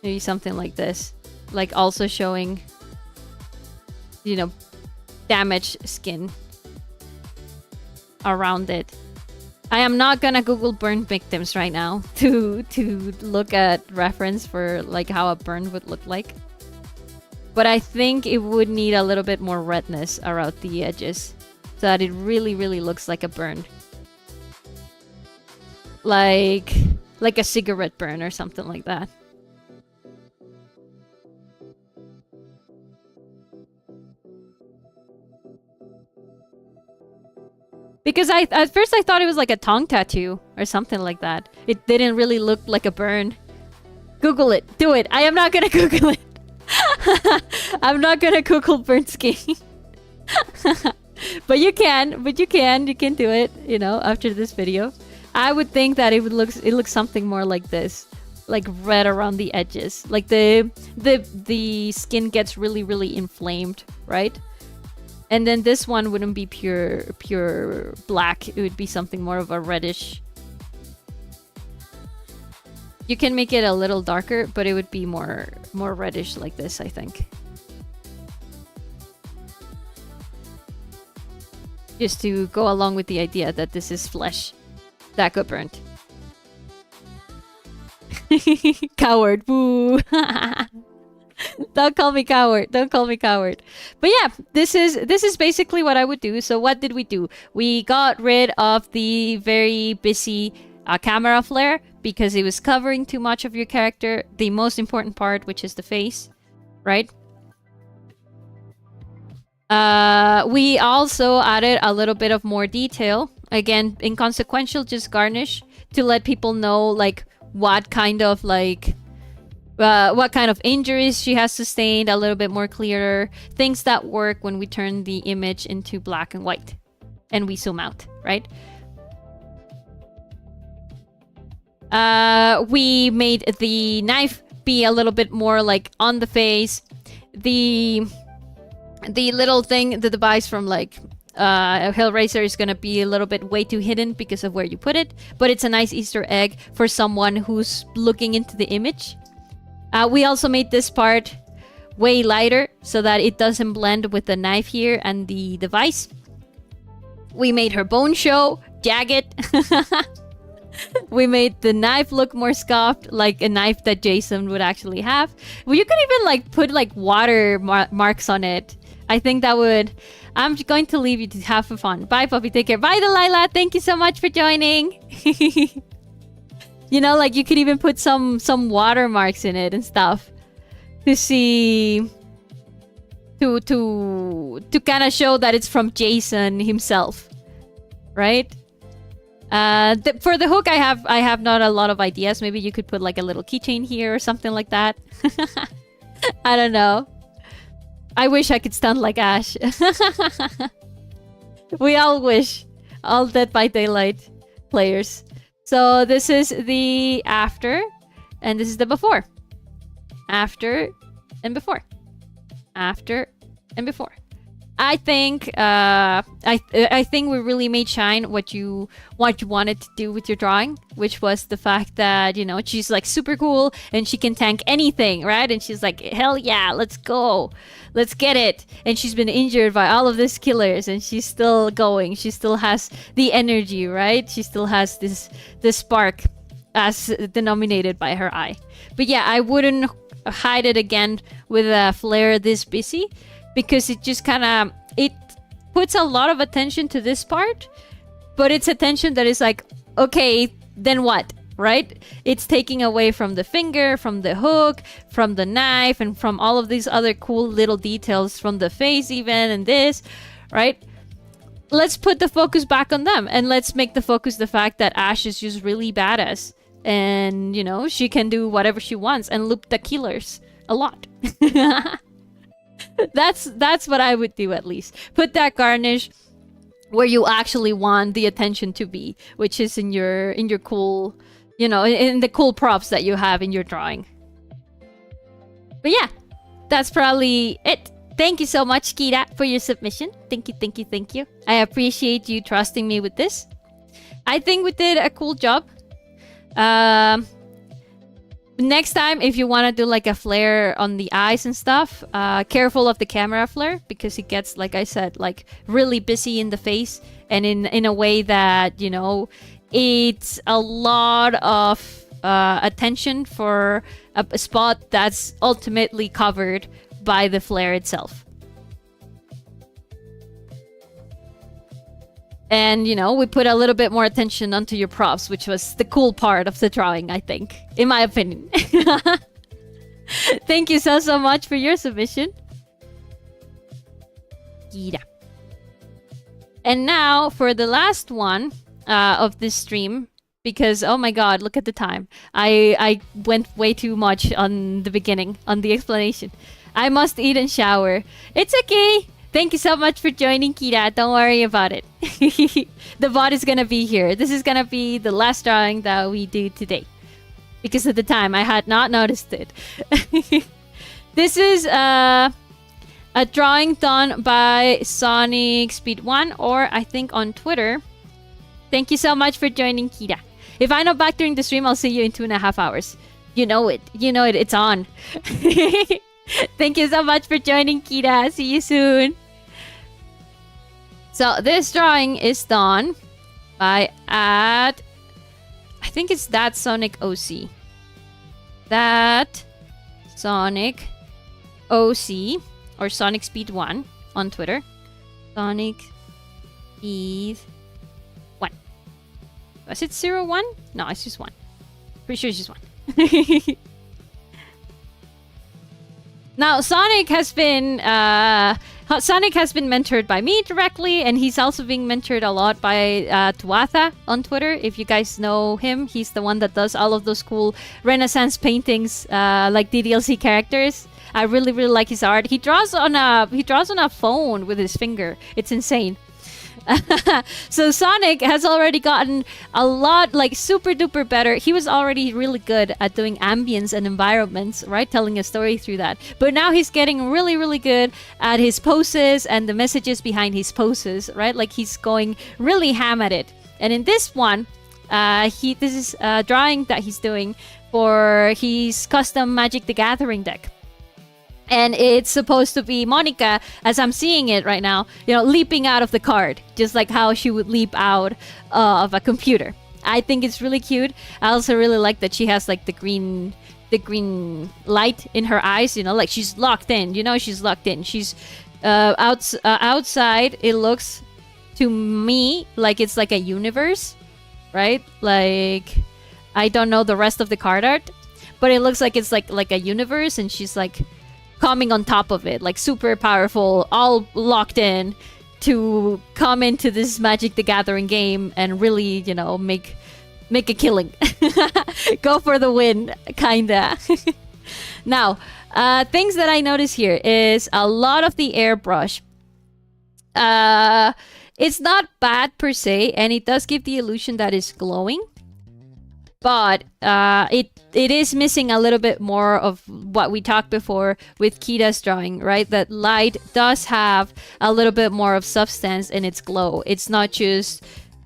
Maybe something like this. Like also showing, you know, damaged skin around it. I am not gonna Google burn victims right now to look at reference for like how a burn would look like. But I think it would need a little bit more redness around the edges so that it really, really looks like a burn. Like a cigarette burn or something like that. Because at first I thought it was like a tongue tattoo or something like that. It didn't really look like a burn. Google it. Do it. I am not gonna Google it. I'm not gonna Google burnt skin. But you can. You can do it, you know, after this video. I would think that it looks something more like this. Like red around the edges. Like the skin gets really, really inflamed, right? And then this one wouldn't be pure black. It would be something more of a reddish. You can make it a little darker, but it would be more reddish like this, I think. just to go along with the idea that this is flesh that got burnt. Coward, boo. Don't call me coward. Don't call me coward. But yeah, this is basically what I would do. So what did we do? We got rid of the very busy camera flare because it was covering too much of your character. The most important part, which is the face, right? We also added a little bit of more detail. Again, inconsequential, just garnish to let people know like what kind of injuries she has sustained, a little bit more clearer. Things that work when we turn the image into black and white and we zoom out, right? We made the knife be a little bit more like on the face. The little thing, the device from like Hellraiser is gonna be a little bit way too hidden because of where you put it, but it's a nice Easter egg for someone who's looking into the image. We also made this part way lighter so that it doesn't blend with the knife here and the device. We made her bone show jagged. We made the knife look more scuffed, like a knife that Jason would actually have. Well, you could even like put like water marks on it. I think that would... I'm going to leave you to have fun. Bye, Poppy. Take care. Bye, Delilah. Thank you so much for joining. You know, like you could even put some watermarks in it and stuff to see... To kind of show that it's from Jason himself, right? For the hook, I have not a lot of ideas. Maybe you could put like a little keychain here or something like that. I don't know. I wish I could stunt like Ash. We all wish. All Dead by Daylight players. So this is the after, and this is the before. After and before. After and before. I think I think we really made shine what you wanted to do with your drawing, which was the fact that, you know, she's like super cool and she can tank anything, right? And she's like, hell yeah, let's go, let's get it. And she's been injured by all of these killers and she's still going. She still has the energy, right? She still has this spark as denominated by her eye. But yeah, I wouldn't hide it again with a flare this busy, because it just kind of, it puts a lot of attention to this part, but it's attention that is like, okay, then what, right? It's taking away from the finger, from the hook, from the knife, and from all of these other cool little details, from the face even, and this, right? Let's put the focus back on them, and let's make the focus the fact that Ash is just really badass, and, you know, she can do whatever she wants and loop the killers a lot. That's what I would do, at least. Put that garnish where you actually want the attention to be, which is in your cool, you know, in the cool props that you have in your drawing. But yeah, that's probably it. Thank you so much, Kira, for your submission. Thank you, thank you, thank you. I appreciate you trusting me with this. I think we did a cool job. Next time, if you want to do like a flare on the eyes and stuff, careful of the camera flare, because it gets, like I said, like really busy in the face, and in a way that, you know, it's a lot of attention for a spot that's ultimately covered by the flare itself. And, you know, we put a little bit more attention onto your props, which was the cool part of the drawing, I think, in my opinion. Thank you so much for your submission. Yeah. And now for the last one of this stream, because, oh my god, look at the time. I went way too much on the beginning, on the explanation. I must eat and shower. It's okay. Thank you so much for joining, Kira. Don't worry about it. The bot is gonna be here. This is gonna be the last drawing that we do today. Because at the time, I had not noticed it. This is a drawing done by Sonic Speed 1, or I think on Twitter. Thank you so much for joining, Kira. If I'm not back during the stream, I'll see you in 2.5 hours. You know it. You know it. It's on. Thank you so much for joining, Kira. See you soon. So this drawing is done by I think it's That Sonic OC. That Sonic OC or Sonic Speed 1 on Twitter. Sonic Speed 1. Was it 01? No, it's just 1. Pretty sure it's just 1. Now, Sonic has been mentored by me directly, and he's also being mentored a lot by Tuatha on Twitter. If you guys know him, he's the one that does all of those cool Renaissance paintings, like DDLC characters. I really, really like his art. He draws on a phone with his finger. It's insane. So Sonic has already gotten a lot, like, super duper better. He was already really good at doing ambience and environments, right? Telling a story through that. But now he's getting really, really good at his poses and the messages behind his poses, right? Like, he's going really ham at it. And in this one, this is a drawing that he's doing for his custom Magic the Gathering deck. And it's supposed to be Monica, as I'm seeing it right now, you know, leaping out of the card, just like how she would leap out of a computer. I think it's really cute. I also really like that she has like the green light in her eyes, you know, like she's locked in. You know, she's locked in. She's outside. It looks to me like it's like a universe, right? Like, I don't know the rest of the card art, but it looks like it's like a universe, and she's like coming on top of it, like super powerful, all locked in to come into this Magic the Gathering game and really, you know, make a killing. Go for the win, kinda. Now, things that I notice here is a lot of the airbrush. It's not bad per se, and it does give the illusion that it's glowing. But it is missing a little bit more of what we talked before with Kita's drawing, right? That light does have a little bit more of substance in its glow. It's not just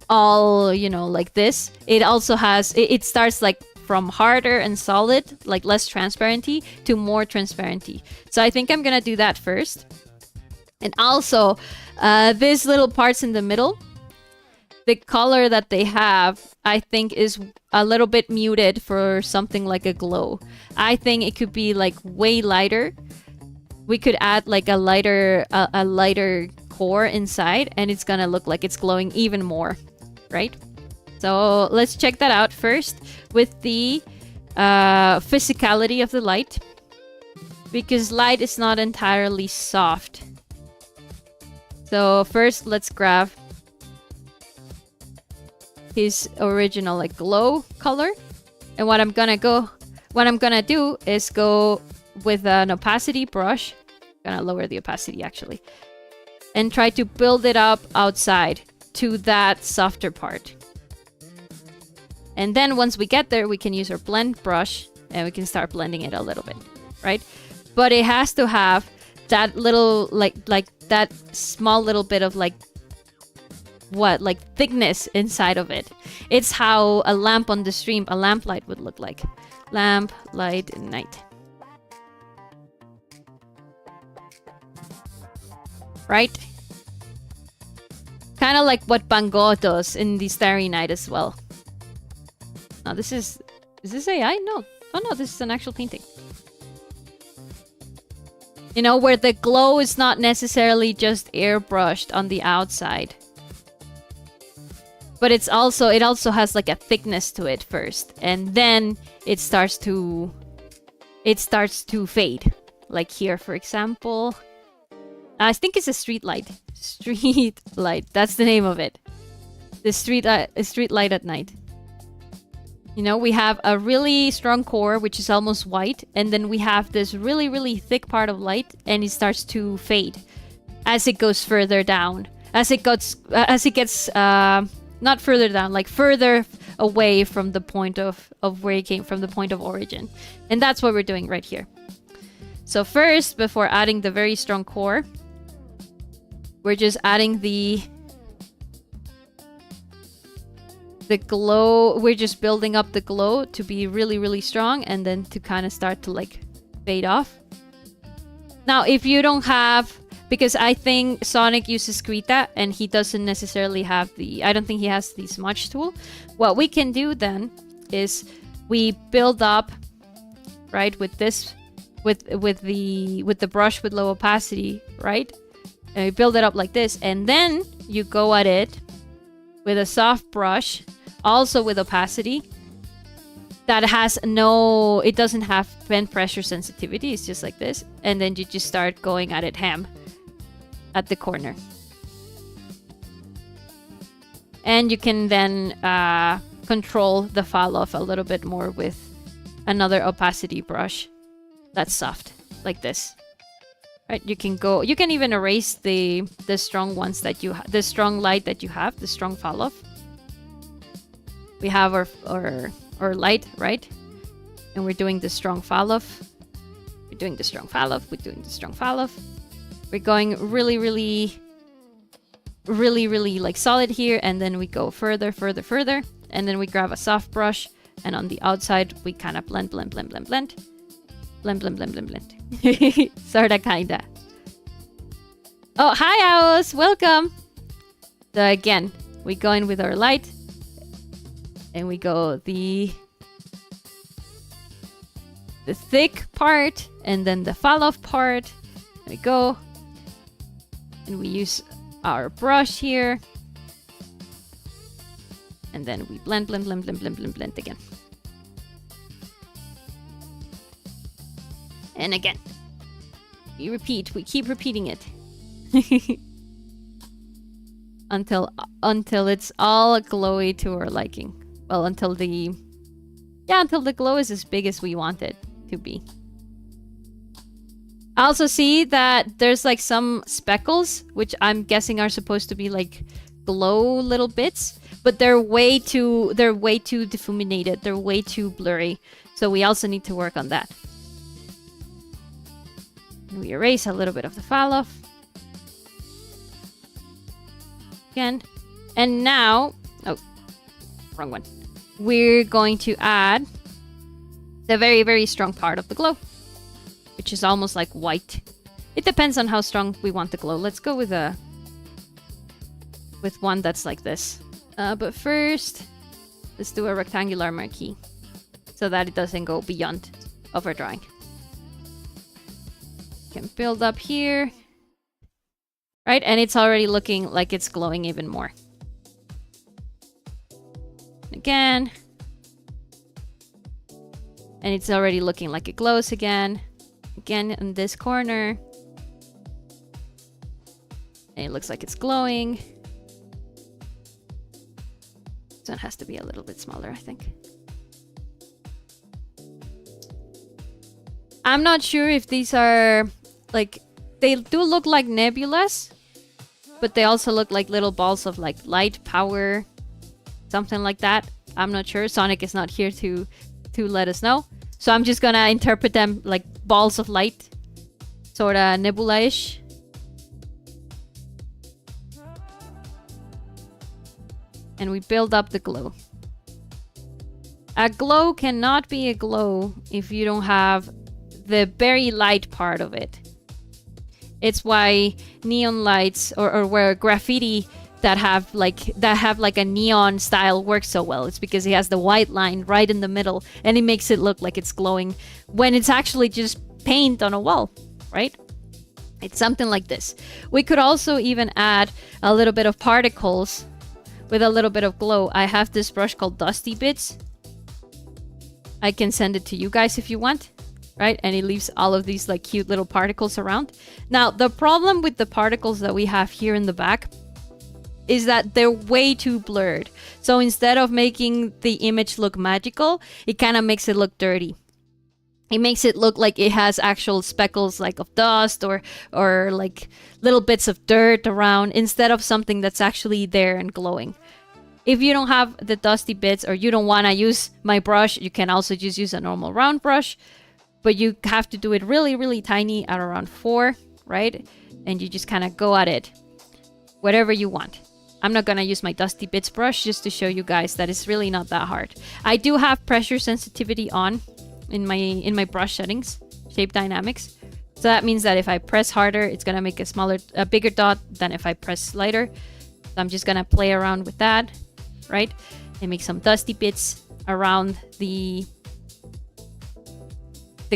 all, you know, like this. It also has, it starts like from harder and solid, like less transparency, to more transparency. So I think I'm gonna do that first. And also, these little parts in the middle, the color that they have, I think, is a little bit muted for something like a glow. I think it could be like way lighter. We could add like a lighter core inside, and it's gonna look like it's glowing even more, right? So let's check that out first with the physicality of the light, because light is not entirely soft. So first, let's grab his original like glow color, and what I'm gonna do is go with an opacity brush. I'm gonna lower the opacity actually, and try to build it up outside to that softer part. And then once we get there, we can use our blend brush and we can start blending it a little bit, right? But it has to have that little like that small little bit of like thickness inside of it. It's how a lamp on the stream, a lamp light would look like. Lamp, light, night. Right? Kind of like what Van Gogh does in the Starry Night as well. Now this is this AI? No. Oh no, this is an actual painting. You know, where the glow is not necessarily just airbrushed on the outside. But it also has like a thickness to it first, and then it starts to fade. Like here, for example, I think it's a street light. Street light. That's the name of it. The street light at night. You know, we have a really strong core, which is almost white, and then we have this really, really thick part of light, and it starts to fade as it goes further down. As it gets not further down, like further away from the point of where it came from, the point of origin. And that's what we're doing right here. So first, before adding the very strong core, we're just adding the glow. We're just building up the glow to be really, really strong, and then to kind of start to like fade off. Now, if you don't have because I think Sonic uses Krita and he doesn't necessarily have the, I don't think he has the smudge tool. What we can do then is we build up, right, with this, with the brush with low opacity, right? And we build it up like this, and then you go at it with a soft brush, also with opacity, that has no, it doesn't have pen pressure sensitivity, it's just like this, and then you just start going at it ham at the corner. And you can then control the fall off a little bit more with another opacity brush that's soft, like this. Right, you can go, you can even erase the strong ones that you the strong light that you have, the strong fall off. We have our light, right? And we're doing the strong fall off. We're doing the strong fall off. We're doing the strong fall off. We're going really like solid here, and then we go further, and then we grab a soft brush, and on the outside we kind of blend. Sorta kinda. Oh, hi Owls, welcome. So again, we go in with our light, and we go the thick part, and then the fall off part. There we go. And we use our brush here. And then we blend again. And again. We repeat, we keep repeating it. until it's all glowy to our liking. Well, until the glow is as big as we want it to be. I also see that there's like some speckles, which I'm guessing are supposed to be like glow little bits, but they're way too diffuminated. They're way too blurry. So we also need to work on that. And we erase a little bit of the fall off. Again. And now, oh, wrong one. We're going to add the very, very strong part of the glow, which is almost like white. It depends on how strong we want the glow. Let's go with one that's like this. But first, let's do a rectangular marquee so that it doesn't go beyond overdrawing. Can build up here, right? And it's already looking like it's glowing even more. Again. And it's already looking like it glows again. Again in this corner. And it looks like it's glowing. This one has to be a little bit smaller, I think. I'm not sure if these are like, they do look like nebulas, but they also look like little balls of like light, power, something like that. I'm not sure. Sonic is not here to let us know. So I'm just gonna interpret them like balls of light, sorta nebula-ish. And we build up the glow. A glow cannot be a glow if you don't have the very light part of it. It's why neon lights or where graffiti that have like a neon style works so well. It's because it has the white line right in the middle, and it makes it look like it's glowing when it's actually just paint on a wall, right? It's something like this. We could also even add a little bit of particles with a little bit of glow. I have this brush called Dusty Bits. I can send it to you guys if you want, right? And it leaves all of these like cute little particles around. Now, the problem with the particles that we have here in the back is that they're way too blurred. So instead of making the image look magical, it kind of makes it look dirty. It makes it look like it has actual speckles like of dust or like little bits of dirt around instead of something that's actually there and glowing. If you don't have the dusty bits or you don't want to use my brush, you can also just use a normal round brush. But you have to do it really, really tiny at around 4, right? And you just kind of go at it, whatever you want. I'm not going to use my Dusty Bits brush just to show you guys that it's really not that hard. I do have pressure sensitivity on in my brush settings, shape dynamics. So that means that if I press harder, it's gonna make a bigger dot than if I press lighter. So I'm just gonna play around with that, right? And make some dusty bits around the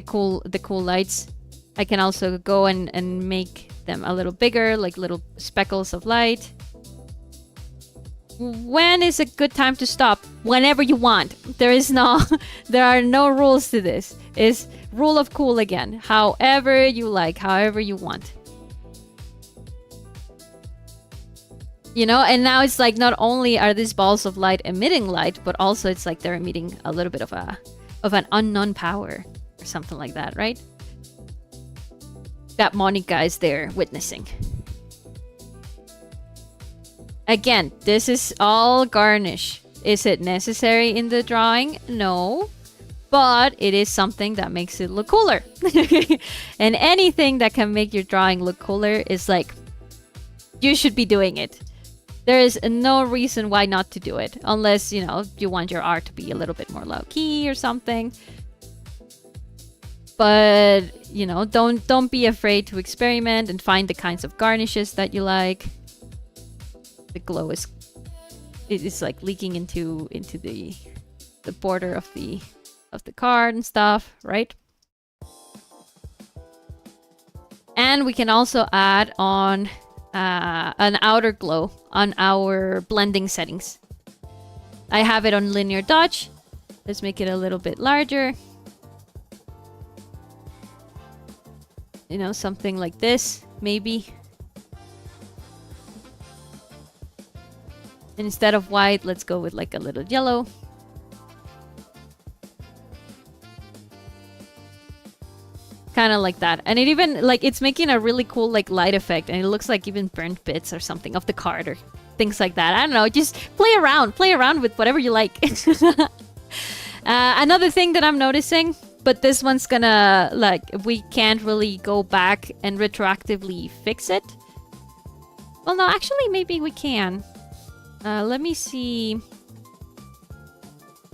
cool lights. I can also go and make them a little bigger, like little speckles of light. When is a good time to stop? Whenever you want. There are no rules to this. It's rule of cool again. However you like, however you want. You know, and now it's like not only are these balls of light emitting light, but also it's like they're emitting a little bit of an unknown power or something like that, right? That Monica is there witnessing. Again, this is all garnish. Is it necessary in the drawing? No. But it is something that makes it look cooler. And anything that can make your drawing look cooler is like, you should be doing it. There is no reason why not to do it. Unless, you know, you want your art to be a little bit more low-key or something. But, you know, don't be afraid to experiment and find the kinds of garnishes that you like. The glow is like leaking into the border of the card and stuff, right? And we can also add on an outer glow on our blending settings. I have it on linear dodge. Let's make it a little bit larger. You know, something like this, maybe. And instead of white, let's go with like a little yellow. Kind of like that. And it even, like, it's making a really cool, like, light effect. And it looks like even burnt bits or something of the card or things like that. I don't know. Just play around with whatever you like. Another thing that I'm noticing, but this one's gonna, like, we can't really go back and retroactively fix it. Well, no, actually, maybe we can. Let me see.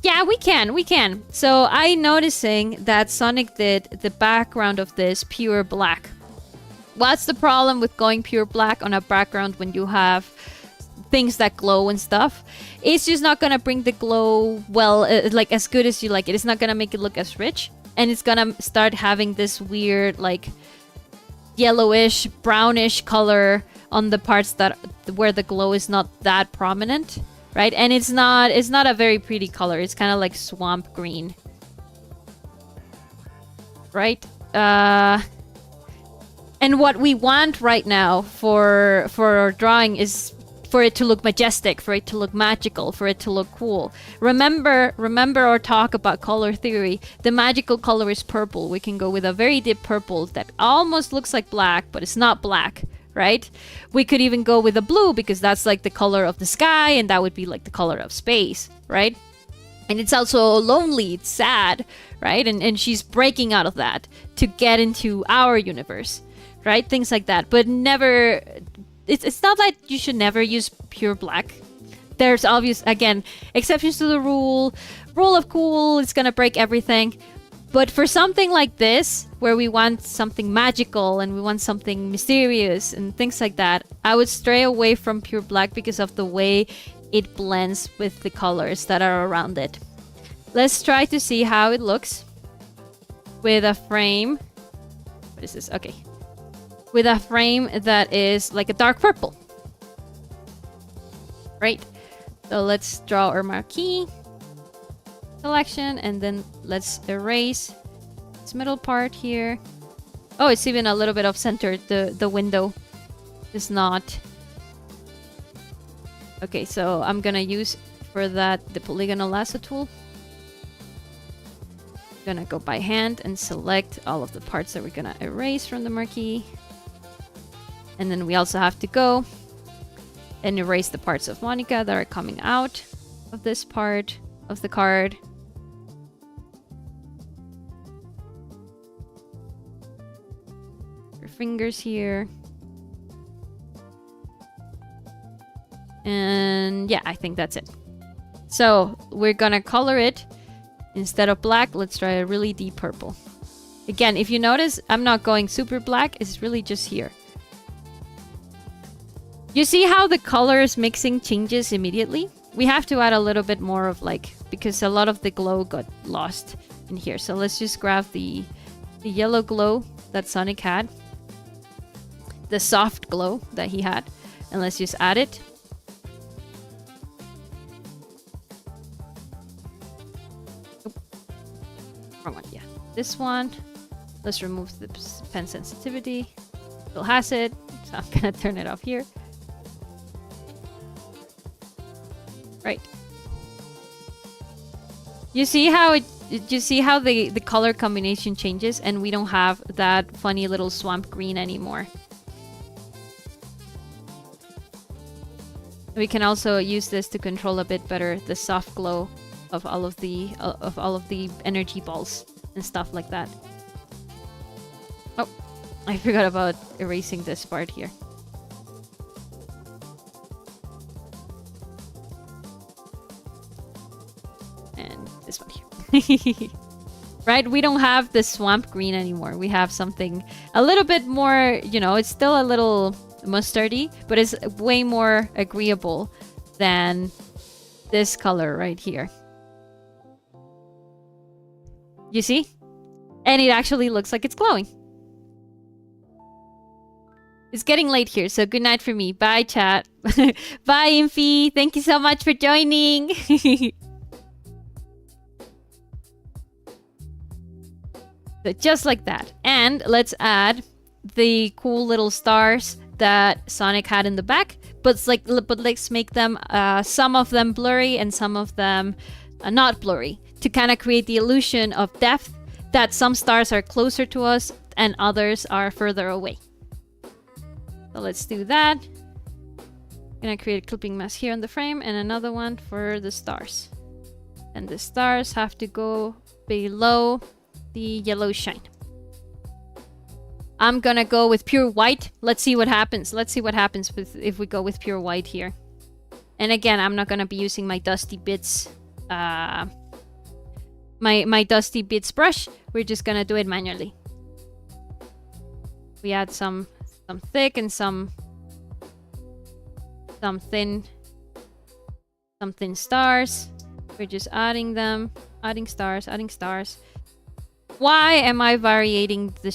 Yeah, we can. So I'm noticing that Sonic did the background of this pure black. What's the problem with going pure black on a background when you have things that glow and stuff? It's just not gonna bring the glow well, like as good as you like it. It's not gonna make it look as rich, and it's gonna start having this weird, like, yellowish, brownish color on the parts that where the glow is not that prominent, right? And it's not a very pretty color. It's kind of like swamp green, right? And what we want right now for our drawing is for it to look majestic, for it to look magical, for it to look cool. Remember our talk about color theory. The magical color is purple. We can go with a very deep purple that almost looks like black, but it's not black, right? We could even go with a blue because that's like the color of the sky, and that would be like the color of space, right? And it's also lonely, it's sad, right? And she's breaking out of that to get into our universe, right? Things like that. But never... It's not that you should never use pure black. There's obvious, again, exceptions to the rule. Rule of cool, it's gonna break everything. But for something like this, where we want something magical and we want something mysterious and things like that, I would stray away from pure black because of the way it blends with the colors that are around it. Let's try to see how it looks with a frame. What is this? Okay. With a frame that is like a dark purple. Right? So let's draw our marquee selection, and then let's erase this middle part here. Oh, it's even a little bit off center. The window is not. Okay, so I'm gonna use for that the polygonal lasso tool. Gonna go by hand and select all of the parts that we're gonna erase from the marquee. And then we also have to go and erase the parts of Monica that are coming out of this part of the card. Her fingers here. And yeah, I think that's it. So we're gonna color it. Instead of black, let's try a really deep purple. Again, if you notice, I'm not going super black. It's really just here. You see how the colors mixing changes immediately? We have to add a little bit more of like, because a lot of the glow got lost in here. So let's just grab the yellow glow that Sonic had. The soft glow that he had. And let's just add it. Wrong one, yeah. This one. Let's remove the pen sensitivity. Still has it, so I'm gonna turn it off here. Right. You see how the color combination changes, and we don't have that funny little swamp green anymore. We can also use this to control a bit better the soft glow of all of the energy balls and stuff like that. Oh, I forgot about erasing this part here. And this one here. Right, we don't have the swamp green anymore. We have something a little bit more, you know, it's still a little mustardy, but it's way more agreeable than this color right here. You see? And it actually looks like it's glowing. It's getting late here, so good night for me. Bye, chat. Bye, Infi. Thank you so much for joining. So just like that. And let's add the cool little stars that Sonic had in the back. But let's make them, some of them blurry and some of them not blurry. To kind of create the illusion of depth, that some stars are closer to us and others are further away. So let's do that. I'm gonna create a clipping mask here on the frame and another one for the stars. And the stars have to go below the yellow shine. I'm gonna go with pure white. Let's see what happens. Let's see what happens if we go with pure white here. And again, I'm not gonna be using my Dusty Bits my Dusty Bits brush. We're just gonna do it manually. We add some thick and some thin stars. We're just adding them, adding stars. Why am I varying the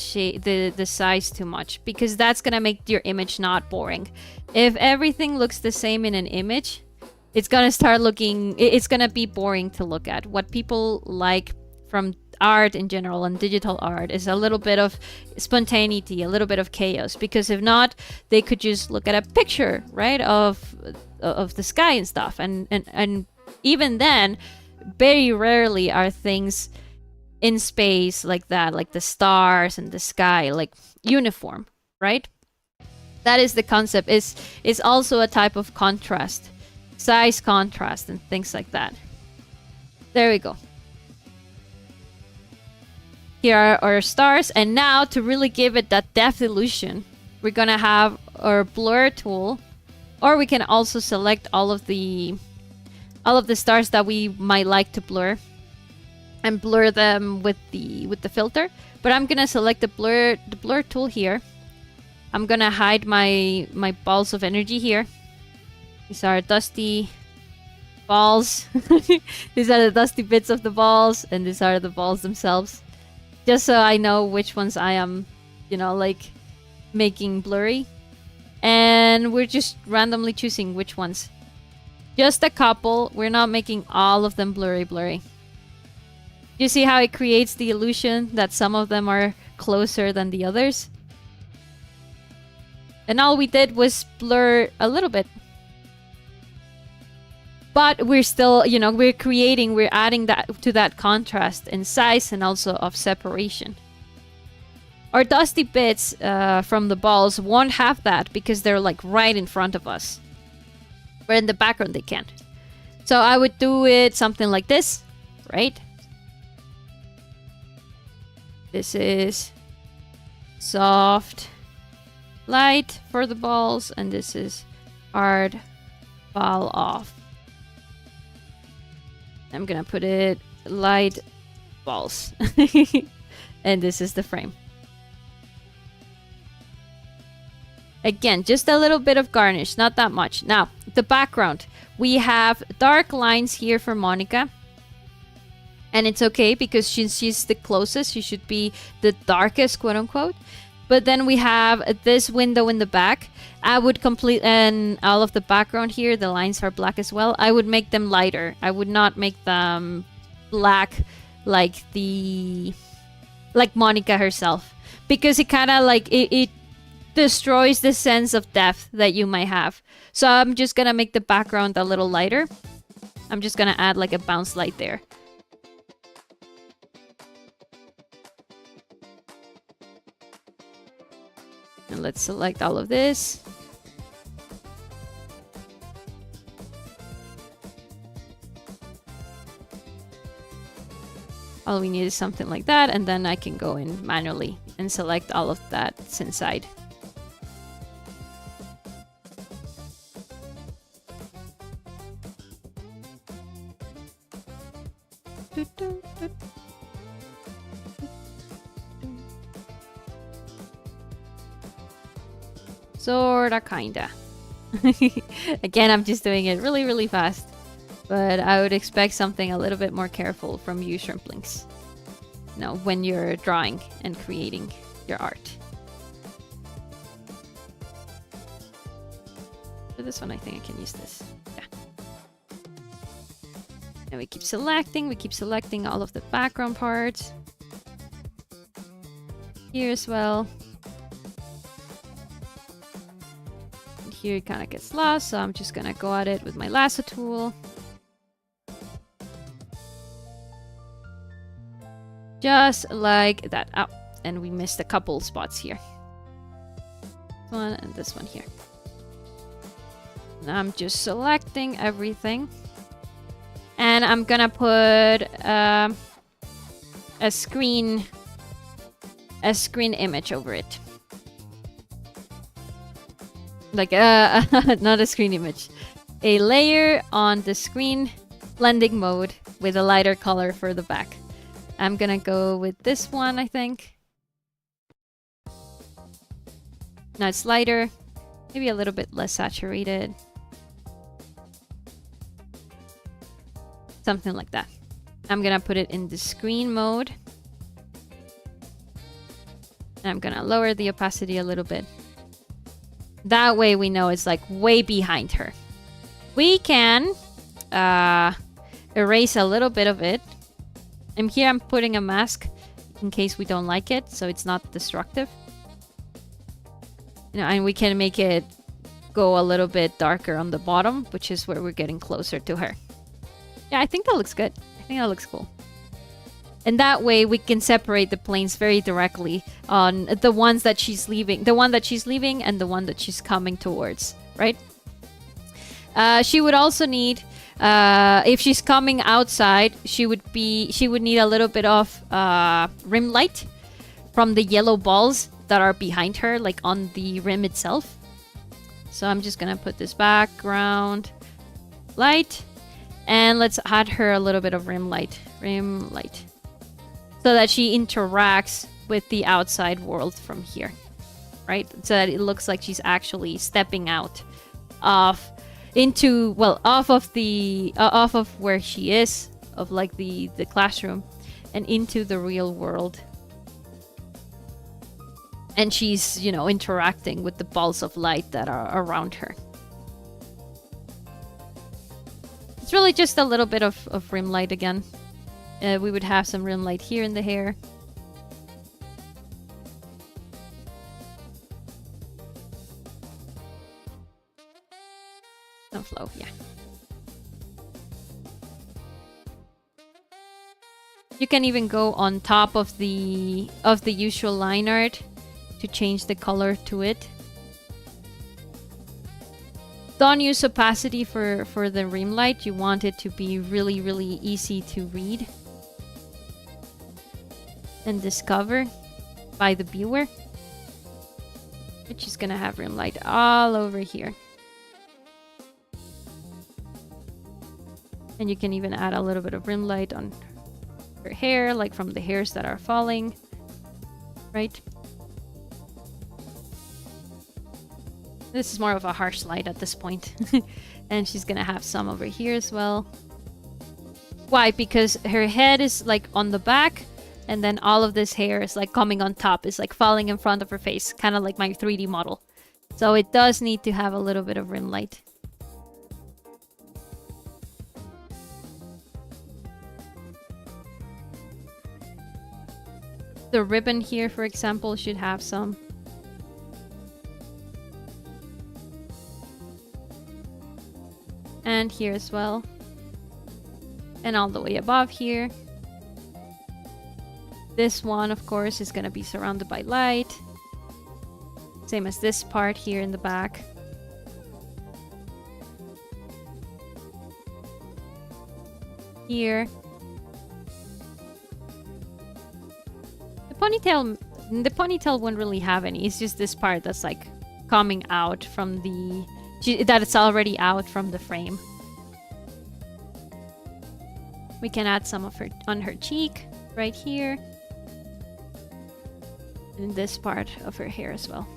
size too much? Because that's gonna make your image not boring. If everything looks the same in an image, it's gonna start looking, it's gonna be boring to look at. What people like from art in general and digital art is a little bit of spontaneity, a little bit of chaos, because if not, they could just look at a picture, right, of the sky and stuff, and even then, very rarely are things in space like that, like the stars and the sky, like uniform, right? That is the concept. Is also a type of contrast. Size contrast and things like that. There we go. Here are our stars, and now to really give it that depth illusion, we're gonna have our blur tool, or we can also select all of the stars that we might like to blur and blur them with the filter. But I'm gonna select the blur tool here. I'm gonna hide my balls of energy here. These are dusty balls. These are the dusty bits of the balls, and these are the balls themselves. Just so I know which ones I am, you know, like making blurry. And we're just randomly choosing which ones. Just a couple. We're not making all of them blurry. You see how it creates the illusion that some of them are closer than the others? And all we did was blur a little bit. But we're still, you know, we're adding that to that contrast in size and also of separation. Our dusty bits from the balls won't have that because they're like right in front of us. But in the background they can't. So I would do it something like this, right? This is soft light for the balls, and this is hard fall off. I'm gonna put it light balls. And this is the frame. Again, just a little bit of garnish, not that much. Now, the background. We have dark lines here for Monica. And it's okay because she's the closest. She should be the darkest, quote unquote. But then we have this window in the back. I would complete, and all of the background here, the lines are black as well. I would make them lighter. I would not make them black like Monica herself. Because it kind of like, it destroys the sense of depth that you might have. So I'm just gonna make the background a little lighter. I'm just gonna add like a bounce light there. And let's select all of this. All we need is something like that, and then I can go in manually and select all of that inside. Sorta, kinda. Again, I'm just doing it really, really fast. But I would expect something a little bit more careful from you shrimplings. You know, when you're drawing and creating your art. For this one, I think I can use this. Yeah. And we keep selecting all of the background parts. Here as well. Here it kind of gets lost, so I'm just gonna go at it with my lasso tool. Just like that. Oh, and we missed a couple spots here. This one and this one here. Now I'm just selecting everything. And I'm gonna put a screen image over it. Like, not a screen image. A layer on the screen blending mode with a lighter color for the back. I'm gonna go with this one, I think. Now it's lighter. Maybe a little bit less saturated. Something like that. I'm gonna put it in the screen mode. And I'm gonna lower the opacity a little bit. That way we know it's like way behind her. We can erase a little bit of it. And here I'm putting a mask in case we don't like it, so it's not destructive. You know, and we can make it go a little bit darker on the bottom, which is where we're getting closer to her. Yeah, I think that looks good. I think that looks cool. And that way we can separate the planes very directly on the ones that she's leaving, the one that she's leaving and the one that she's coming towards, right? She would also need, if she's coming outside, she would need a little bit of rim light from the yellow balls that are behind her, like on the rim itself. So I'm just gonna put this background light, and let's add her a little bit of rim light. So that she interacts with the outside world from here, right? So that it looks like she's actually stepping out off of where she is, of like the classroom, and into the real world. And she's, you know, interacting with the balls of light that are around her. It's really just a little bit of rim light again. We would have some rim light here in the hair. No flow, yeah. You can even go on top of the usual line art to change the color to it. Don't use opacity for the rim light. You want it to be really, really easy to read and discover by the viewer. Which is gonna have rim light all over here. And you can even add a little bit of rim light on her hair, like from the hairs that are falling right? This is more of a harsh light at this point. And she's gonna have some over here as well. Why? Because her head is like on the back, and then all of this hair is like coming on top, is like falling in front of her face, kind of like my 3D model. So it does need to have a little bit of rim light. The ribbon here, for example, should have some. And here as well. And all the way above here. This one, of course, is going to be surrounded by light. Same as this part here in the back. Here. The ponytail won't really have any. It's just this part that's like coming out from the... that it's already out from the frame. We can add some of her on her cheek, right here. And this part of her hair as well.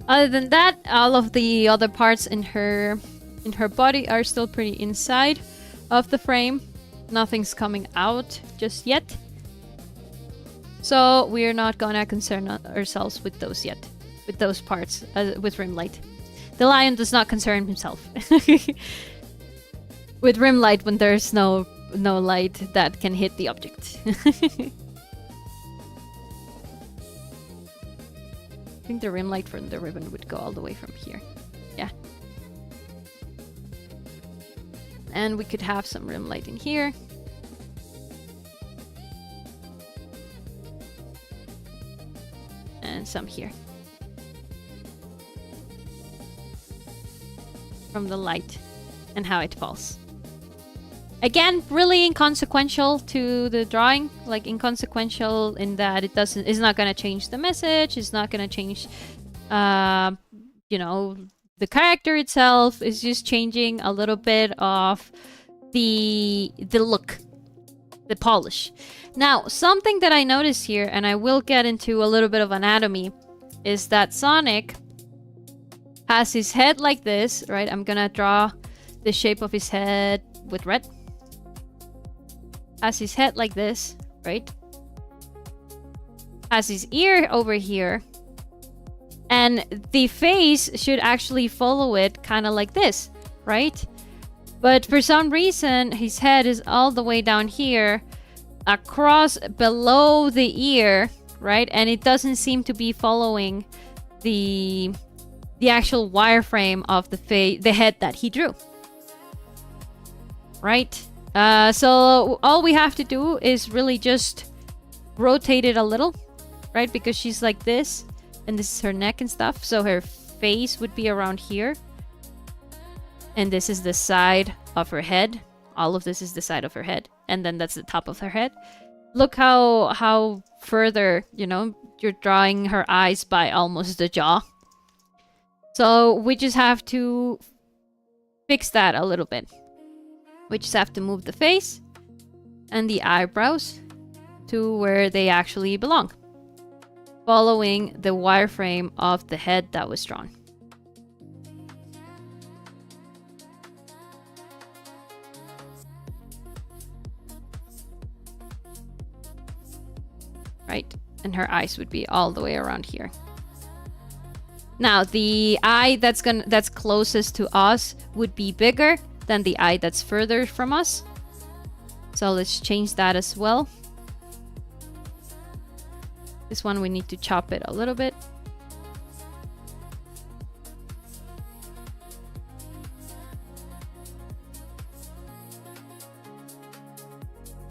Other than that, all of the other parts in her body are still pretty inside of the frame. Nothing's coming out just yet. So we're not gonna concern ourselves with those yet. With those parts, with rim light. The lion does not concern himself with rim light when there's no light that can hit the object. I think the rim light from the ribbon would go all the way from here. Yeah. And we could have some rim light in here. And some here. From the light and how it falls. Again, really inconsequential to the drawing. Like inconsequential in that it's not gonna change the message. It's not gonna change, you know, the character itself. Is just changing a little bit of the look, the polish. Now, something that I noticed here, and I will get into a little bit of anatomy, is that Sonic has his head like this, right? I'm gonna draw the shape of his head with red. Has his head like this, right? Has his ear over here. And the face should actually follow it kind of like this, right? But for some reason, his head is all the way down here, across below the ear, right? And it doesn't seem to be following the actual wireframe of the head that he drew, right? So all we have to do is really just rotate it a little, right? Because she's like this, and this is her neck and stuff. So her face would be around here. And this is the side of her head. All of this is the side of her head. And then that's the top of her head. Look how further, you know, you're drawing her eyes by almost the jaw. So we just have to fix that a little bit. We just have to move the face and the eyebrows to where they actually belong, following the wireframe of the head that was drawn. Right, and her eyes would be all the way around here. Now, the eye that's closest to us would be bigger than the eye that's further from us. So let's change that as well. This one we need to chop it a little bit.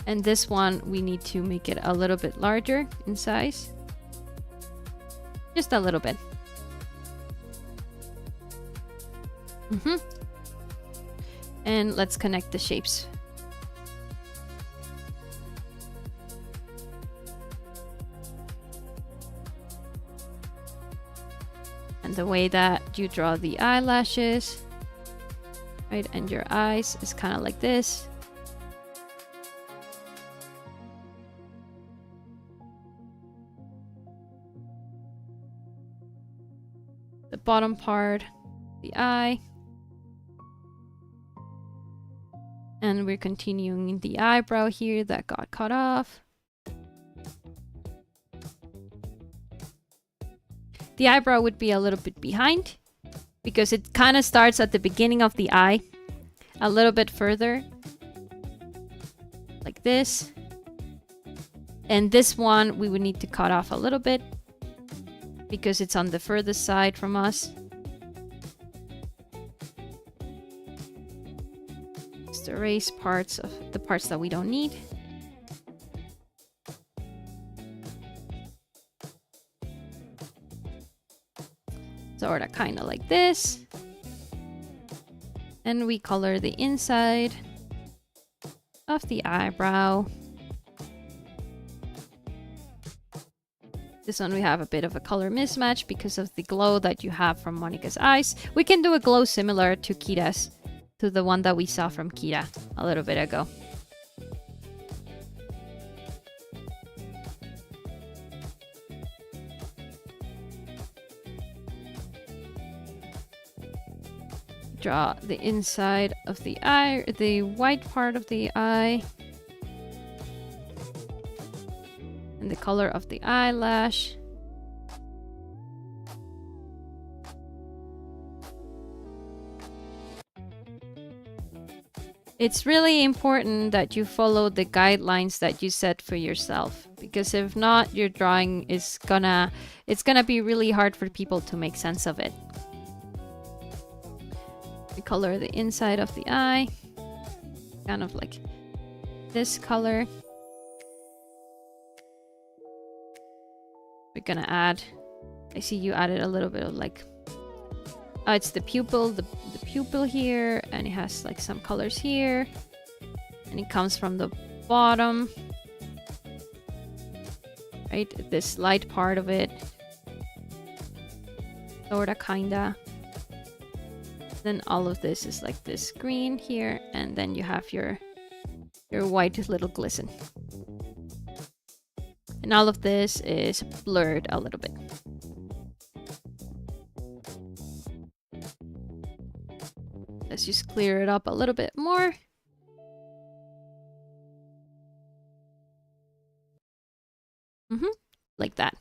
And this one we need to make it a little bit larger in size. Just a little bit. And let's connect the shapes. And the way that you draw the eyelashes, right, and your eyes is kind of like this. the bottom part, the eye. And we're continuing the eyebrow here that got cut off. The eyebrow would be a little bit behind because it kind of starts at the beginning of the eye, a little bit further, like this. And this one we would need to cut off a little bit because it's on the furthest side from us. Just erase parts of the parts that we don't need. Sort of kind of like this. And we color the inside of the eyebrow. This one we have a bit of a color mismatch because of the glow that you have from Monica's eyes. We can do a glow similar to Kira's, to the one that we saw from Kira a little bit ago. Draw the inside of the eye, the white part of the eye. And the color of the eyelash. It's really important that you follow the guidelines that you set for yourself, because if not, your drawing is gonna be really hard for people to make sense of it. We color the inside of the eye, kind of like this color. We're gonna add, I see you added a little bit of like, it's the pupil, the pupil here, and it has like some colors here, and it comes from the bottom, right? This light part of it, sorta, kinda. Then all of this is like this green here, and then you have your white little glisten. And all of this is blurred a little bit. Let's just clear it up a little bit more. Like that.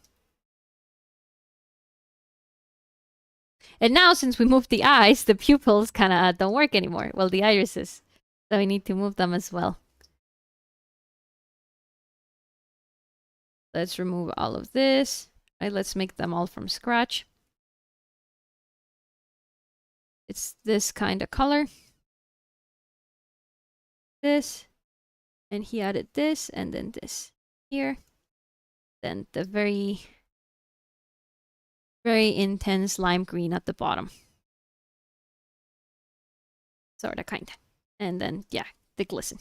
And now, since we moved the eyes, the pupils kind of don't work anymore. Well, the irises. So we need to move them as well. Let's remove all of this. Right, let's make them all from scratch. It's this kind of color. This. And he added this, and then this here. Then the very, very intense lime green at the bottom. Sorta, kinda. And then, yeah, the glisten.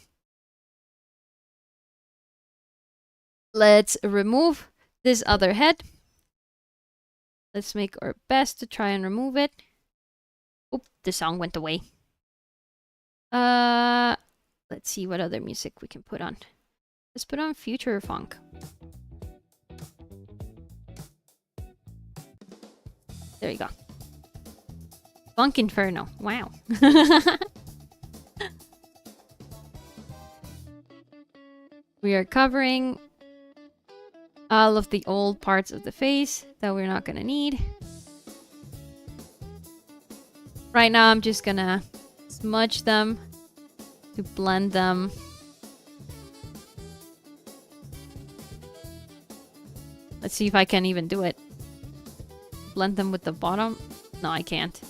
Let's remove this other head. Let's make our best to try and remove it. Oop, the song went away. Let's see what other music we can put on. Let's put on Future Funk. There you go. Funk Inferno. Wow. We are covering all of the old parts of the face that we're not gonna need. Right now I'm just gonna smudge them to blend them. Let's see if I can even do it. Blend them with the bottom. No, I can't.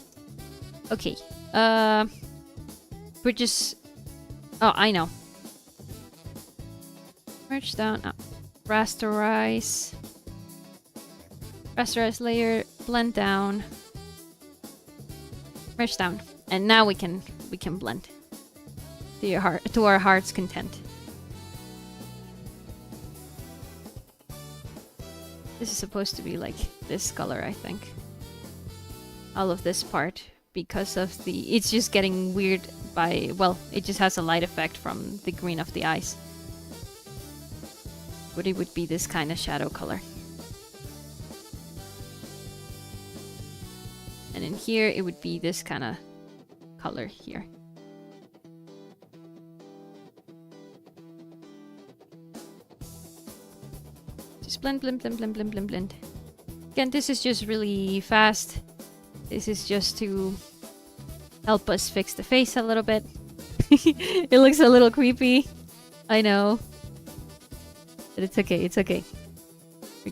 Okay. We're just... Oh, I know. Merge down. Rasterize. Rasterize layer. Blend down. Merge down. And now we can blend to our heart's content. This is supposed to be like this color, I think. All of this part, because of the... It's just getting weird by... Well, it just has a light effect from the green of the eyes. But it would be this kind of shadow color. And in here, it would be this kind of color here. Just blend, blend, blend, blend, blend, blend, blend. Again, this is just really fast. This is just to help us fix the face a little bit. It looks a little creepy. I know. But it's okay, it's okay. We're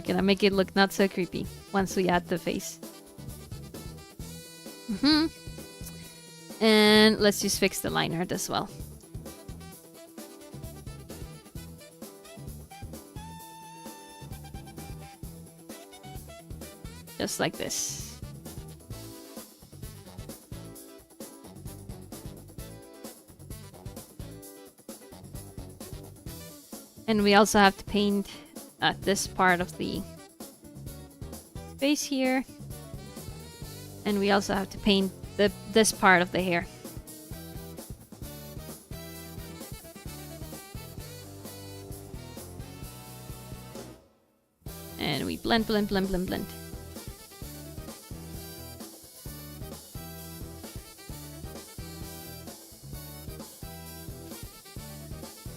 gonna make it look not so creepy once we add the face. And let's just fix the line art as well. Just like this. And we also have to paint this part of the face here. And we also have to paint this part of the hair. And we blend, blend, blend, blend, blend.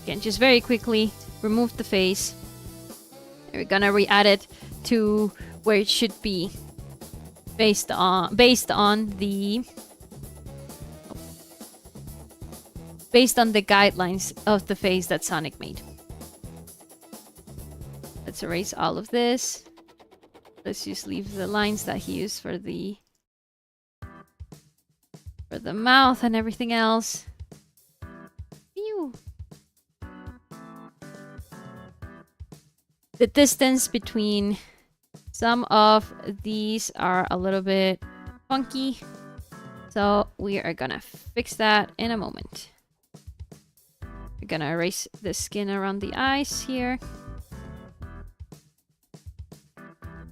Again, just very quickly remove the face. We're gonna re-add it to where it should be, based on the guidelines of the face that Sonic made. Let's erase all of this. Let's just leave the lines that he used for the mouth and everything else. Phew. The distance between some of these are a little bit funky, so we are gonna fix that in a moment. We're gonna erase the skin around the eyes here.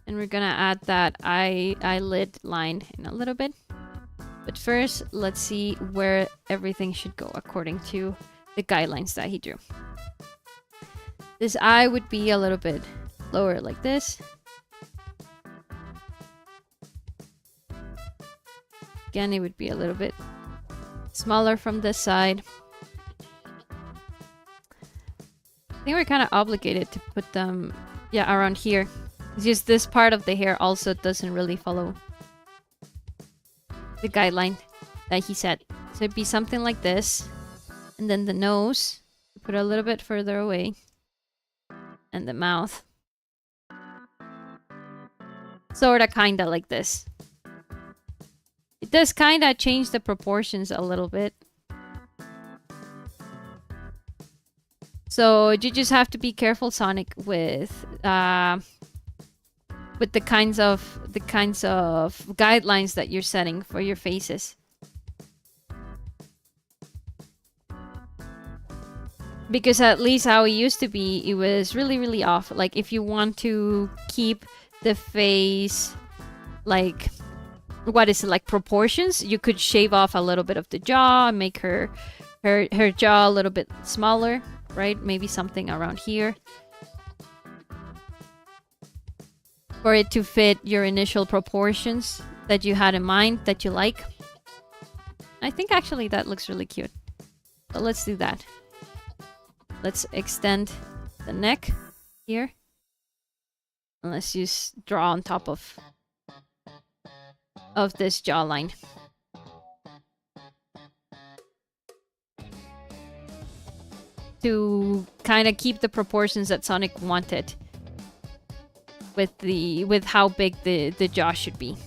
And we're gonna add that eyelid line in a little bit. But first, let's see where everything should go according to the guidelines that he drew. This eye would be a little bit lower like this. Again, it would be a little bit smaller from this side. I think we're kind of obligated to put them, yeah, around here. It's just this part of the hair also doesn't really follow the guideline that he said. So it'd be something like this. And then the nose, put a little bit further away. And the mouth. Sorta kinda like this. It does kinda change the proportions a little bit. So you just have to be careful, Sonic, with the kinds of guidelines that you're setting for your faces. Because at least how it used to be, it was really, really off. Like, if you want to keep the face, like, what is it, like proportions, you could shave off a little bit of the jaw and make her jaw a little bit smaller, right? Maybe something around here. For it to fit your initial proportions that you had in mind, that you like. I think actually that looks really cute. So let's do that. Let's extend the neck here. And let's just draw on top of this jawline. To kind of keep the proportions that Sonic wanted with how big the jaw should be.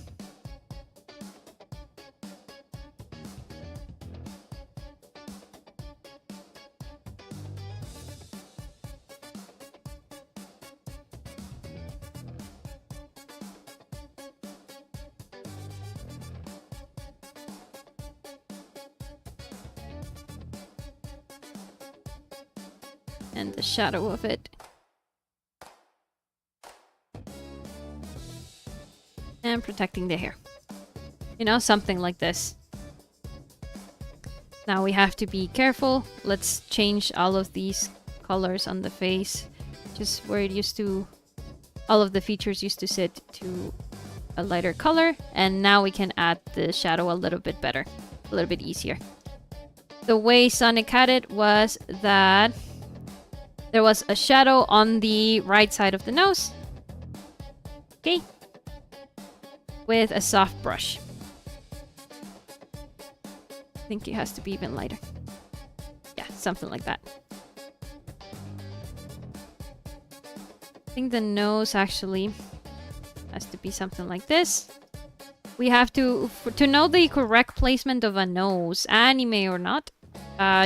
And the shadow of it. And protecting the hair. You know, something like this. Now we have to be careful. Let's change all of these colors on the face. Just where it used to... all of the features used to sit, to a lighter color, and now we can add the shadow a little bit better, a little bit easier. The way Sonic had it was that there was a shadow on the right side of the nose. Okay. With a soft brush. I think it has to be even lighter. Yeah, something like that. I think the nose actually has to be something like this. We have to know the correct placement of a nose, anime or not.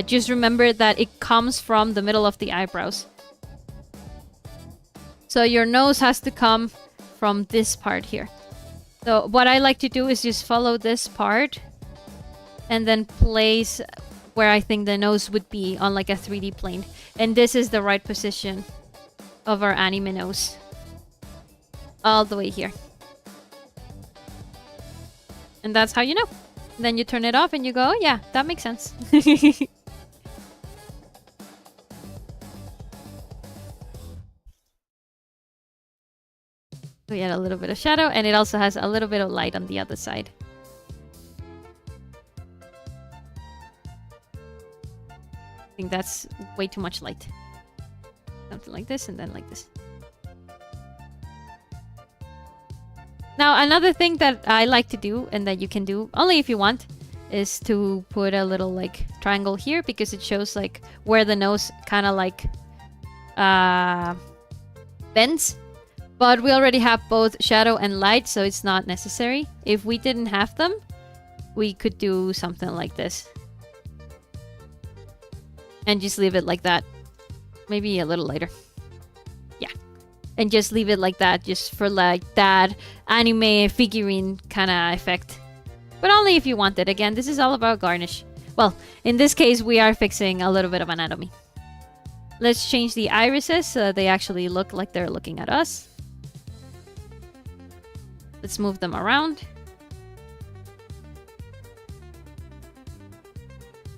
Just remember that it comes from the middle of the eyebrows. So your nose has to come from this part here. So what I like to do is just follow this part and then place where I think the nose would be on like a 3D plane. And this is the right position of our anime nose. All the way here. And that's how you know. Then you turn it off and you go, oh, yeah, that makes sense. We add a little bit of shadow, and it also has a little bit of light on the other side. I think that's way too much light. Something like this, and then like this. Now, another thing that I like to do, and that you can do only if you want, is to put a little like triangle here, because it shows like where the nose kind of like bends. But we already have both shadow and light, so it's not necessary. If we didn't have them, we could do something like this. And just leave it like that. Maybe a little lighter. Yeah. And just leave it like that, just for like that anime figurine kind of effect. But only if you want it. Again, this is all about garnish. Well, in this case, we are fixing a little bit of anatomy. Let's change the irises so they actually look like they're looking at us. Let's move them around.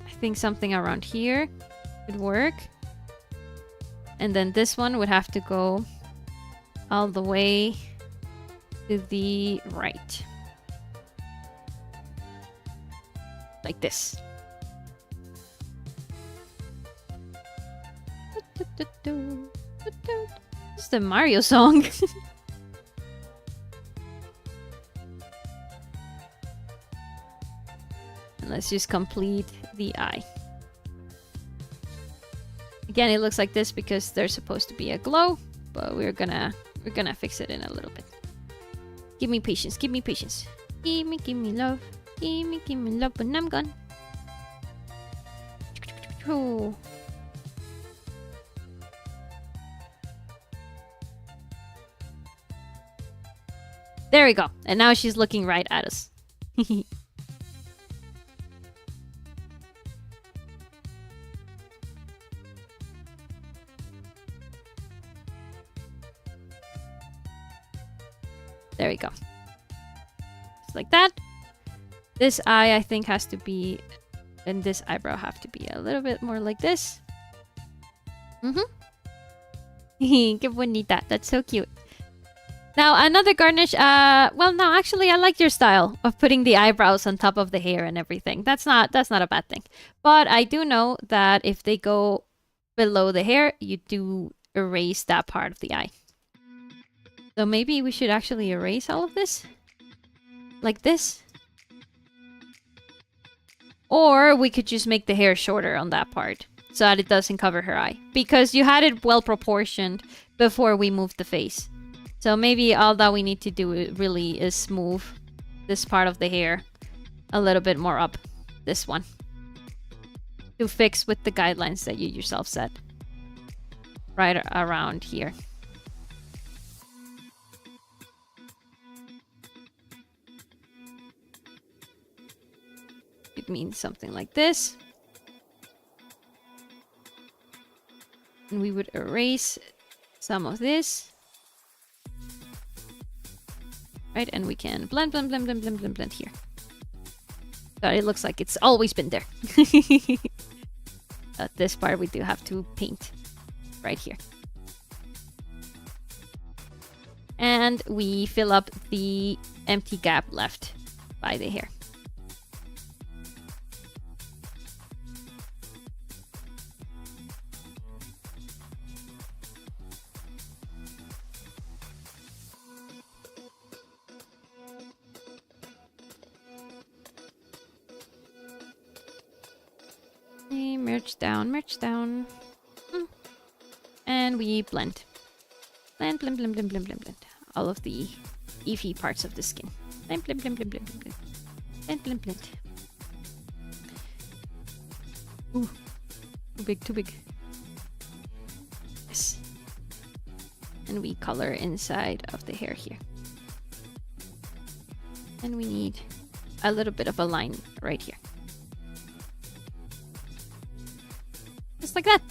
I think something around here would work. And then this one would have to go all the way to the right. Like this. It's the Mario song. Let's just complete the eye. Again, it looks like this because there's supposed to be a glow, but we're gonna fix it in a little bit. Give me patience, give me patience. Give me love. Give me love when I'm gone. Oh. There we go. And now she's looking right at us. There we go. Just like that. This eye, I think, has to be... And this eyebrow have to be a little bit more like this. Que bonita. That's so cute. Now, another garnish... well, no, actually, I like your style of putting the eyebrows on top of the hair and everything. That's not a bad thing. But I do know that if they go below the hair, you do erase that part of the eye. So maybe we should actually erase all of this. Like this. Or we could just make the hair shorter on that part. So that it doesn't cover her eye. Because you had it well proportioned before we moved the face. So maybe all that we need to do really is move this part of the hair a little bit more up. This one. To fix with the guidelines that you yourself set. Right around here. It means something like this. And we would erase some of this. Right, and we can blend here. So it looks like it's always been there. This part we do have to paint right here. And we fill up the empty gap left by the hair. Okay, merge down, merge down. And we blend. Blend, blend, blend, blend, blend, blend, blend. All of the leafy parts of the skin. Blend, blend, blend, blend, blend, blend, blend. Blend, blend, blend. Ooh, too big, too big. Yes. And we color inside of the hair here. And we need a little bit of a line right here. Just like that.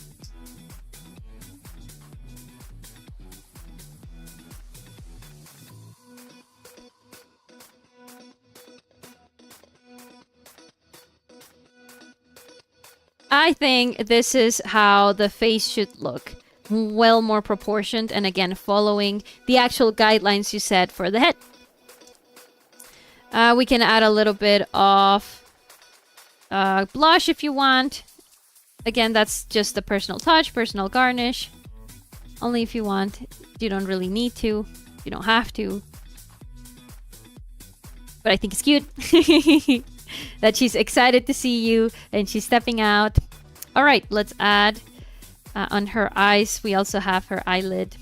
I think this is how the face should look. Well more proportioned, and again, following the actual guidelines you set for the head. We can add a little bit of blush if you want. Again, that's just a personal touch, personal garnish. Only if you want. You don't really need to. You don't have to. But I think it's cute that she's excited to see you and she's stepping out. All right, let's add on her eyes. We also have her eyelid.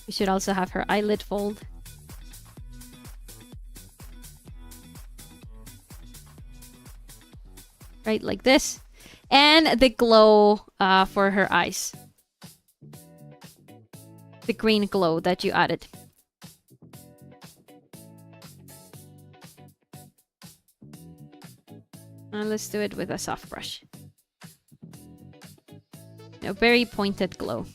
We should also have her eyelid fold. Right, like this. And the glow for her eyes. The green glow that you added. And let's do it with a soft brush. A very pointed glow.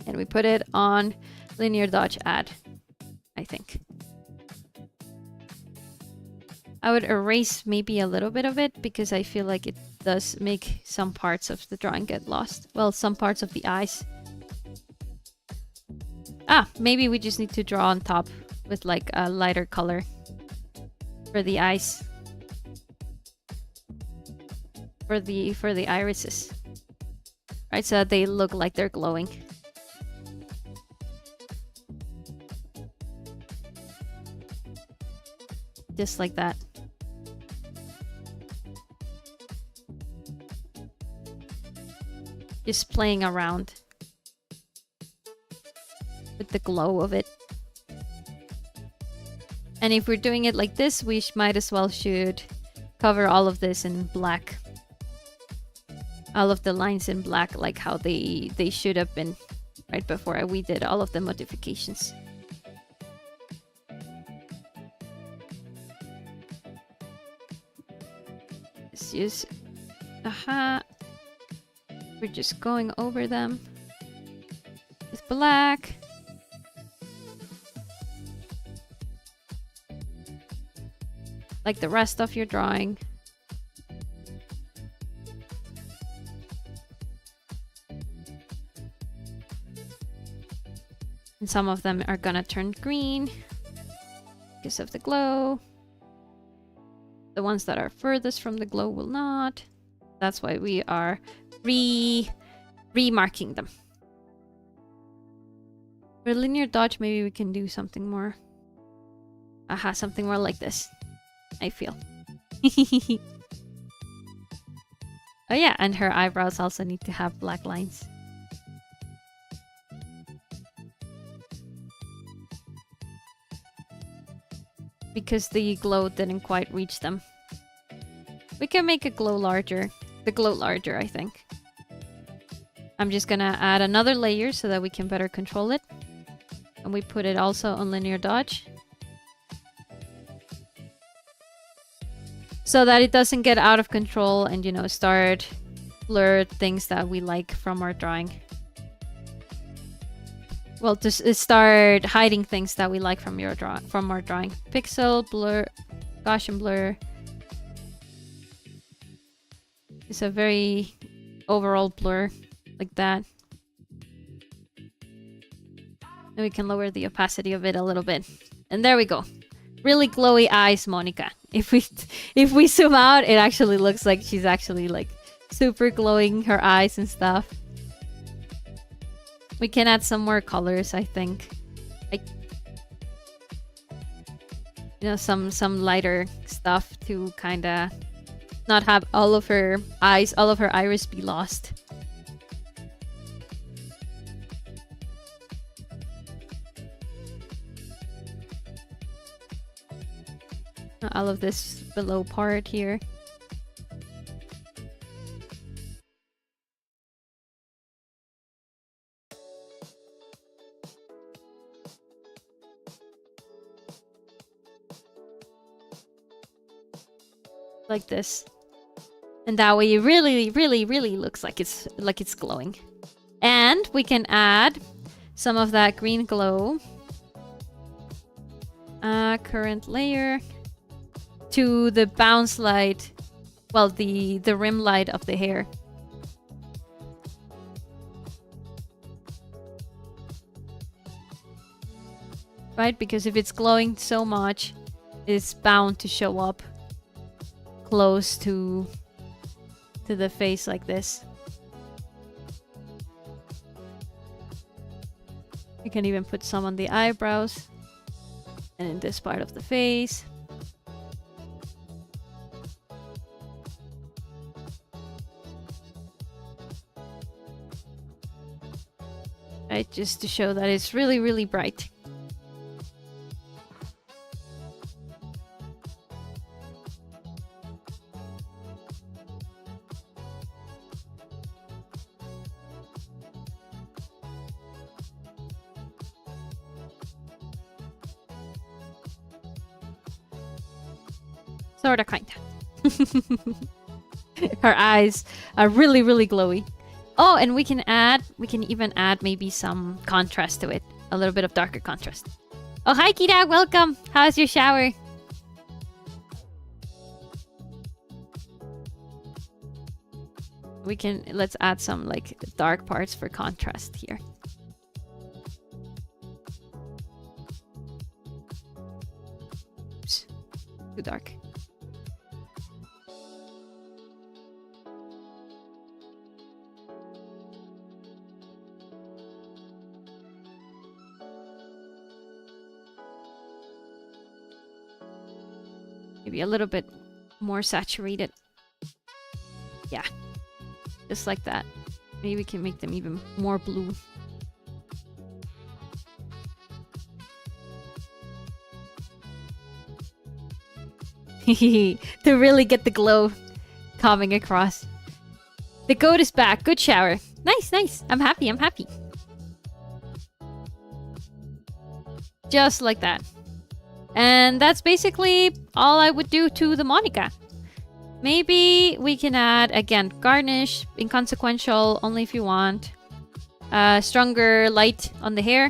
And we put it on linear dodge add, I think. I would erase maybe a little bit of it because I feel like it does make some parts of the drawing get lost. Well, some parts of the eyes. Ah, maybe we just need to draw on top with like a lighter color for the eyes. For the irises. Right, so that they look like they're glowing. Just like that. Just playing around with the glow of it. And if we're doing it like this, we might as well should cover all of this in black. All of the lines in black, like how they should have been right before we did all of the modifications. Let's use... Aha! We're just going over them with black. Like the rest of your drawing. And some of them are gonna turn green because of the glow. The ones that are furthest from the glow will not. That's why we are remarking them. For linear dodge, maybe we can do something more. Aha, something more like this, I feel. Oh yeah, and her eyebrows also need to have black lines. Because the glow didn't quite reach them. We can make it glow larger. The glow larger, I think. I'm just gonna add another layer so that we can better control it. And we put it also on linear dodge. So that it doesn't get out of control and, you know, start blur things that we like from our drawing. Well, to start hiding things that we like from our drawing. Pixel, blur, Gaussian blur. It's a very overall blur, like that. And we can lower the opacity of it a little bit. And there we go. Really glowy eyes, Monica. If we zoom out, it actually looks like she's actually like super glowing, her eyes and stuff. We can add some more colors, I think. Like, you know, some lighter stuff to kind of not have all of her eyes, all of her iris be lost. All of this below part here. Like this. And that way it really looks like it's glowing. And we can add some of that green glow. Current layer. To the bounce light, well, the rim light of the hair. Right? Because if it's glowing so much, it's bound to show up close to the face like this. You can even put some on the eyebrows and in this part of the face. Right, just to show that it's really bright. Sorta, kinda. Her eyes are really glowy. Oh, and we can even add maybe some contrast to it. A little bit of darker contrast. Oh, hi Kira, welcome! How's your shower? Let's add some like dark parts for contrast here. Oops, too dark. Maybe a little bit more saturated. Yeah, just like that. Maybe we can make them even more blue. To really get the glow coming across. The goat is back. Good shower. Nice. I'm happy. Just like that. And that's basically all I would do to the Monica. Maybe we can add, again, garnish, inconsequential, only if you want. Stronger light on the hair.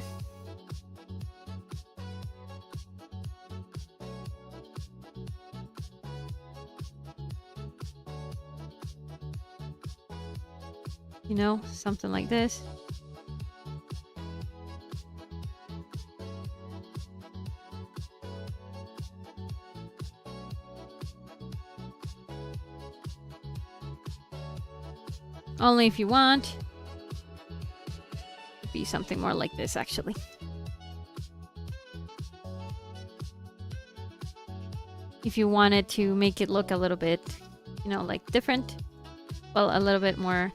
You know, something like this. Only if you want. It'd be something more like this, actually. If you wanted to make it look a little bit, you know, like different. Well, a little bit more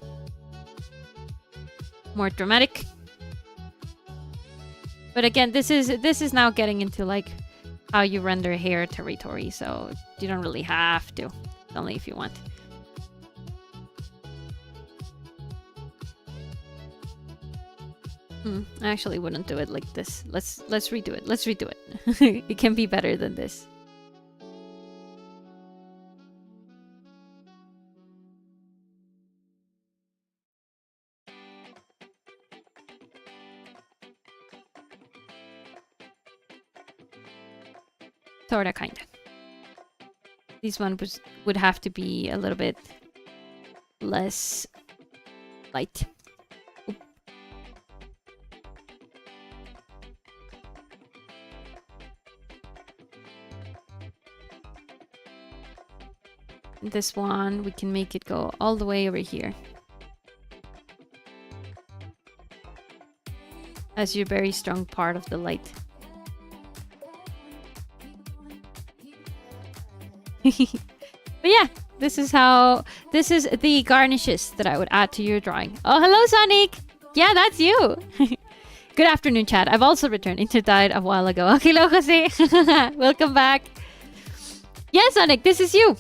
dramatic. But again, this is now getting into like how you render hair territory, so you don't really have to. Only if you want. I actually wouldn't do it like this. Let's redo it. Let's redo it. It can be better than this. Sorta, kinda. This one would have to be a little bit less light. This one, we can make it go all the way over here. As your very strong part of the light. But yeah, this is the garnishes that I would add to your drawing. Oh, hello, Sonic! Yeah, that's you! Good afternoon, chat. I've also returned. Internet died a while ago. Hello, Jose! Welcome back. Yeah, Sonic, this is you!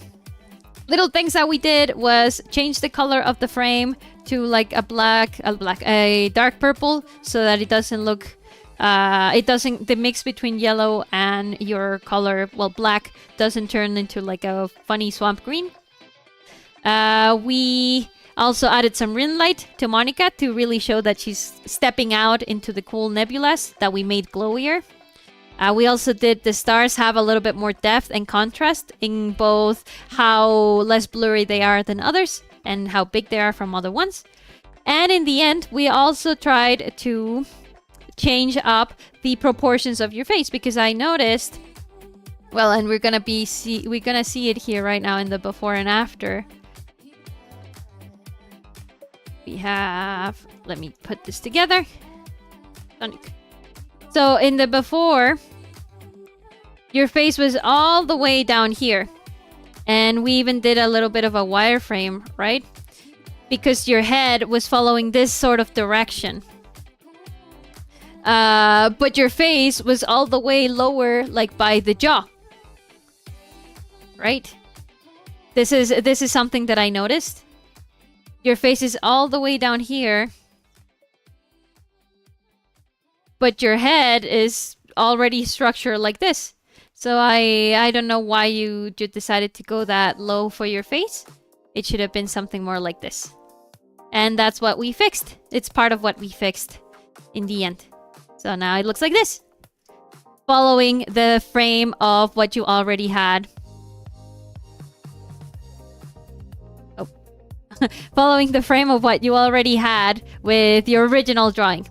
Little things that we did was change the color of the frame to like a dark purple so that it doesn't look... the mix between yellow and your color, well, black, doesn't turn into like a funny swamp green. We also added some rim light to Monica to really show that she's stepping out into the cool nebulas that we made glowier. We also did the stars have a little bit more depth and contrast in both how less blurry they are than others and how big they are from other ones. And in the end, we also tried to change up the proportions of your face because I noticed, well, and we're gonna see it here right now in the before and after. We have, let me put this together. So in the before, your face was all the way down here, and we even did a little bit of a wireframe, right? Because your head was following this sort of direction. But your face was all the way lower, like by the jaw. Right? This is something that I noticed. Your face is all the way down here. But your head is already structured like this. So I don't know why you decided to go that low for your face. It should have been something more like this. And that's what we fixed. It's part of what we fixed in the end. So now it looks like this. Following the frame of what you already had. Oh. Following the frame of what you already had with your original drawing.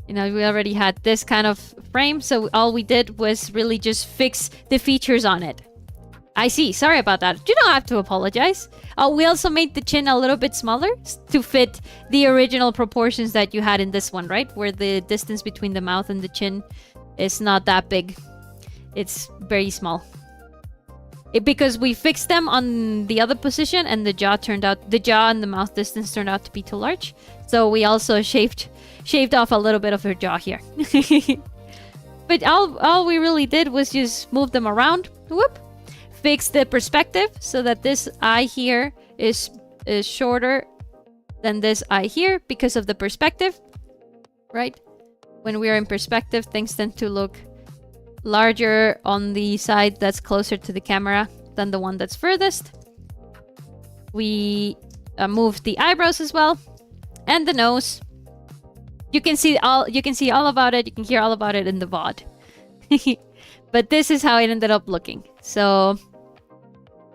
You know, we already had this kind of frame, so all we did was really just fix the features on it. I see. Sorry about that. You don't have to apologize. We also made the chin a little bit smaller to fit the original proportions that you had in this one, right? Where the distance between the mouth and the chin is not that big. It's very small. Because we fixed them on the other position and the jaw and the mouth distance turned out to be too large. So we also shaved off a little bit of her jaw here. But all we really did was just move them around. Whoop. Fix the perspective so that this eye here is shorter than this eye here because of the perspective, right? When we are in perspective, things tend to look larger on the side that's closer to the camera than the one that's furthest. We moved the eyebrows as well, and the nose. You can see all about it. You can hear all about it in the VOD. But this is how it ended up looking. So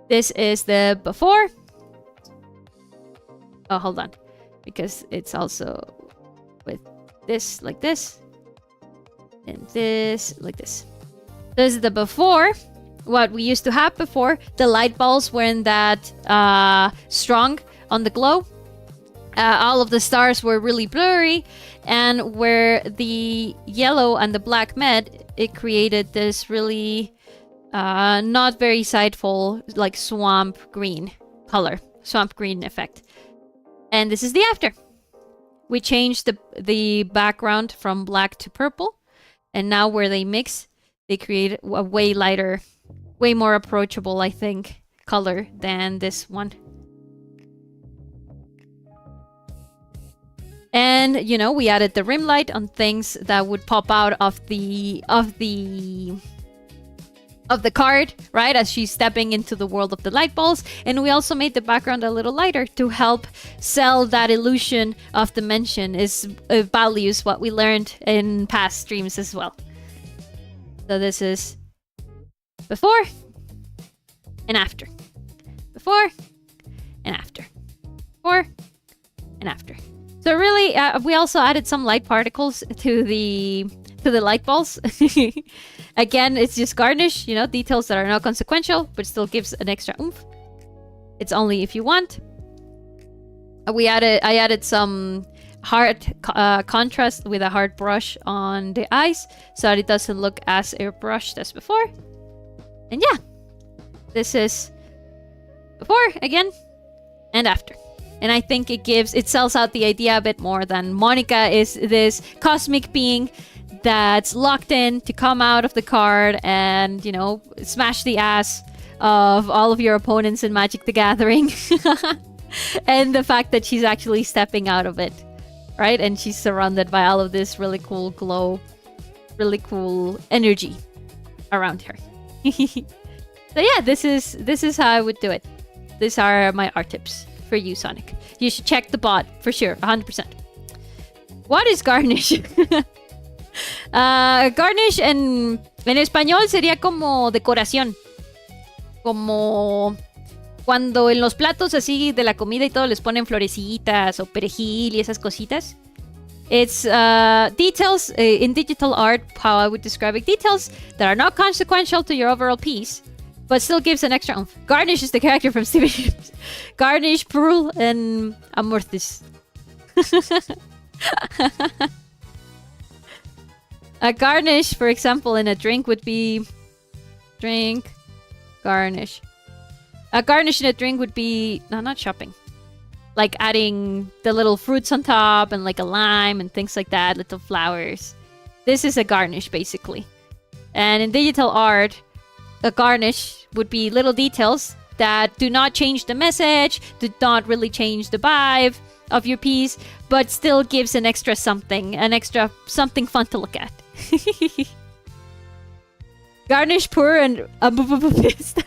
this is the before. Oh, hold on. Because it's also with this like this. And this like this. This is the before. What we used to have before. The light balls weren't that strong on the glow. All of the stars were really blurry. And where the yellow and the black met, it created this really not very sightful, like swamp green color, swamp green effect. And this is the after. We changed the background from black to purple, and now where they mix, they create a way lighter, way more approachable, I think, color than this one. And, you know, we added the rim light on things that would pop out of the card, right? As she's stepping into the world of the light balls. And we also made the background a little lighter to help sell that illusion of dimension values what we learned in past streams as well. So this is before and after. Before and after. Before and after. So really, we also added some light particles to the to the light balls. Again, it's just garnish, you know, details that are not consequential, but still gives an extra oomph. It's only if you want. I added some hard contrast with a hard brush on the eyes so that it doesn't look as airbrushed as before. And yeah, this is before again and after. And I think it sells out the idea a bit more than Monica is this cosmic being that's locked in to come out of the card and, you know, smash the ass of all of your opponents in Magic the Gathering. And the fact that she's actually stepping out of it, right? And she's surrounded by all of this really cool glow, really cool energy around her. So yeah, this is how I would do it. These are my art tips for you, Sonic. You should check the bot for sure, 100%. What is garnish? Garnish en español sería como decoración. Como cuando en los platos así de la comida y todo les ponen florecitas o perejil y esas cositas. It's details in digital art, how I would describe it. Details that are not consequential to your overall piece, but still gives an extra oomph. Garnish is the character from Steven Universe. Garnish, Pearl, and Amorthis. A garnish, for example, in a drink would be... Drink. Garnish. A garnish in a drink would be... No, not shopping. Like adding the little fruits on top and like a lime and things like that. Little flowers. This is a garnish, basically. And in digital art, a garnish would be little details that do not change the message, do not really change the vibe of your piece, but still gives an extra something something fun to look at. Garnish, pour, and fist.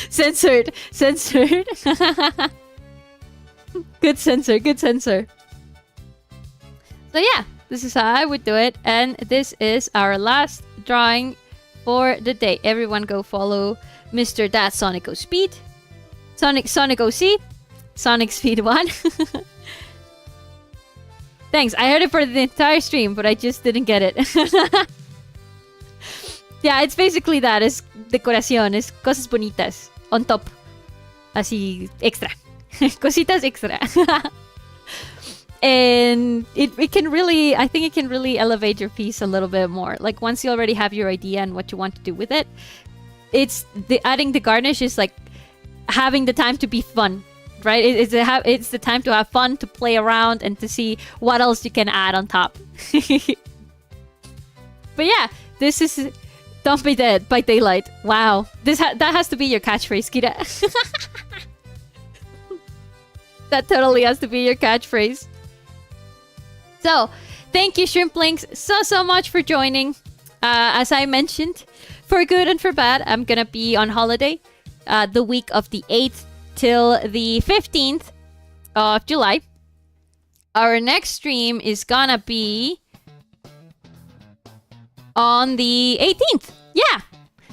Censored. Good censor. So yeah, this is how I would do it, and this is our last drawing for the day. Everyone go follow Mr. Dat Sonic O Speed, Sonic OC, Sonic Speed 1. Thanks, I heard it for the entire stream, but I just didn't get it. Yeah, it's basically that. Es decoración, es cosas bonitas on top. Así, extra. Cositas extra. And it can really, I think it can really elevate your piece a little bit more. Like once you already have your idea and what you want to do with it, adding the garnish is like having the time to be fun, right? It's the time to have fun, to play around, and to see what else you can add on top. But yeah, this is Don't Be Dead by Daylight. Wow, that has to be your catchphrase, Kira. That totally has to be your catchphrase. So, thank you, Shrimplings, so much for joining. As I mentioned, for good and for bad, I'm gonna be on holiday the week of the 8th till the 15th of July. Our next stream is gonna be on the 18th. Yeah,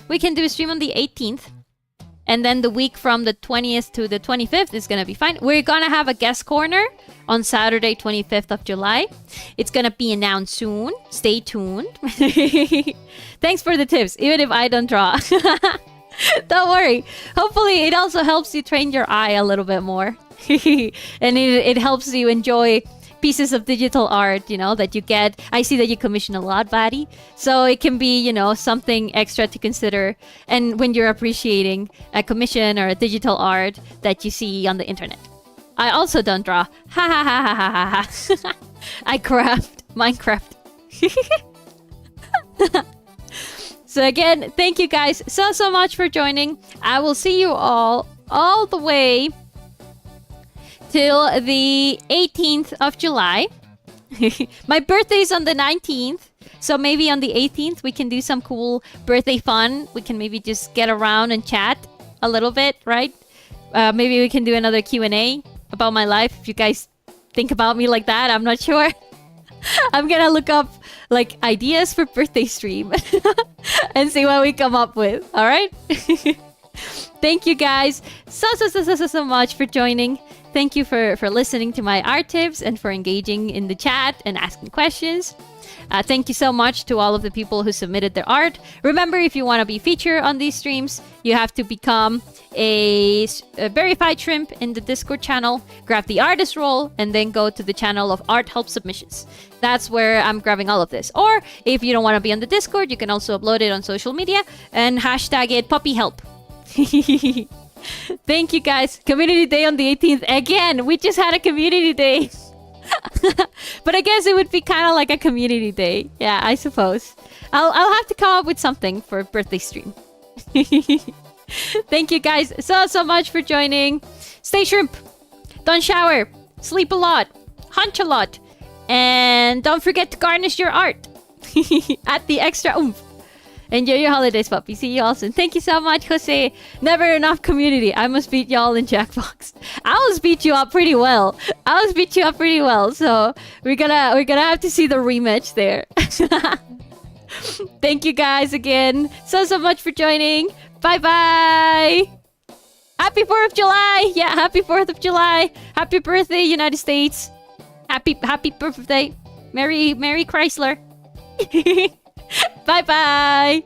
we can do a stream on the 18th. And then the week from the 20th to the 25th is going to be fine. We're going to have a guest corner on Saturday, 25th of July. It's going to be announced soon. Stay tuned. Thanks for the tips, even if I don't draw. Don't worry. Hopefully, it also helps you train your eye a little bit more. And it helps you enjoy pieces of digital art, you know, that you get. I see that you commission a lot, Buddy. So it can be, you know, something extra to consider. And when you're appreciating a commission or a digital art that you see on the internet. I also don't draw. Ha ha ha ha ha ha. I craft Minecraft. So again, thank you guys so much for joining. I will see you all the way till the 18th of July. My birthday is on the 19th, so maybe on the 18th we can do some cool birthday fun. We can maybe just get around and chat a little bit, right? Maybe we can do another Q&A about my life. If you guys think about me like that, I'm not sure. I'm gonna look up like ideas for birthday stream and see what we come up with. All right. Thank you guys so much for joining. Thank you for listening to my art tips and for engaging in the chat and asking questions. Thank you so much to all of the people who submitted their art. Remember, if you want to be featured on these streams, you have to become a verified shrimp in the Discord channel, grab the artist role, and then go to the channel of Art Help Submissions. That's where I'm grabbing all of this. Or if you don't want to be on the Discord, you can also upload it on social media and hashtag it PuppyHelp. Thank you guys. Community Day on the 18th. Again, we just had a community day. But I guess it would be kind of like a community day. Yeah, I suppose. I'll have to come up with something for a birthday stream. Thank you guys so much for joining. Stay shrimp. Don't shower. Sleep a lot. Hunch a lot. And don't forget to garnish your art. At the extra oomph. Enjoy your holidays, puppy. See you all soon. Thank you so much, Jose. Never enough community. I must beat y'all in Jackbox. I always beat you up pretty well. So we're gonna have to see the rematch there. Thank you guys again so much for joining. Bye bye. Happy 4th of July. Yeah, happy 4th of July. Happy birthday, United States. Happy birthday. Merry Chrysler. Bye bye.